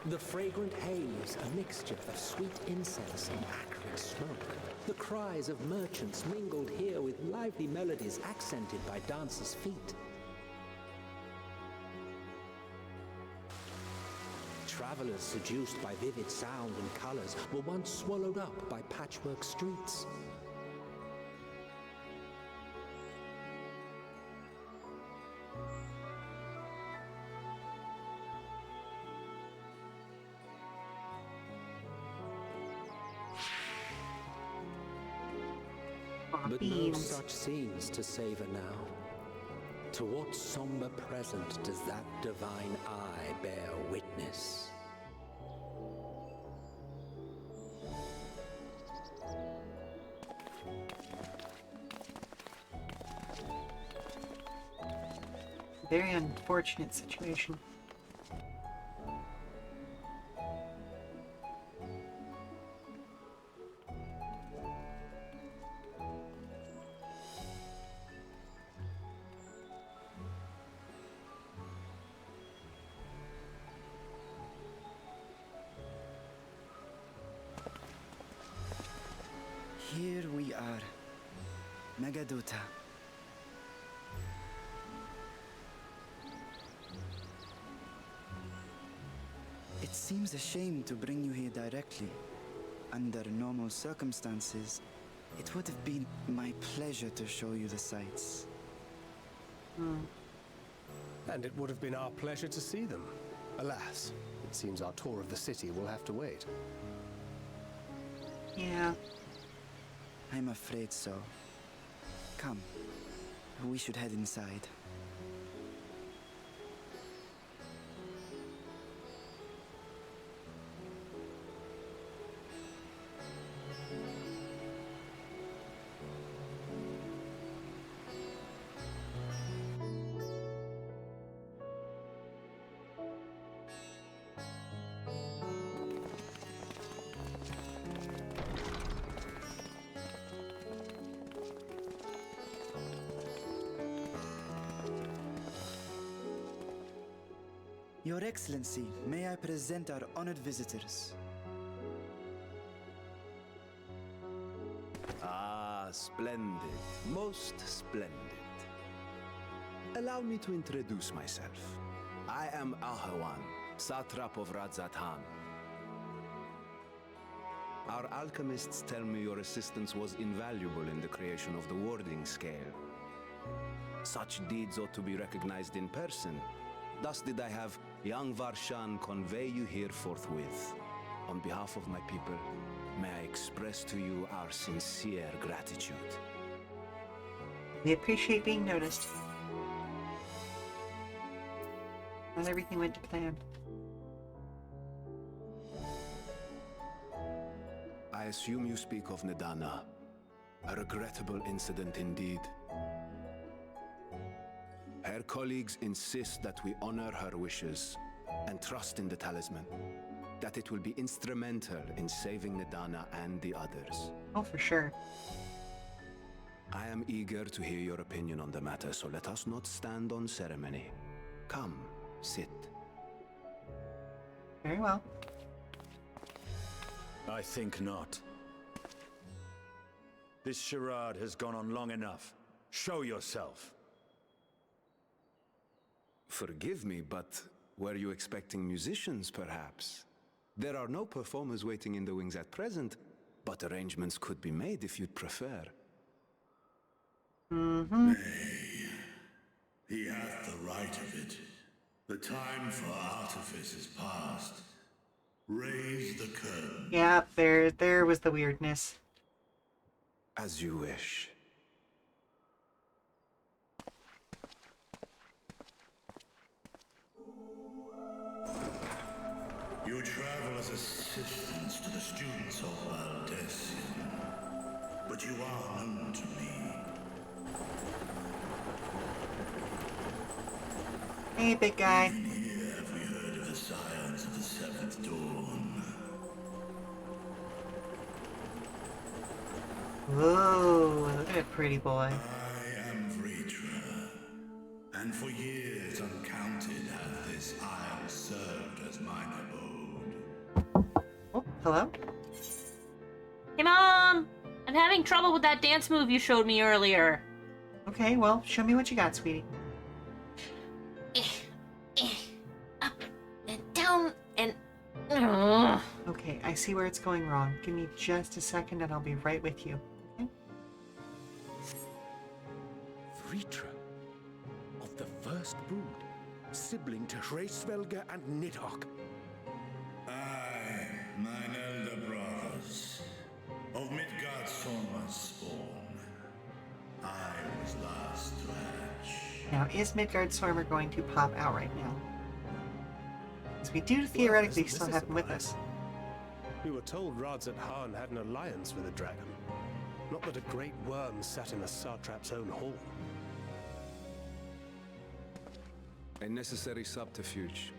The fragrant haze, a mixture of sweet incense and acrid smoke. The cries of merchants mingled here with lively melodies accented by dancers' feet. Travelers seduced by vivid sound and colors were once swallowed up by patchwork streets. But no such scenes to savor now. To what somber present does that divine eye bear witness? Very unfortunate situation. Here we are, Megaduta. It seems a shame to bring you here directly. Under normal circumstances, it would have been my pleasure to show you the sights. And it would have been our pleasure to see them. Alas, it seems our tour of the city will have to wait. Yeah. I'm afraid so. Come, we should head inside. Your Excellency, may I present our honored visitors? Ah, splendid. Most splendid. Allow me to introduce myself. I am Ahawan, satrap of Radzatan. Our alchemists tell me your assistance was invaluable in the creation of the warding scale. Such deeds ought to be recognized in person. Thus did I have young Varshan convey you here forthwith. On behalf of my people, may I express to you our sincere gratitude. We appreciate being noticed. Not everything went to plan. I assume you speak of Nidana. A regrettable incident indeed. Her colleagues insist that we honor her wishes and trust in the talisman, that it will be instrumental in saving Nidana and the others. Oh, for sure. I am eager to hear your opinion on the matter, so let us not stand on ceremony. Come, sit. Very well. I think not. This charade has gone on long enough. Show yourself. Forgive me, but Were you expecting musicians, perhaps? There are no performers waiting in the wings at present, but arrangements could be made if you'd prefer. Mm-hmm. Nay, he hath the right of it. The time for artifice is past. Raise the curtain. Yeah, there was the weirdness. As you wish. You travel as assistants to the students of Valdesian, but you are known to me. Hey, big guy. Even here have we heard of the scions of the Seventh Dawn. Whoa, look at that pretty boy. I am Vritra, and for years uncounted hath this isle served as mine abode. Oh, hello? Hey, Mom! I'm having trouble with that dance move you showed me earlier. Okay, well, show me what you got, sweetie. Up and down and... Okay, I see where it's going wrong. Give me just a second and I'll be right with you. Okay? Vritra, of the first brood, sibling to Hraesvelga and Nidhogg. Aye, mine elder brothers, of Midgard Sorma's spawn. I was last to hatch. Now, is Midgard Sormer going to pop out right now? Because we do theoretically This still is have him with us. We were told Radzat Han had an alliance with a dragon. Not that a great worm sat in a satrap's own hall. A necessary subterfuge,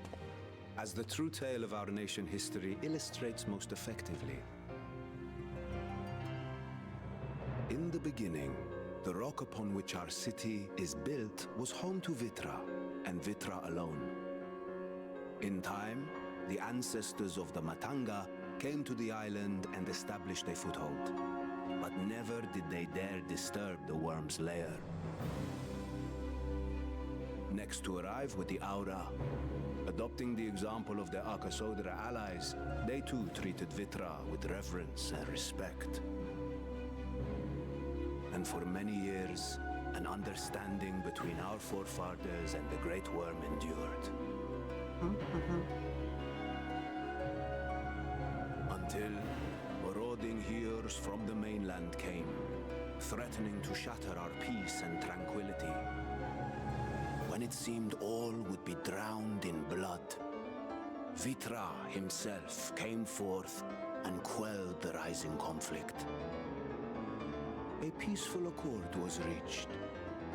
as the true tale of our nation history illustrates most effectively. In the beginning, the rock upon which our city is built was home to Vitra, and Vitra alone. In time, the ancestors of the Matanga came to the island and established a foothold. But never did they dare disturb the worm's lair. Next to arrive with the Aura, adopting the example of their Akasodra allies, they too treated Vitra with reverence and respect. And for many years, an understanding between our forefathers and the Great Worm endured. Until marauding heroes from the mainland came, threatening to shatter our peace and tranquility. When it seemed all would be drowned in blood, Vitra himself came forth and quelled the rising conflict. A peaceful accord was reached,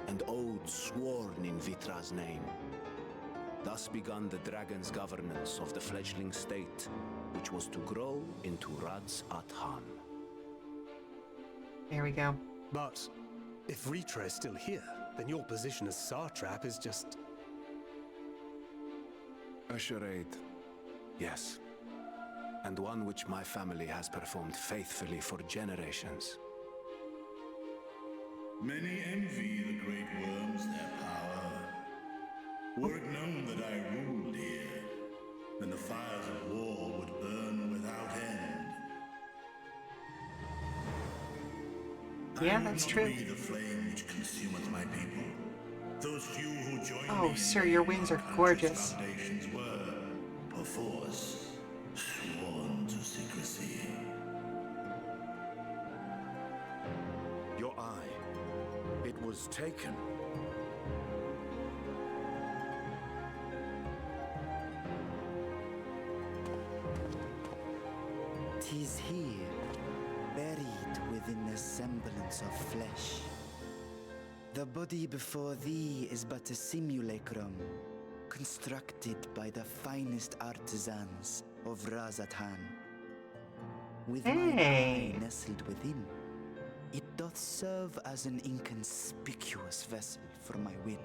and oaths sworn in Vitra's name. Thus began the dragon's governance of the fledgling state, which was to grow into Radzat Han. There we go. But if Vritra is still here, then your position as satrap is just... A charade, yes. And one which my family has performed faithfully for generations. Many envy the great worms their power. Were it known that I ruled here, then the fires of war would burn without end. Yeah, that's true. I will not be the flame which consumeth my people. Those few who join Oh, me sir, in your building wings our are country's gorgeous. Foundations were, perforce, sworn to secrecy. Your eye. It was taken. Tis here, buried within the semblance of flesh. The body before thee is but a simulacrum, constructed by the finest artisans of Radzat Han. With mine eye nestled within, it doth serve as an inconspicuous vessel for my will.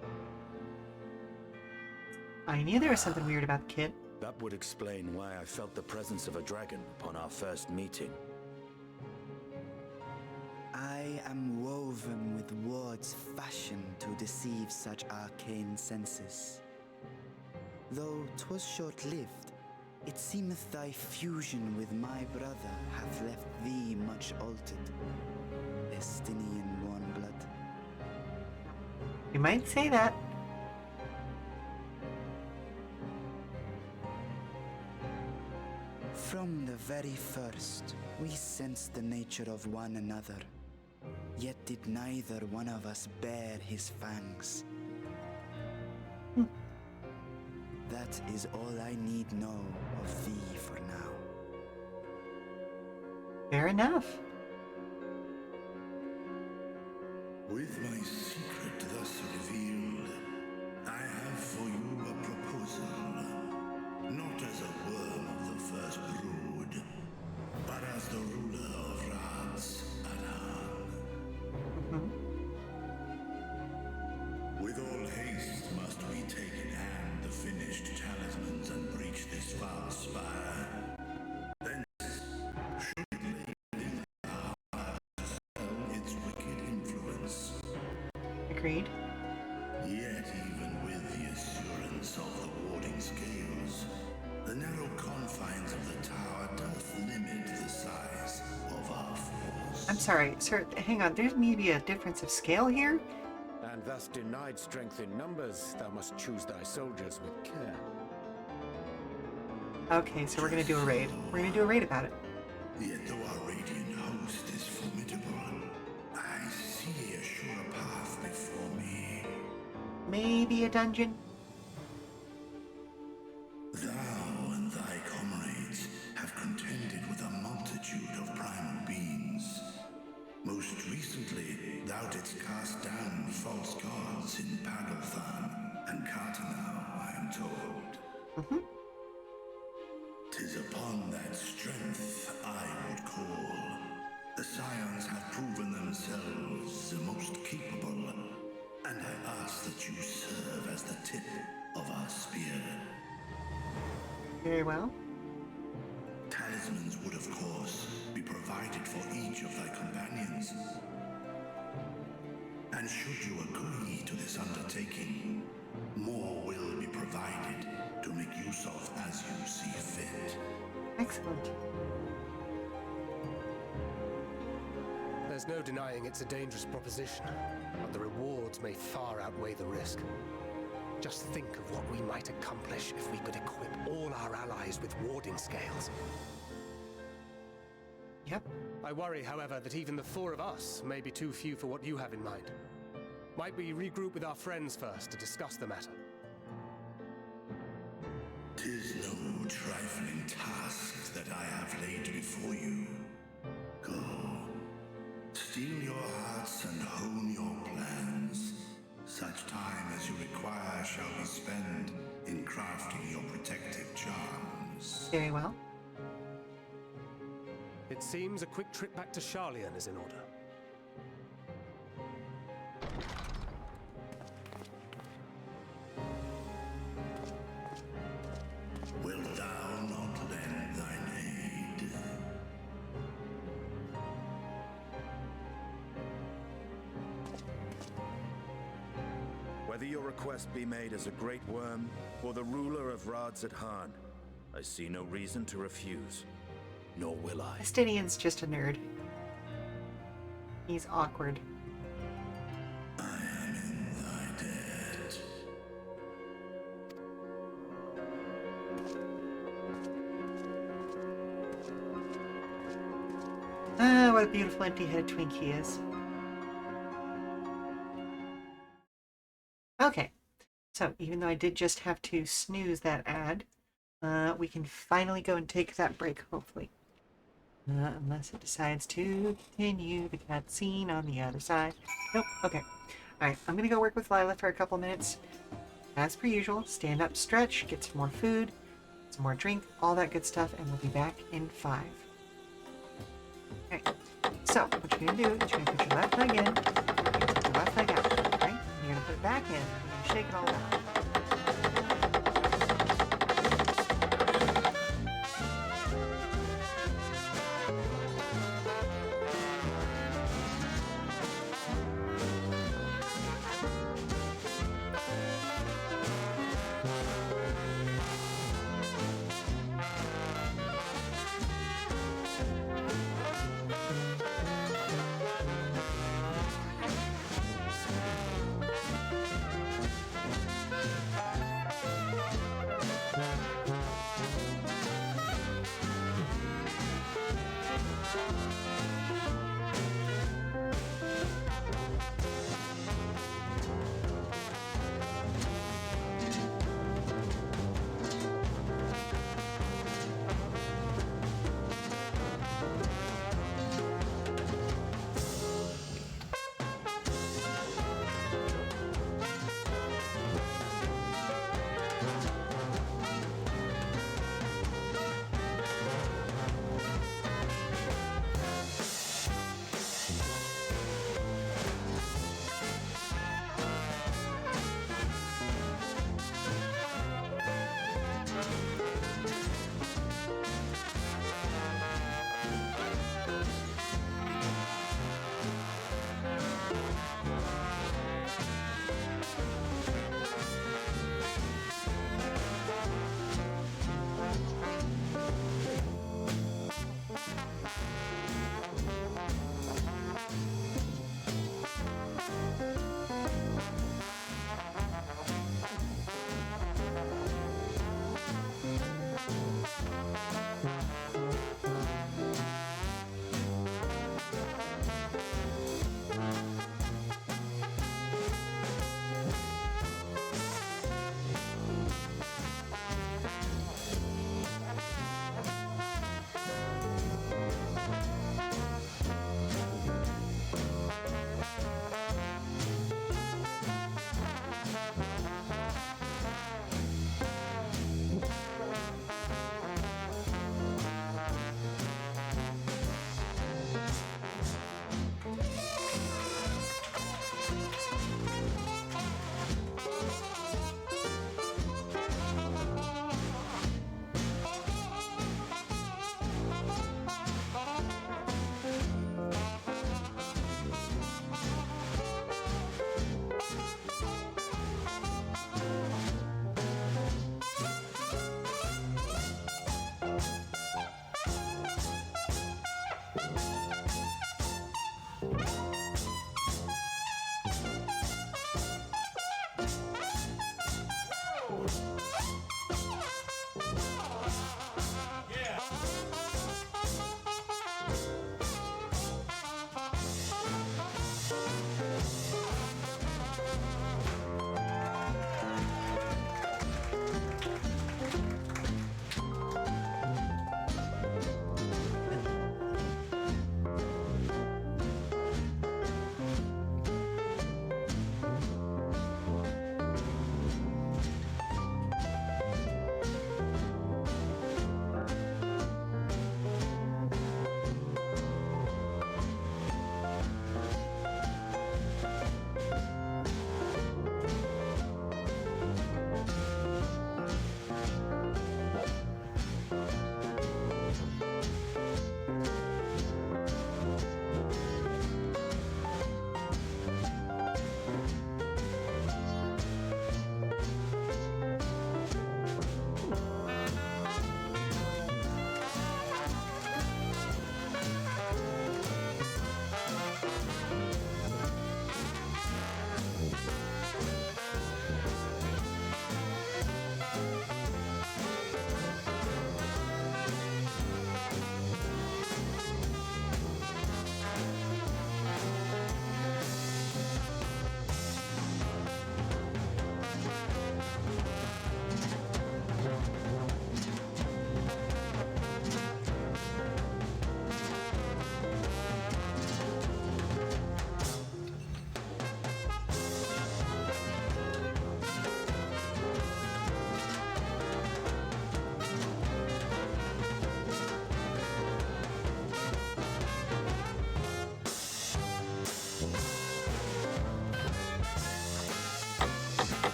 I knew there was something weird about the kid. That would explain why I felt the presence of a dragon upon our first meeting. I am woven with words fashioned to deceive such arcane senses. Though 'twas short-lived, it seemeth thy fusion with my brother hath left thee much altered. Estinian warm-blood. You might say that. From the very first, we sensed the nature of one another. Yet did neither one of us bear his fangs. That is all I need know of thee for now. Fair enough. With my secret thus revealed, I have for you a proposal. Not as a worm of the first brood, but as the ruler of Rad's Anan. With all haste must we take in hand the finished talismans and breach this foul spire. Thence should it lay within our power to dispel its wicked influence. Agreed. Yet even with the assurance of the warding scales, the narrow confines of the tower doth limit the size of our force. I'm sorry, sir, hang on. There's maybe a difference of scale here? And thus denied strength in numbers, thou must choose thy soldiers with care. Okay, so we're gonna do a raid. We're gonna do a raid about it. Yet though our radiant host is formidable, I see a surer path before me. Maybe a dungeon? Thou and thy comrades have contended with a multitude of primal beings. Most recently, thou didst cast down false gods in Pagalthan and Cartanau, I am told. 'Tis upon that strength I would call. The Scions have proven themselves the most capable, and I ask that you serve as the tip of our spear. Very well. Talismans would, of course, be provided for each of thy companions. And should you agree to this undertaking, more will be provided to make use of as you see fit. Excellent. There's no denying it's a dangerous proposition, but the rewards may far outweigh the risk. Just think of what we might accomplish if we could equip all our allies with warding scales. Yep. I worry, however, that even the four of us may be too few for what you have in mind. Might we regroup with our friends first to discuss the matter? 'Tis no trifling task that I have laid before you. Go, steel your hearts and hone your plans. Such time as you require shall be spent in crafting your protective charms. Very well. It seems a quick trip back to Sharlayan is in order. Wilt thou not lend thine aid? Whether your request be made as a great worm or the ruler of Rad's Han, I see no reason to refuse. Nor will I. Estinian's just a nerd. He's awkward. I am in thy debt. Ah, what a beautiful empty-headed twink he is. Okay, so even though I did just have to snooze that ad, we can finally go and take that break, hopefully. Unless it decides to continue the cutscene on the other side. Nope, okay. Alright, I'm gonna go work with Lila for a couple minutes. As per usual, stand up, stretch, get some more food, some more drink, all that good stuff, and we'll be back in 5. Alright, so what you're gonna do is you're gonna put your left leg in, you're gonna take your left leg out, right? And you're gonna put it back in, and you're gonna shake it all out.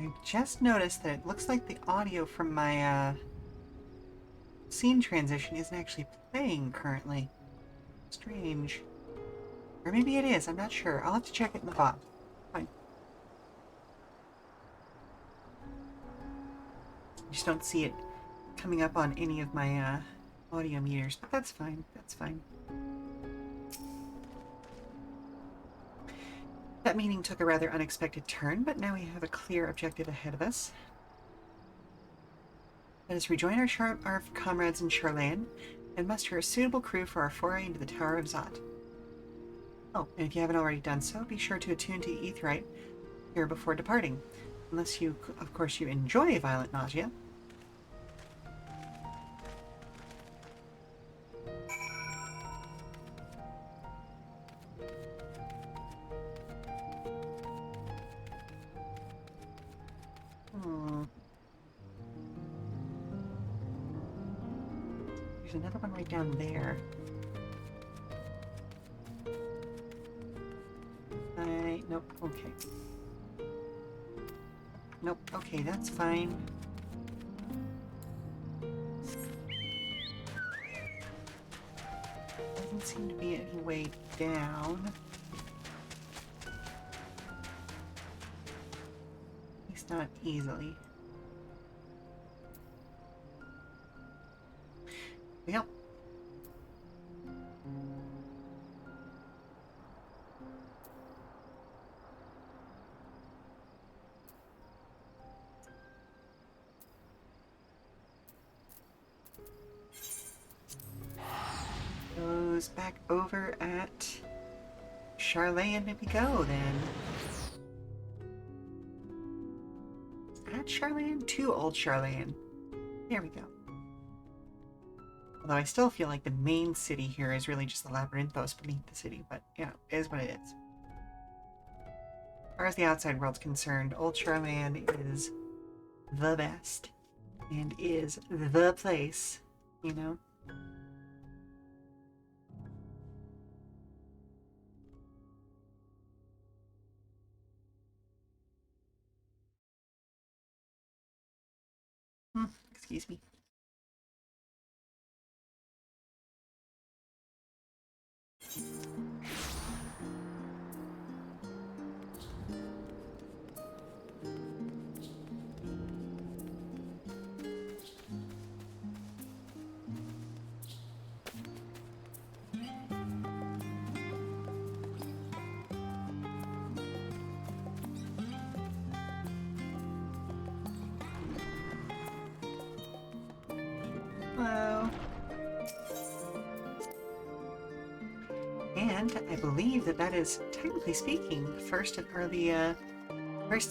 I just noticed that it looks like the audio from my scene transition isn't actually playing currently. Strange. Or maybe it is, I'm not sure. I'll have to check it in the bot. Fine. I just don't see it coming up on any of my audio meters, but that's fine. That's fine. That meeting took a rather unexpected turn, but now we have a clear objective ahead of us. Let us rejoin our comrades in Charlan and muster a suitable crew for our foray into the Tower of Zot. Oh, and if you haven't already done so, be sure to attune to Aetheryte here before departing. Unless you, of course, you enjoy violent nausea. There's another one right down there. Nope, okay. Nope, okay, that's fine. Doesn't seem to be any way down. At least not easily. Yep. Goes back over at Charlan, maybe go then. At Charlan? To Old Charlan. There we go. Although I still feel like the main city here is really just the Labyrinthos beneath the city, but you know, it is what it is. As far as the outside world's concerned, Old Charlan is the best and is the place, you know? Excuse me. Hello. And I believe that that is, technically speaking, the first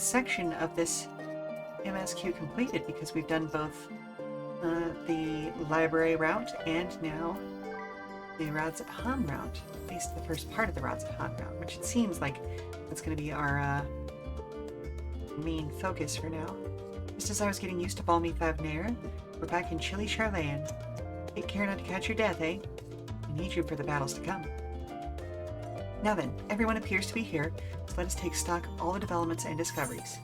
section of this MSQ completed, because we've done both the library route and now the Rods at Han route. At least the first part of the Rods at Han route, which it seems like that's going to be our main focus for now. Just as I was getting used to balmy Thavnair, we're back in chilly Charlayan. Take care not to catch your death, eh? I need you for the battles to come. Now then, everyone appears to be here, so let us take stock of all the developments and discoveries.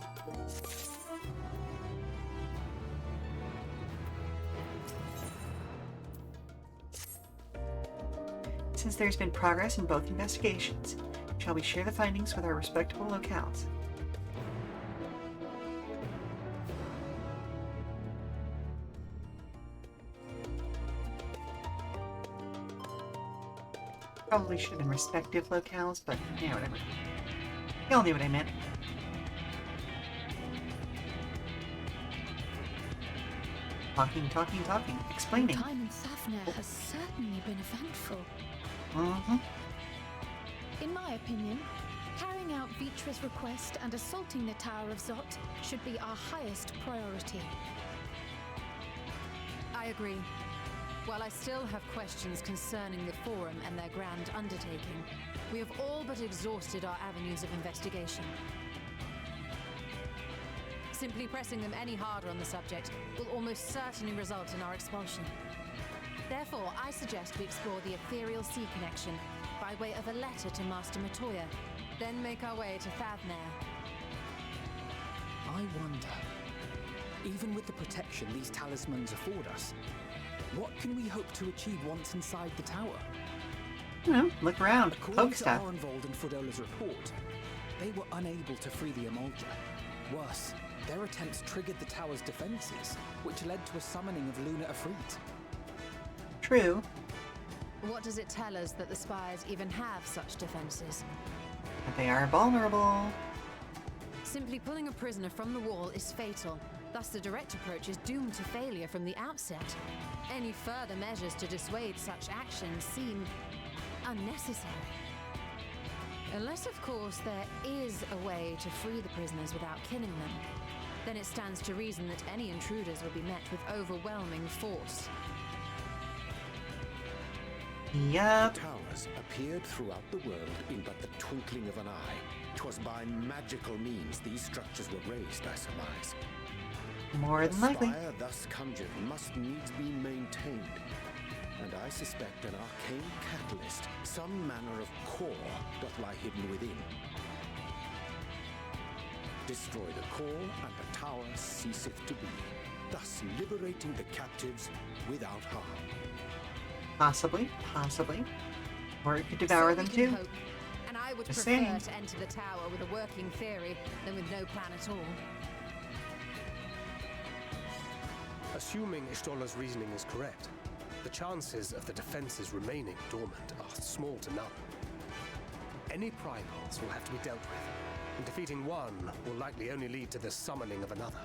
Since there's been progress in both investigations, shall we share the findings with our respectable locales? Probably should have been respective locales, but yeah, whatever. Y'all knew what I meant. Talking, explaining. Your time in Thavnair has certainly been eventful. Mm-hmm. In my opinion, carrying out Vitra's request and assaulting the Tower of Zot should be our highest priority. I agree. While I still have questions concerning the Forum and their grand undertaking, we have all but exhausted our avenues of investigation. Simply pressing them any harder on the subject will almost certainly result in our expulsion. Therefore, I suggest we explore the ethereal sea connection by way of a letter to Master Matoya, then make our way to Thavnair. I wonder, even with the protection these talismans afford us, what can we hope to achieve once inside the tower? You know, look around, According poke to stuff. Arenvold and Frodola's report, they were unable to free the Emulger. Worse, their attempts triggered the tower's defenses, which led to a summoning of Luna Afrit. True. What does it tell us that the Spires even have such defenses? But they are vulnerable. Simply pulling a prisoner from the wall is fatal. Thus, the direct approach is doomed to failure from the outset. Any further measures to dissuade such actions seem unnecessary. Unless, of course, there is a way to free the prisoners without killing them. Then it stands to reason that any intruders will be met with overwhelming force. Yup. Towers appeared throughout the world in but the twinkling of an eye. 'Twas by magical means these structures were raised, I surmise. More than likely. The spire thus conjured must needs be maintained, and I suspect an arcane catalyst, some manner of core, doth lie hidden within. Destroy the core, and the tower ceaseth to be, thus liberating the captives without harm. Possibly. Or it could devour them too. Hope. And I would Just prefer saying. to enter the tower with a working theory than with no plan at all. Assuming Ishtola's reasoning is correct, the chances of the defenses remaining dormant are small to none. Any primals will have to be dealt with, and defeating one will likely only lead to the summoning of another.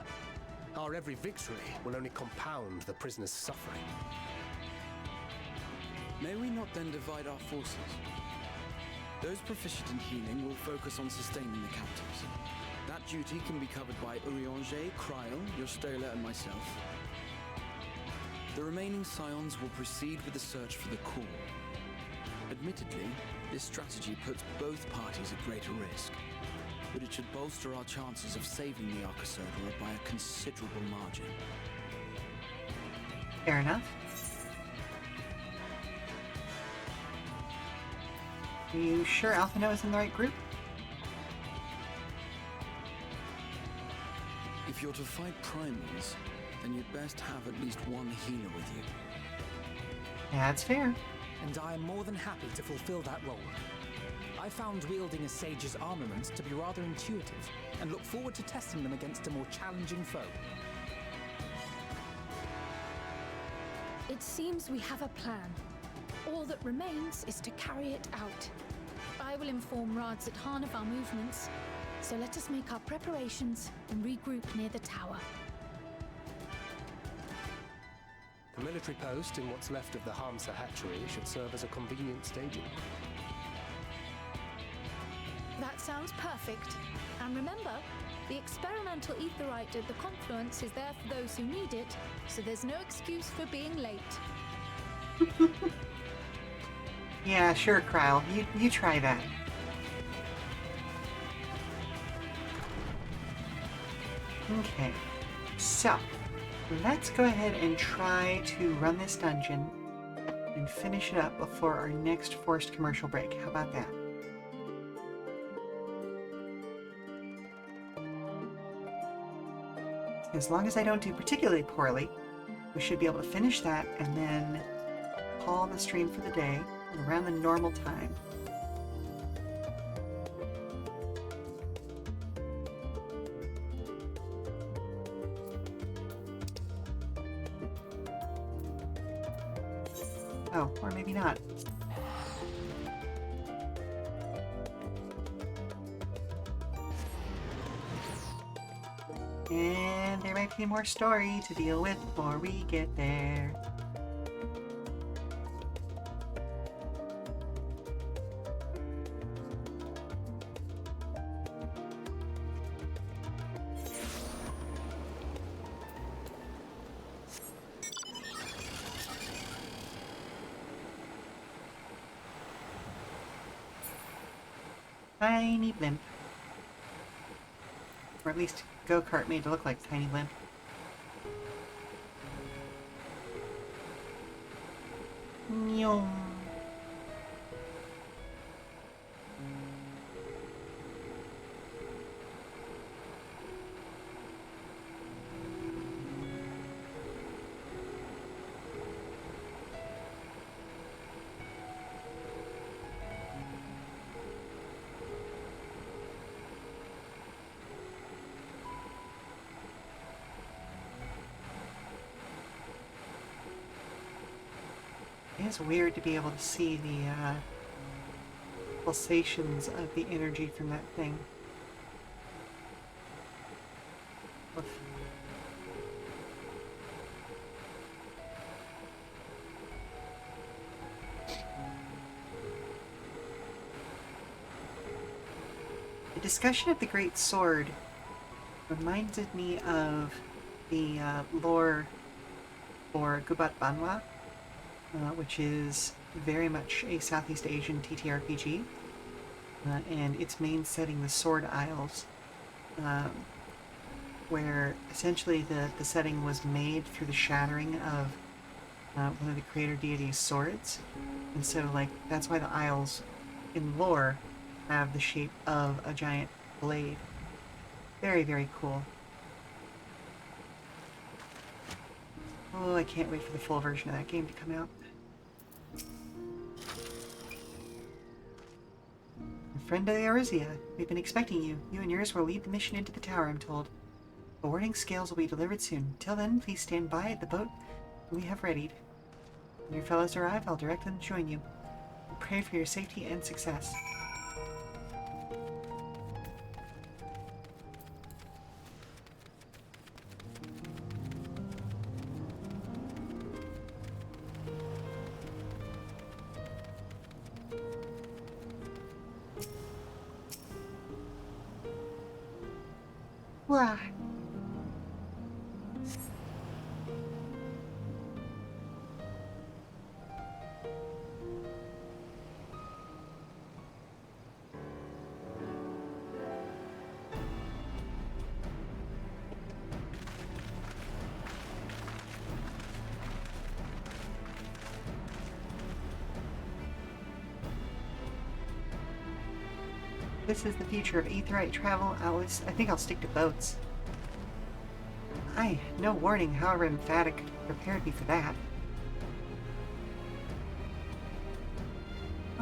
Our every victory will only compound the prisoner's suffering. May we not then divide our forces? Those proficient in healing will focus on sustaining the captives. That duty can be covered by Urianger, Kryl, Yostola, and myself. The remaining scions will proceed with the search for the core. Admittedly, this strategy puts both parties at greater risk, but it should bolster our chances of saving the Arcosodora by a considerable margin. Fair enough. Are you sure Alphino is in the right group? If you're to fight primals, then you'd best have at least one healer with you. That's fair. and I am more than happy to fulfill that role. I found wielding a sage's armaments to be rather intuitive, and look forward to testing them against a more challenging foe. It seems we have a plan. All that remains is to carry it out. I will inform Rads at Han of our movements, so let us make our preparations and regroup near the tower. The military post in what's left of the Hamsa hatchery should serve as a convenient staging. That sounds perfect. And remember, the experimental aetherite at the confluence is there for those who need it, so there's no excuse for being late. Yeah, sure, Kryle. You try that. Okay, so let's go ahead and try to run this dungeon and finish it up before our next forced commercial break. How about that? As long as I don't do particularly poorly, we should be able to finish that and then call the stream for the day around the normal time. Oh, or maybe not. And there might be more story to deal with before we get there. Tiny blimp. Or at least go-kart made to look like a tiny blimp. Nyong. It is weird to be able to see the pulsations of the energy from that thing. Oof. The discussion of the Great Sword reminded me of the lore for Gubat Banwa, which is very much a Southeast Asian TTRPG, and its main setting, the Sword Isles, where essentially the setting was made through the shattering of one of the creator deity's swords, and so like that's why the Isles in lore have the shape of a giant blade. Very, very cool. Oh, I can't wait for the full version of that game to come out. Friend of the Arizia, we've been expecting you. You and yours will lead the mission into the tower, I'm told. The warding scales will be delivered soon. Till then, please stand by at the boat we have readied. When your fellows arrive, I'll direct them to join you. I pray for your safety and success. Wah. This is the future of aetherite travel. I think I'll stick to boats. No warning, however emphatic, prepared me for that.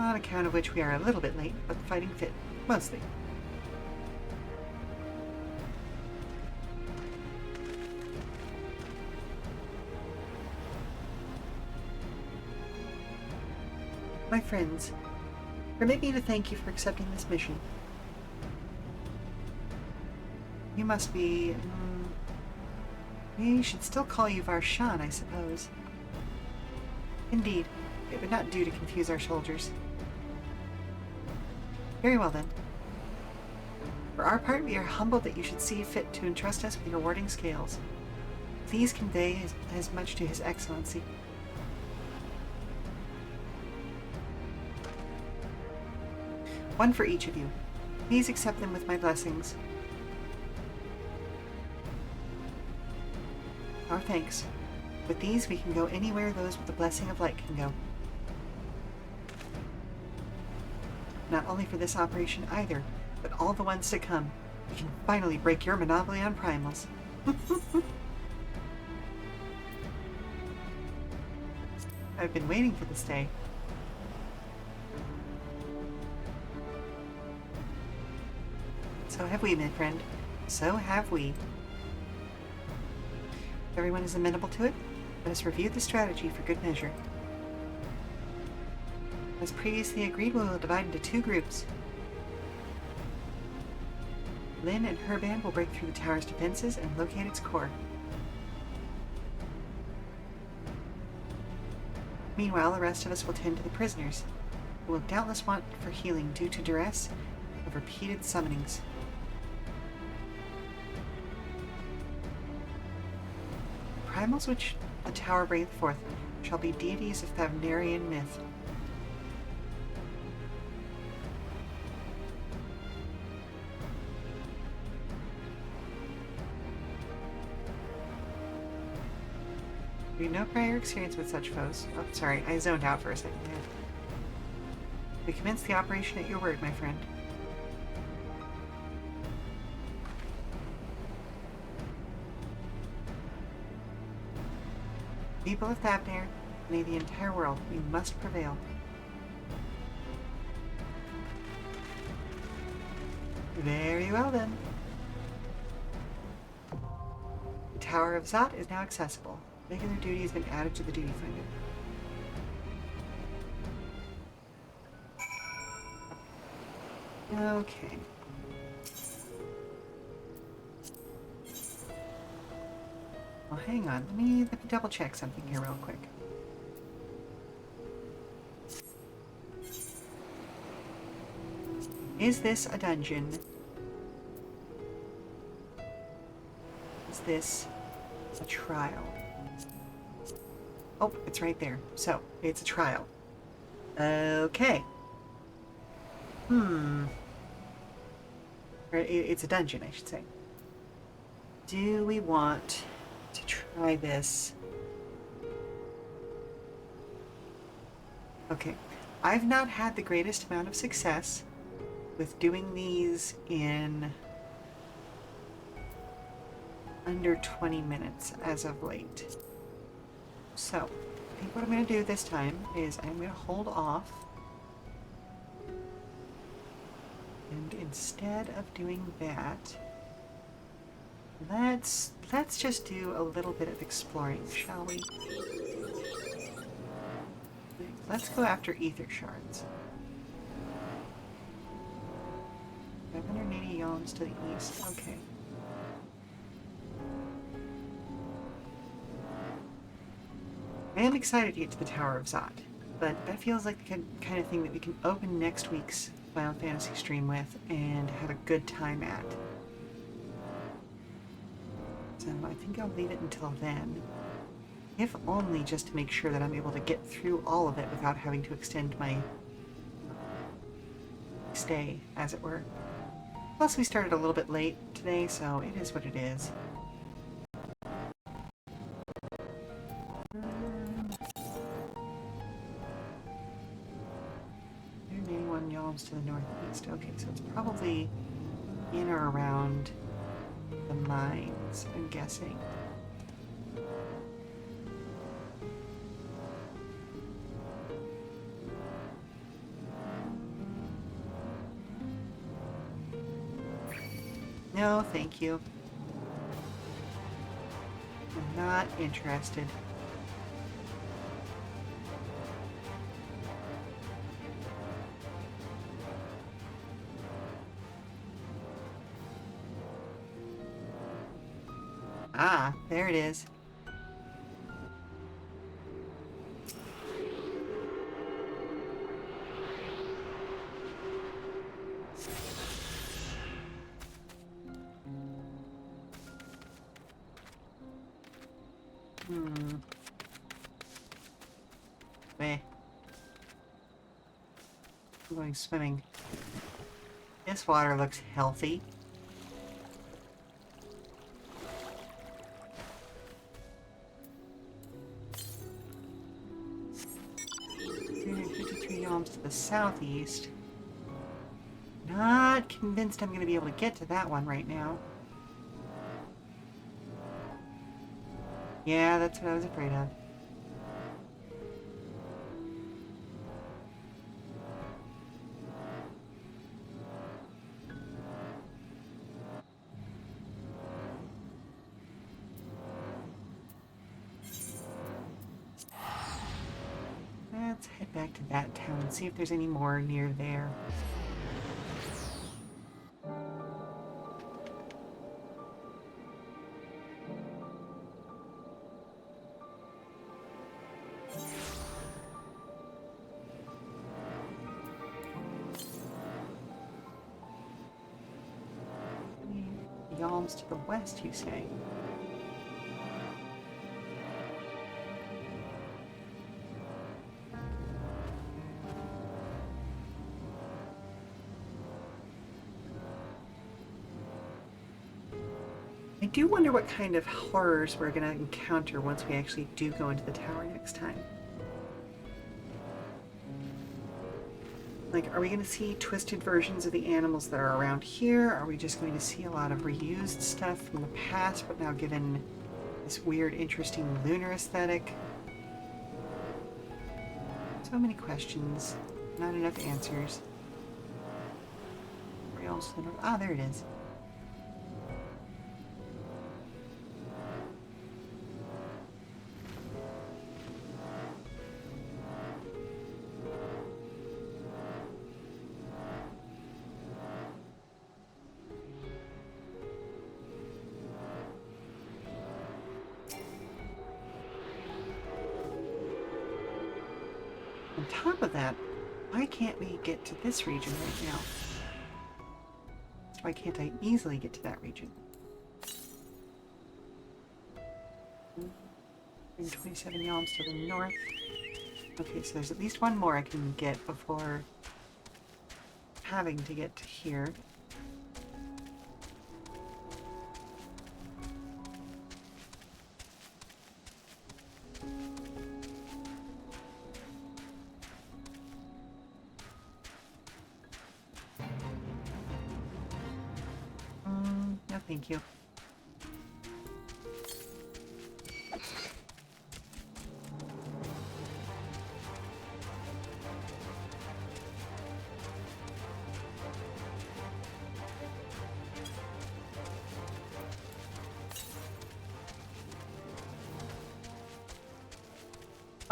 On account of which we are a little bit late, but fighting fit, mostly. My friends, permit me to thank you for accepting this mission. You must be... we should still call you Varshan, I suppose. Indeed, it would not do to confuse our soldiers. Very well then. For our part, we are humbled that you should see fit to entrust us with your warding scales. Please convey as much to His Excellency. One for each of you. Please accept them with my blessings. Our thanks. With these, we can go anywhere those with the blessing of light can go. Not only for this operation either, but all the ones to come. We can finally break your monopoly on primals. I've been waiting for this day. So have we, my friend. So have we. If everyone is amenable to it, let us review the strategy for good measure. As previously agreed, we will divide into 2 groups. Lynn and her band will break through the tower's defenses and locate its core. Meanwhile, the rest of us will tend to the prisoners, who will doubtless want for healing due to duress of repeated summonings. The primals which the tower bringeth forth shall be deities of Thavnarian myth. We have no prior experience with such foes. Oh, sorry, I zoned out for a second there. We commence the operation at your word, my friend. People of Thavnir, nay, the entire world, we must prevail. Very well then. The Tower of Zot is now accessible. Regular duty has been added to the duty finder. Okay. Well, hang on. Let me double check something here real quick. Is this a dungeon? Is this a trial? Oh, it's right there. So, it's a trial. Okay. Or it's a dungeon, I should say. Do we want to try this? Okay. I've not had the greatest amount of success with doing these in under 20 minutes as of late. So, I think what I'm going to do this time is I'm going to hold off, and instead of doing that, let's just do a little bit of exploring, shall we? Let's go after ether shards. 580 yalms to the east. Okay. I am excited to get to the Tower of Zot, but that feels like the kind of thing that we can open next week's Final Fantasy stream with and have a good time at. So I think I'll leave it until then, if only just to make sure that I'm able to get through all of it without having to extend my stay, as it were. Plus, we started a little bit late today, so it is what it is. 181 yalms to the northeast. Okay, so it's probably in or around the mines, I'm guessing. No, thank you. I'm not interested. Ah, there it is. Meh. I'm going swimming. This water looks healthy. To the southeast. Not convinced I'm going to be able to get to that one right now. Yeah, that's what I was afraid of. Let's head back to that town and see if there's any more near there. Yalms to the west, you say? I do wonder what kind of horrors we're going to encounter once we actually do go into the tower next time. Like, are we going to see twisted versions of the animals that are around here? Are we just going to see a lot of reused stuff from the past, but now given this weird, interesting lunar aesthetic? So many questions, not enough answers. Ah, there it is. On top of that, why can't we get to this region right now? Why can't I easily get to that region? 27 yalms to the north. Okay, so there's at least one more I can get before having to get to here. No, thank you.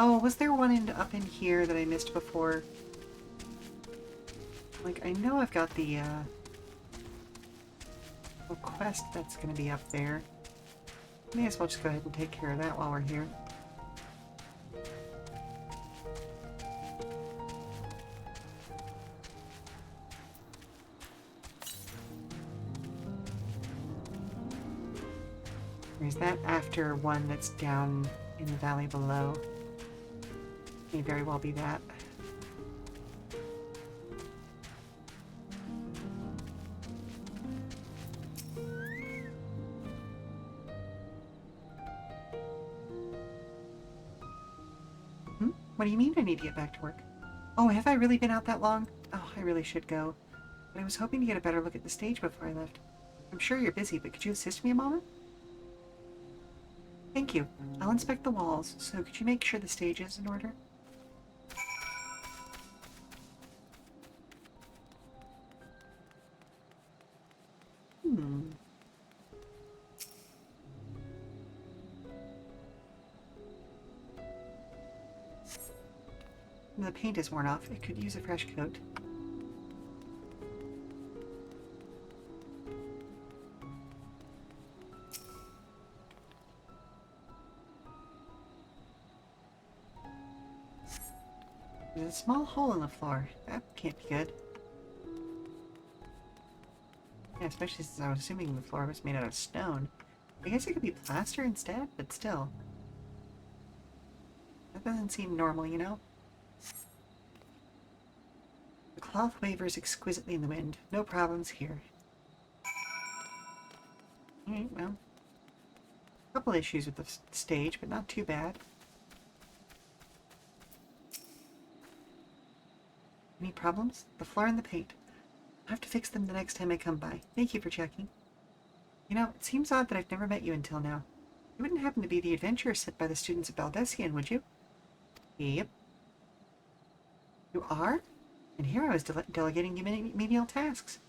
Oh, was there one up in here that I missed before? Like, I know I've got the, quest that's going to be up there. May as well just go ahead and take care of that while we're here. Or is that after one that's down in the valley below? May very well be that. What do you mean I need to get back to work? Oh, have I really been out that long? Oh, I really should go. But I was hoping to get a better look at the stage before I left. I'm sure you're busy, but could you assist me a moment? Thank you. I'll inspect the walls, so could you make sure the stage is in order? the paint is worn off. It could use a fresh coat. There's a small hole in the floor. That can't be good. Yeah, especially since I was assuming the floor was made out of stone. I guess it could be plaster instead, but still. That doesn't seem normal, you know? The cloth wavers exquisitely in the wind. No problems here. Alright, well. A couple issues with the stage, but not too bad. Any problems? The floor and the paint. I'll have to fix them the next time I come by. Thank you for checking. You know, it seems odd that I've never met you until now. You wouldn't happen to be the adventurer sent by the students of Baldessian, would you? Yep. You are? And here I was delegating you menial tasks.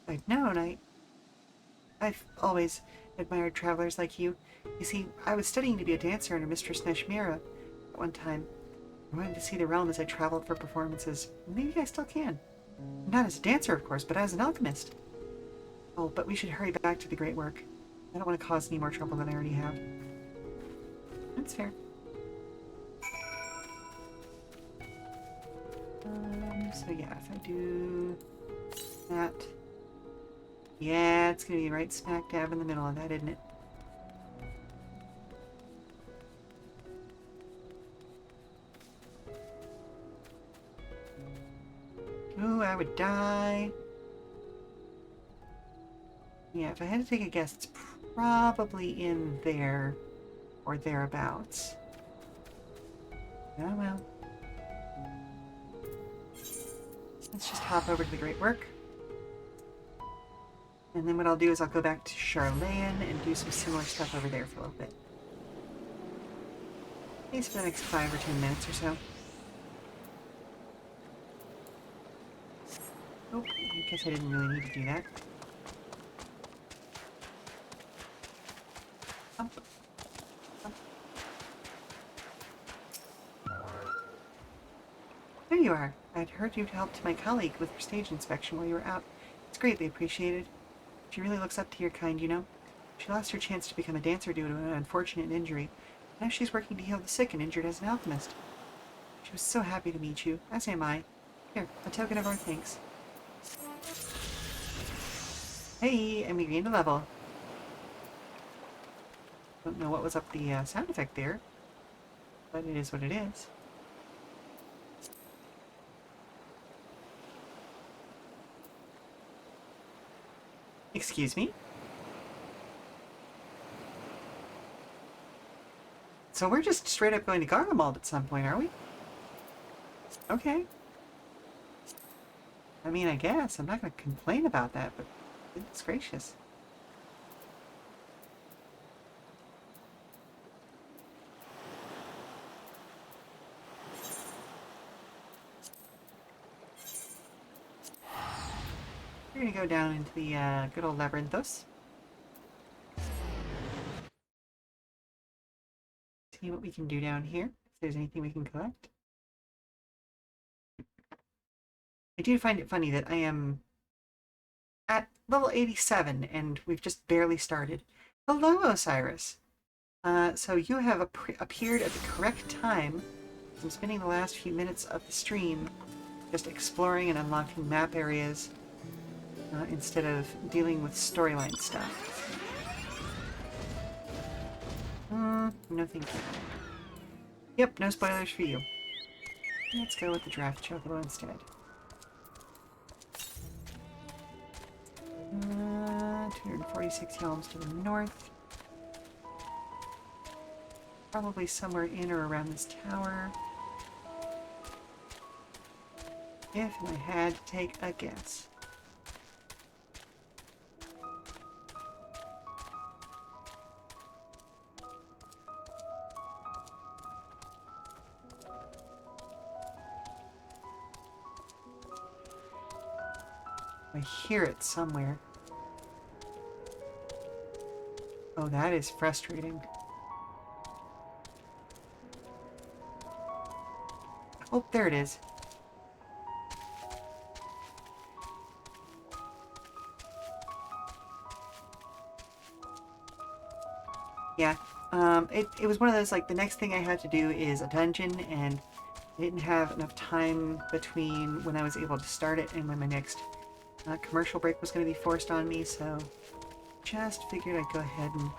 If I'd known, I've always admired travelers like you. You see, I was studying to be a dancer under Mistress Neshmira at one time. I wanted to see the realm as I traveled for performances. Maybe I still can. Not as a dancer, of course, but as an alchemist. Oh, but we should hurry back to the great work. I don't want to cause any more trouble than I already have. That's fair. So yeah, if I do that... Yeah, it's going to be right smack dab in the middle of that, isn't it? Ooh, I would die. Yeah, if I had to take a guess, it's probably in there or thereabouts. Oh well. Let's just hop over to the great work. And then what I'll do is I'll go back to Charlayan and do some similar stuff over there for a little bit. At least for the next 5 or 10 minutes or so. Oh, I guess I didn't really need to do that. Up. Up. There you are. I'd heard you'd helped my colleague with her stage inspection while you were out. It's greatly appreciated. She really looks up to your kind, you know. She lost her chance to become a dancer due to an unfortunate injury. Now she's working to heal the sick and injured as an alchemist. She was so happy to meet you, as am I. Here, a token of our thanks. Hey, and we gained a level. Don't know what was up the sound effect there, but it is what it is. Excuse me? So we're just straight up going to Garlemald at some point, are we? Okay. I mean, I guess. I'm not going to complain about that, but goodness gracious. We're going to go down into the good old Labyrinthos. See what we can do down here, if there's anything we can collect. I do find it funny that I am at level 87 and we've just barely started. Hello, Osiris. So you have appeared at the correct time. I'm spending the last few minutes of the stream just exploring and unlocking map areas instead of dealing with storyline stuff. No thank you. Yep, no spoilers for you. Let's go with the draft chocobo instead. 246 yalms to the north. Probably somewhere in or around this tower. If I had to take a guess. I hear it somewhere. Oh, that is frustrating. Oh, there it is. Yeah, it was one of those, like, the next thing I had to do is a dungeon, and I didn't have enough time between when I was able to start it and when my next commercial break was going to be forced on me, so just figured I'd go ahead and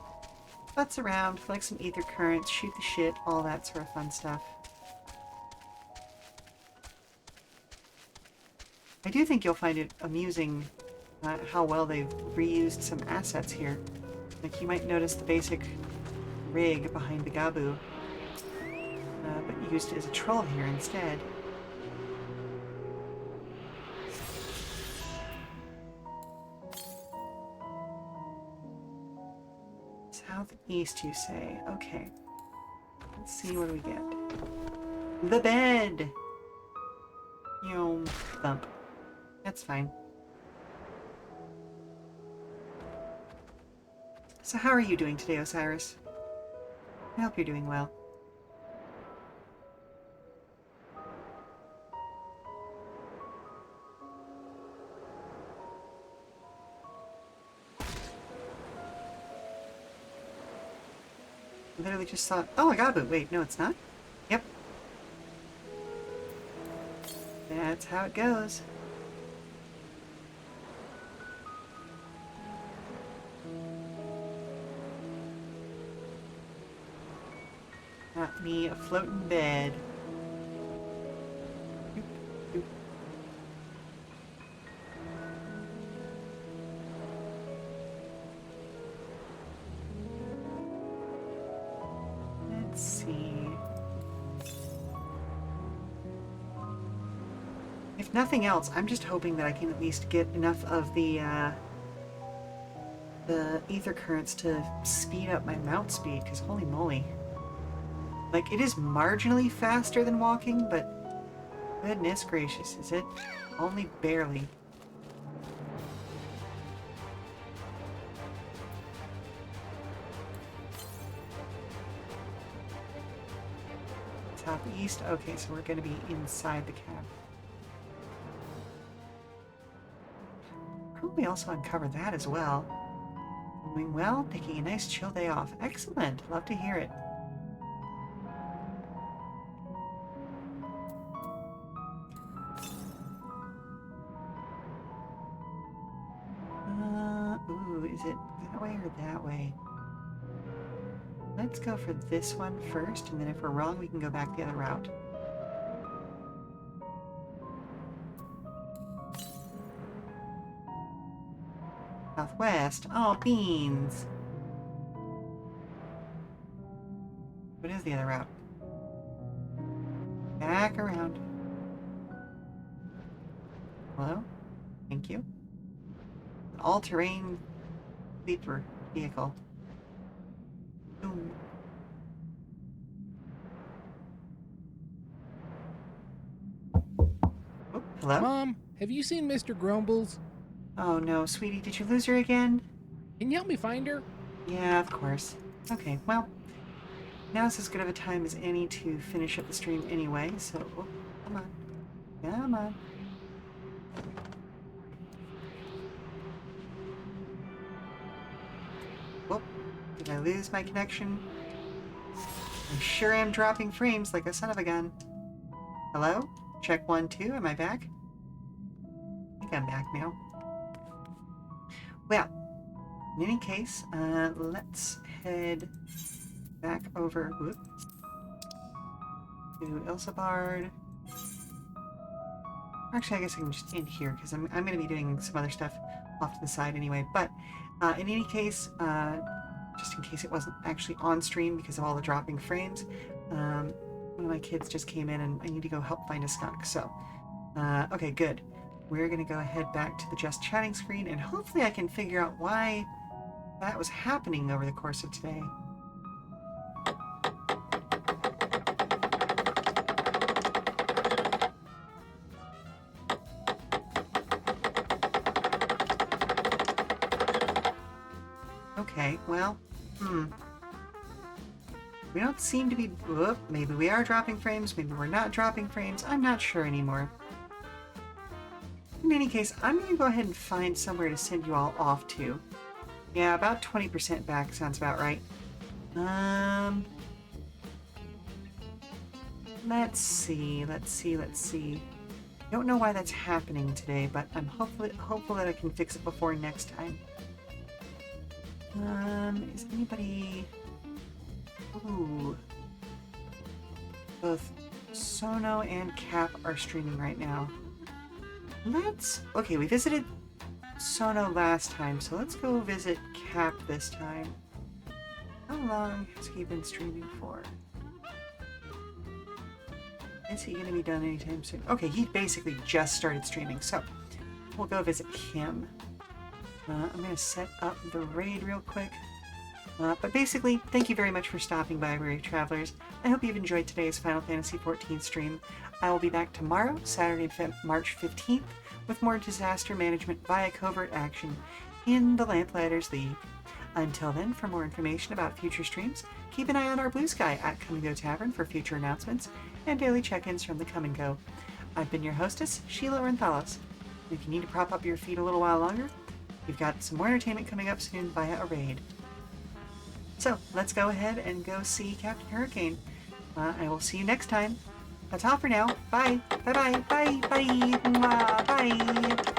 butts around, collect some ether currents, shoot the shit, all that sort of fun stuff. I do think you'll find it amusing how well they've reused some assets here. Like, you might notice the basic rig behind the Gabu, but used as a troll here instead. Southeast, you say? Okay. Let's see, what do we get? The bed! Yum. Thump. That's fine. So how are you doing today, Osiris? I hope you're doing well. I literally just saw... Oh, I got it. Wait, no, it's not? Yep. That's how it goes. Got me a floating bed. Doop, doop. Let's see. If nothing else, I'm just hoping that I can at least get enough of the ether currents to speed up my mount speed, because holy moly. Like, it is marginally faster than walking, but goodness gracious, is it? Only barely. Southeast? Okay, so we're going to be inside the cab. Probably also uncover that as well. Doing well, taking a nice chill day off. Excellent, love to hear it. Ooh, is it that way or that way? Let's go for this one first, and then if we're wrong, we can go back the other route. Southwest? Oh, beans! What is the other route? Back around. Hello? Thank you. An all-terrain sleeper vehicle. Boom. Oh, hello? Mom, have you seen Mr. Grumbles? Oh no, sweetie, did you lose her again? Can you help me find her? Yeah, of course. Okay, well, now's as good of a time as any to finish up the stream anyway, so... Oh, come on. Come on. Whoop. Did I lose my connection? I sure am dropping frames like a son of a gun. Hello? Check 1, 2, am I back? I think I'm back now. Well, in any case, let's head back over, whoop, to Ilsabard. Actually, I guess I can just end here, because I'm going to be doing some other stuff off to the side anyway. But in any case, just in case it wasn't actually on stream because of all the dropping frames, one of my kids just came in and I need to go help find a skunk. So, okay, good. We're going to go ahead back to the just chatting screen, and hopefully I can figure out why that was happening over the course of today. Okay, well, We don't seem to be... Whoop, maybe we are dropping frames, maybe we're not dropping frames. I'm not sure anymore. In any case, I'm going to go ahead and find somewhere to send you all off to. Yeah, about 20% back sounds about right. Let's see. Don't know why that's happening today, but I'm hopeful that I can fix it before next time. Is anybody... Ooh. Both Sono and Cap are streaming right now. Okay, we visited Sono last time, so let's go visit Cap this time. How long has he been streaming for? Is he going to be done anytime soon? Okay, he basically just started streaming, so we'll go visit him. I'm going to set up the raid real quick. But basically, thank you very much for stopping by, Brave Travelers. I hope you've enjoyed today's Final Fantasy XIV stream. I will be back tomorrow, Saturday, March 15th, with more disaster management via covert action in the Lamplighters League. Until then, for more information about future streams, keep an eye on our Blue Sky at Come & Go Tavern for future announcements and daily check-ins from the Come & Go. I've been your hostess, Sheela Ornthalis. If you need to prop up your feet a little while longer, we've got some more entertainment coming up soon via a raid. So, let's go ahead and go see Captain Hurricane. I will see you next time. That's all for now. Bye. Bye-bye. Bye. Bye. Bye. Bye.